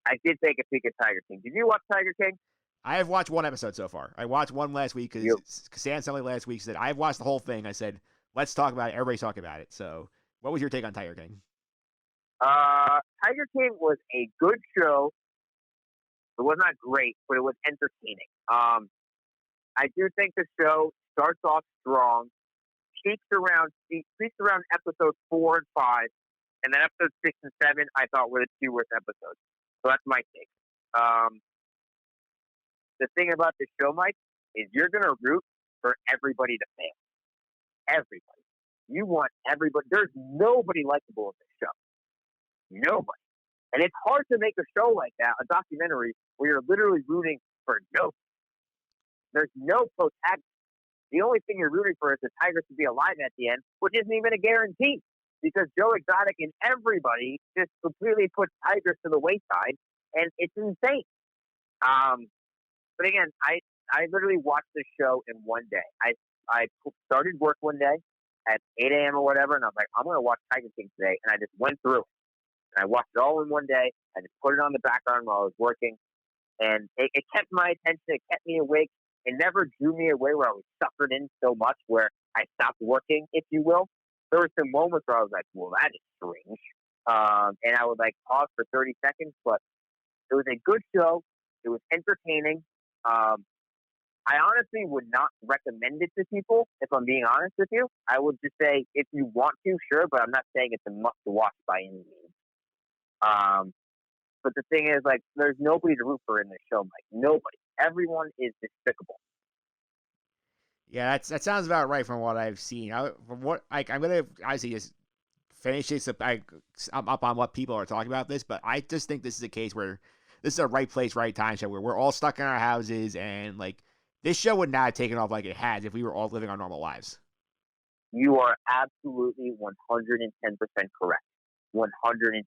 I did take a peek at Tiger King. Did you watch Tiger King? I have watched one episode so far. I watched one last week because Sam sent me last week. Said I've watched the whole thing. I said, let's talk about it. Everybody's talking about it. So, what was your take on Tiger King? Tiger King was a good show. It was not great, but it was entertaining. I do think the show starts off strong, peaks around episode 4 and 5, and then episodes 6 and 7 I thought were the 2 worst episodes. So that's my take. The thing about this show, Mike, is you're gonna root for everybody to fail. Everybody. You want everybody. There's nobody likable in this show. Nobody. And it's hard to make a show like that, a documentary, where you're literally rooting for nobody. There's no protagonist. The only thing you're rooting for is the Tigers to be alive at the end, which isn't even a guarantee, because Joe Exotic and everybody just completely puts Tigers to the wayside, and it's insane. But again, I literally watched this show in one day. I started work one day at 8 a.m. or whatever, and I was like, I'm going to watch Tiger King today, and I just went through it. And I watched it all in one day. I just put it on the background while I was working. And it kept my attention. It kept me awake. It never drew me away where I was suckered in so much where I stopped working, if you will. There were some moments where I was like, well, that is strange. And I would pause for 30 seconds. But it was a good show. It was entertaining. I honestly would not recommend it to people, if I'm being honest with you. I would just say, if you want to, sure, but I'm not saying it's a must-watch by any means. But the thing is, there's nobody to root for in this show, Mike. Nobody. Everyone is despicable. Yeah, that sounds about right from what I've seen. I'm gonna obviously just finish this. I'm up on what people are talking about this, but I just think this is a case where this is a right place, right time show where we're all stuck in our houses, and this show would not have taken off like it has if we were all living our normal lives. You are absolutely 110% correct. 110%.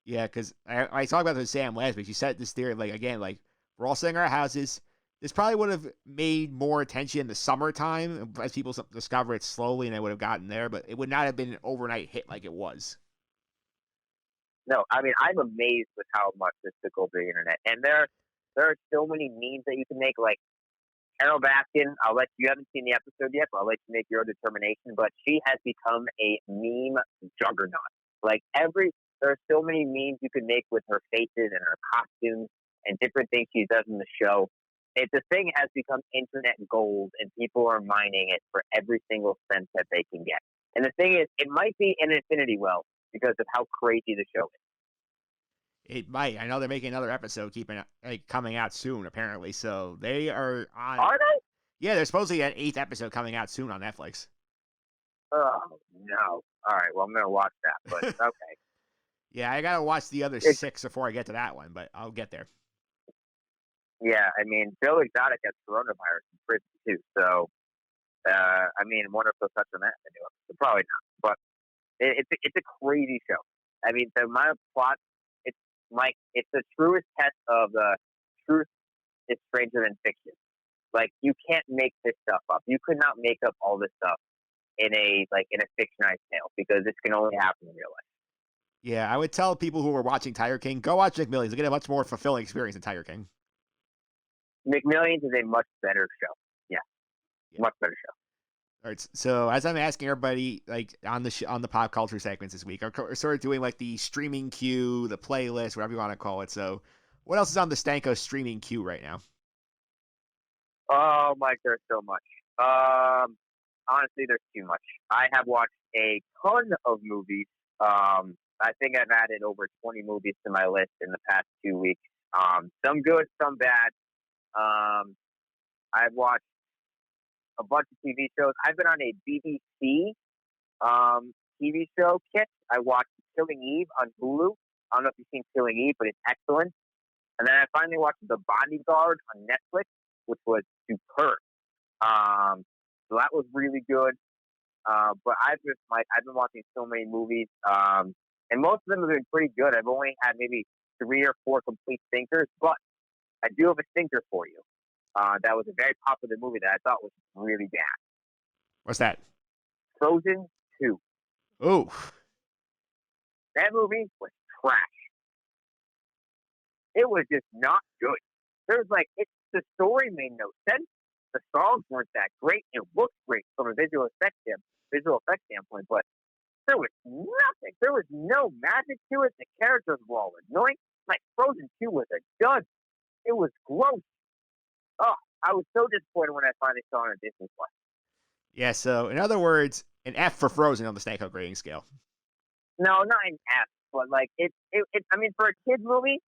Yeah, because I talked about this with Sam last week. She said this theory, we're all sitting in our houses. This probably would have made more attention in the summertime as people discover it slowly, and they would have gotten there, but it would not have been an overnight hit like it was. No, I mean, I'm amazed with how much this took over the internet. And there are so many memes that you can make, like Carol Baskin. You haven't seen the episode yet, but I'll let you make your own determination. But she has become a meme juggernaut. There are so many memes you can make with her faces and her costumes and different things she does in the show. The thing has become internet gold, and people are mining it for every single cent that they can get. And the thing is, it might be an infinity well because of how crazy the show is. It might. I know they're making another episode, coming out soon, apparently. So they are on. Are they? Yeah, there's supposedly an 8th episode coming out soon on Netflix. Oh no! All right, well I'm gonna watch that, but okay. Yeah, I gotta watch the other 6 before I get to that one, but I'll get there. Yeah, I mean, Joe Exotic has coronavirus in prison too, so I mean, wonder if they'll touch on that in the new episode. Probably not, but it's a crazy show. I mean, the amount of plot. It's the truest test of the truth is stranger than fiction. Like, you can't make this stuff up. You could not make up all this stuff in a fictionalized tale because this can only happen in real life. Yeah, I would tell people who are watching Tiger King, go watch McMillions. You'll get a much more fulfilling experience than Tiger King. McMillions is a much better show. Yeah. Much better show. All right, so as I'm asking everybody, like on the pop culture segments this week, we're sort of doing like the streaming queue, the playlist, whatever you want to call it. So, what else is on the Stanko streaming queue right now? Oh, Mike, there's so much. Honestly, there's too much. I have watched a ton of movies. I think I've added over 20 movies to my list in the past 2 weeks. Some good, some bad. I've watched a bunch of TV shows. I've been on a BBC TV show kick. I watched Killing Eve on Hulu. I don't know if you've seen Killing Eve, but it's excellent. And then I finally watched The Bodyguard on Netflix, which was superb. So that was really good. But I've been watching so many movies, and most of them have been pretty good. I've only had maybe 3 or 4 complete stinkers, but I do have a stinker for you. That was a very popular movie that I thought was really bad. What's that? Frozen 2. Ooh. That movie was trash. It was just not good. The story made no sense. The songs weren't that great. It looked great from a visual effect standpoint, but there was nothing. There was no magic to it. The characters were all annoying. Like, Frozen 2 was a dud. It was gross. Oh, I was so disappointed when I finally saw it on Disney Plus. Yeah, so in other words, an F for Frozen on the Stanko grading scale. No, not an F, but like I mean, for a kids movie,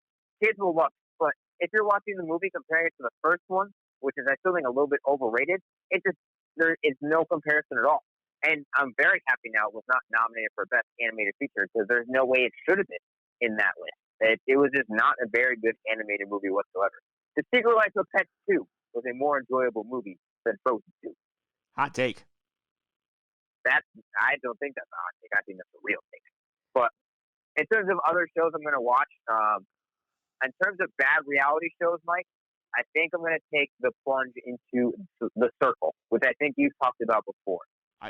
kids will love it. But if you're watching the movie comparing it to the first one, which is I still think a little bit overrated, there is no comparison at all. And I'm very happy now it was not nominated for Best Animated Feature because there's no way it should have been in that list. It was just not a very good animated movie whatsoever. The Secret Life of Pets 2 was a more enjoyable movie than Frozen 2. Hot take. I don't think that's a hot take. I think that's a real take. But in terms of other shows I'm going to watch, in terms of bad reality shows, Mike, I think I'm going to take the plunge into The Circle, which I think you've talked about before.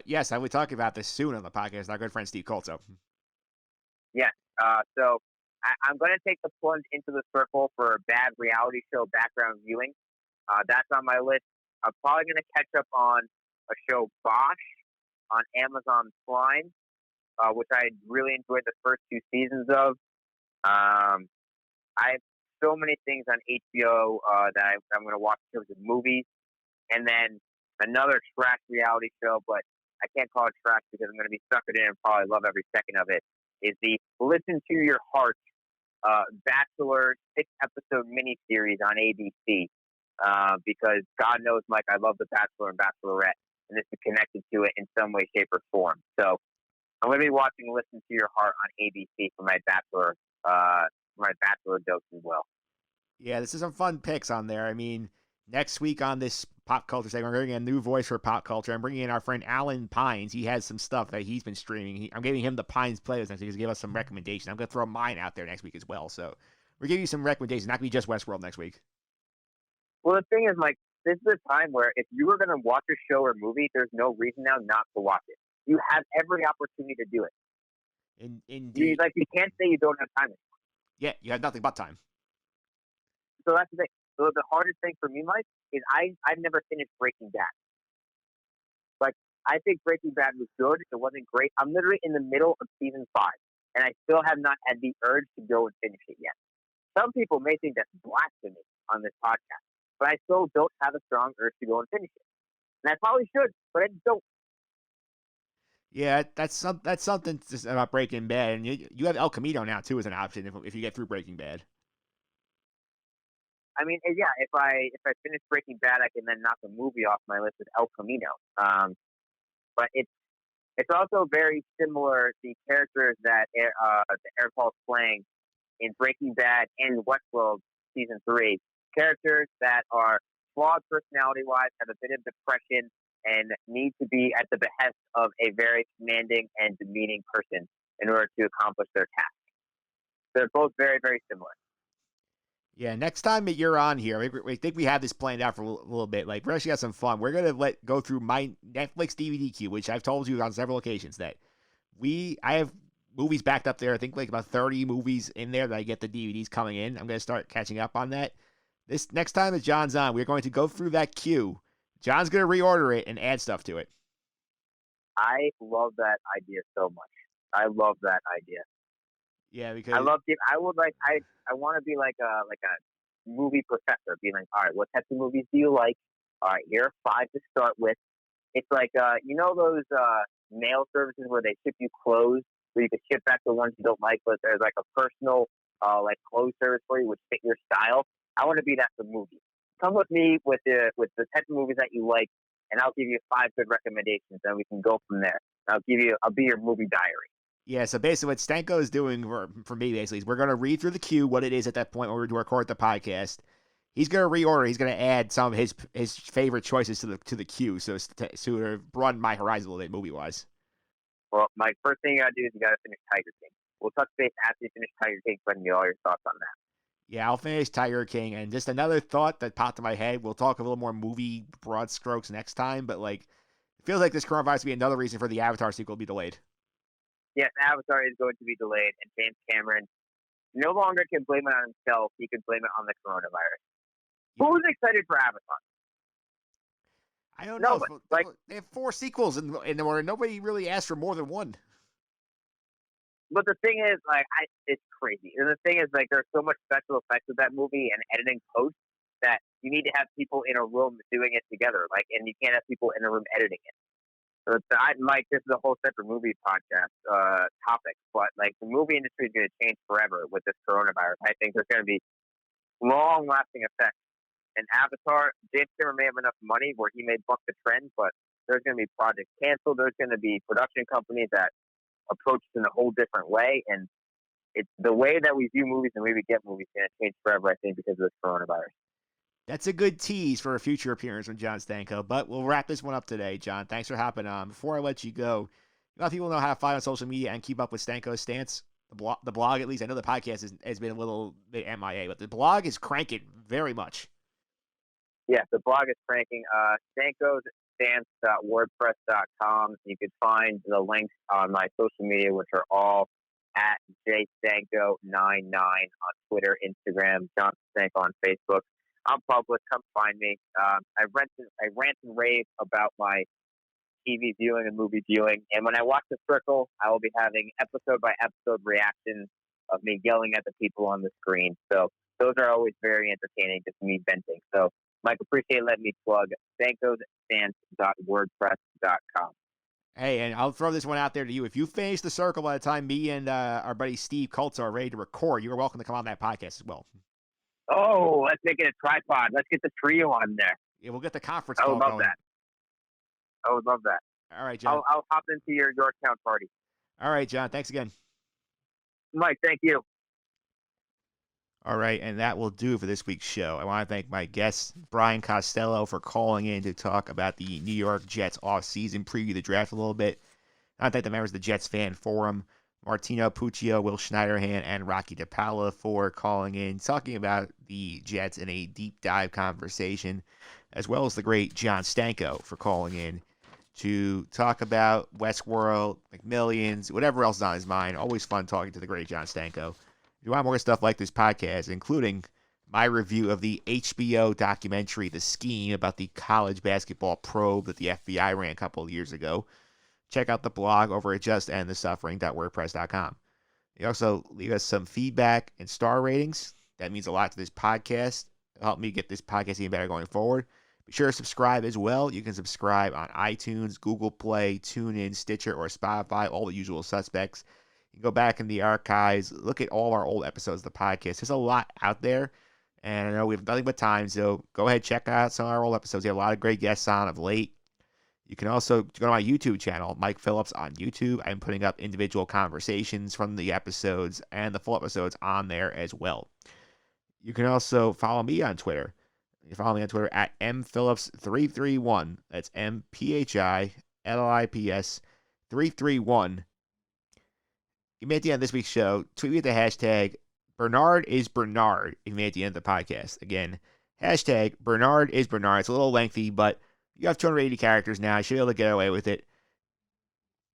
Yes, I will talk about this soon on the podcast. Our good friend Steve Colto. Yes. So I'm going to take the plunge into The Circle for bad reality show background viewing. That's on my list. I'm probably going to catch up on a show, Bosch, on Amazon Prime, which I really enjoyed the first 2 seasons of. I have so many things on HBO that I'm going to watch in terms of movies. And then another trash reality show, but I can't call it trash because I'm going to be stuck in it and probably love every second of it, is the Listen to Your Heart Bachelor 6-episode miniseries on ABC. Because God knows, Mike, I love The Bachelor and Bachelorette, and this is connected to it in some way, shape, or form. So I'm going to be watching Listen to Your Heart on ABC for my Bachelor dose as well. Yeah, this is some fun picks on there. I mean, next week on this pop culture segment, we're bringing a new voice for pop culture. I'm bringing in our friend Alan Pines. He has some stuff that he's been streaming. I'm giving him the Pines playlist next week to give us some recommendations. I'm going to throw mine out there next week as well. So we're giving you some recommendations, not going to be just Westworld next week. Well, the thing is, Mike, this is a time where if you were going to watch a show or movie, there's no reason now not to watch it. You have every opportunity to do it. Indeed. You can't say you don't have time anymore. Yeah, you have nothing but time. So that's the thing. So the hardest thing for me, Mike, is I've never finished Breaking Bad. Like, I think Breaking Bad was good. It wasn't great. I'm literally in the middle of season 5, and I still have not had the urge to go and finish it yet. Some people may think that's blasphemy on this podcast, but I still don't have a strong urge to go and finish it. And I probably should, but I just don't. Yeah, that's something about Breaking Bad, and you have El Camino now too as an option if you get through Breaking Bad. I mean, yeah, if I finish Breaking Bad, I can then knock a movie off my list with El Camino. But it's also very similar, the characters that Eric Paul's playing in Breaking Bad and Westworld season 3. Characters that are flawed personality-wise, have a bit of depression, and need to be at the behest of a very commanding and demeaning person in order to accomplish their task. They're both very, very similar. Yeah, next time that you're on here, we think we have this planned out for a little bit. Like, we're actually got some fun. We're going to go through my Netflix DVD queue, which I've told you on several occasions that I have movies backed up there. I think like about 30 movies in there that I get the DVDs coming in. I'm going to start catching up on that. This next time that John's on, we're going to go through that queue. John's going to reorder it and add stuff to it. I love that idea so much. I love that idea. Yeah, because I want to be like a movie professor, being like, all right, what types of movies do you like? All right, here are 5 to start with. It's like those mail services where they ship you clothes, where you can ship back the ones you don't like, but there's like a personal clothes service for you which fit your style. I want to be that for movies. Come with me with the type of movies that you like, and I'll give you 5 good recommendations, and we can go from there. I'll be your movie diary. Yeah, so basically what Stanko is doing for me, basically, is we're going to read through the queue, what it is at that point when we're to record the podcast. He's going to reorder. He's going to add some of his favorite choices to the queue, so to broaden my horizon a little bit movie-wise. Well, my first thing you got to do is you got to finish Tiger King. We'll touch base after you finish Tiger King, so I can get all your thoughts on that. Yeah, I'll finish Tiger King, and just another thought that popped in my head. We'll talk a little more movie broad strokes next time, but it feels like this coronavirus will be another reason for the Avatar sequel to be delayed. Yes, Avatar is going to be delayed, and James Cameron no longer can blame it on himself. He can blame it on the coronavirus. Yeah. Who's excited for Avatar? I don't know. They have 4 sequels in order. Nobody really asked for more than one. But the thing is, it's crazy. And the thing is, there's so much special effects with that movie and editing post that you need to have people in a room doing it together. And you can't have people in a room editing it. So Mike, this is a whole separate movie podcast topic, but the movie industry is going to change forever with this coronavirus. I think there's going to be long-lasting effects. And Avatar, James Cameron may have enough money where he may buck the trend, but there's going to be projects canceled. There's going to be production companies that approach it in a whole different way, and it's the way that we view movies and the way we get movies is going to change forever, I think, because of this coronavirus. That's a good tease for a future appearance from John Stanko, but we'll wrap this one up today, John. Thanks for hopping on. Before I let you go, a lot of people know how to find on social media and keep up with Stanko's stance. The blog, at least. I know the podcast has been a little bit MIA, but the blog is cranking very much. Yeah, the blog is cranking. Stankosstance.wordpress.com. You can find the links on my social media, which are all at jstanko99 on Twitter, Instagram, Jonathan Stanko on Facebook. I'm public. Come find me. I rant and rave about my TV viewing and movie viewing. And when I watch The Circle, I will be having episode by episode reactions of me yelling at the people on the screen. So those are always very entertaining, just me venting. So Mike, appreciate letting me plug stankosstance.wordpress.com. Hey, and I'll throw this one out there to you. If you finish The Circle by the time me and our buddy Steve Kultz are ready to record, you're welcome to come on that podcast as well. Oh, let's make it a tripod. Let's get the trio on there. Yeah, we'll get the conference call going. I would love that. All right, John. I'll hop into your Yorktown party. All right, John. Thanks again. Mike, thank you. All right, and that will do for this week's show. I want to thank my guest, Brian Costello, for calling in to talk about the New York Jets offseason, preview the draft a little bit. I want to thank the members of the Jets Fan Forum, Martino, Puccio, Will Schneiderhan, and Rocky DiPaola for calling in, talking about the Jets in a deep dive conversation, as well as the great John Stanko for calling in to talk about Westworld, McMillions, whatever else is on his mind. Always fun talking to the great John Stanko. If you want more stuff like this podcast, including my review of the HBO documentary, The Scheme, about the college basketball probe that the FBI ran a couple of years ago, check out the blog over at justendthesuffering.wordpress.com. You also leave us some feedback and star ratings. That means a lot to this podcast. It'll help me get this podcast even better going forward. Be sure to subscribe as well. You can subscribe on iTunes, Google Play, TuneIn, Stitcher, or Spotify, all the usual suspects. You can go back in the archives, look at all our old episodes of the podcast. There's a lot out there, and I know we have nothing but time, so go ahead, check out some of our old episodes. We have a lot of great guests on of late. You can also go to my YouTube channel, Mike Phillips on YouTube. I'm putting up individual conversations from the episodes and the full episodes on there as well. You can also follow me on Twitter. You can follow me on Twitter at mphillips331. That's MPHILLIPS 331. You made it at the end of this week's show. Tweet me at the hashtag Bernard is Bernard if you made it at the end of the podcast. Again, hashtag Bernard is Bernard. It's a little lengthy, but you have 280 characters now. You should be able to get away with it.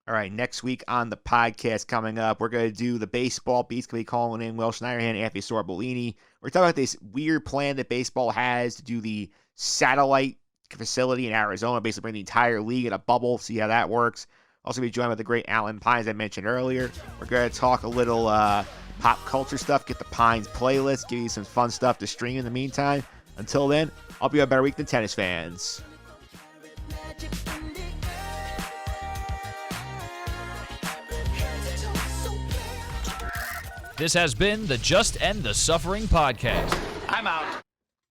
All right, next week on the podcast coming up, we're going to do the baseball beats. Going to be calling in Will Schneiderhan and Anthony Sorbolini. We're talking about this weird plan that baseball has to do the satellite facility in Arizona, basically bring the entire league in a bubble, see how that works. Also be joined by the great Alan Pines I mentioned earlier. We're going to talk a little pop culture stuff, get the Pines playlist, give you some fun stuff to stream in the meantime. Until then, I'll be a better week than tennis fans. This has been the Just End the Suffering podcast. I'm out.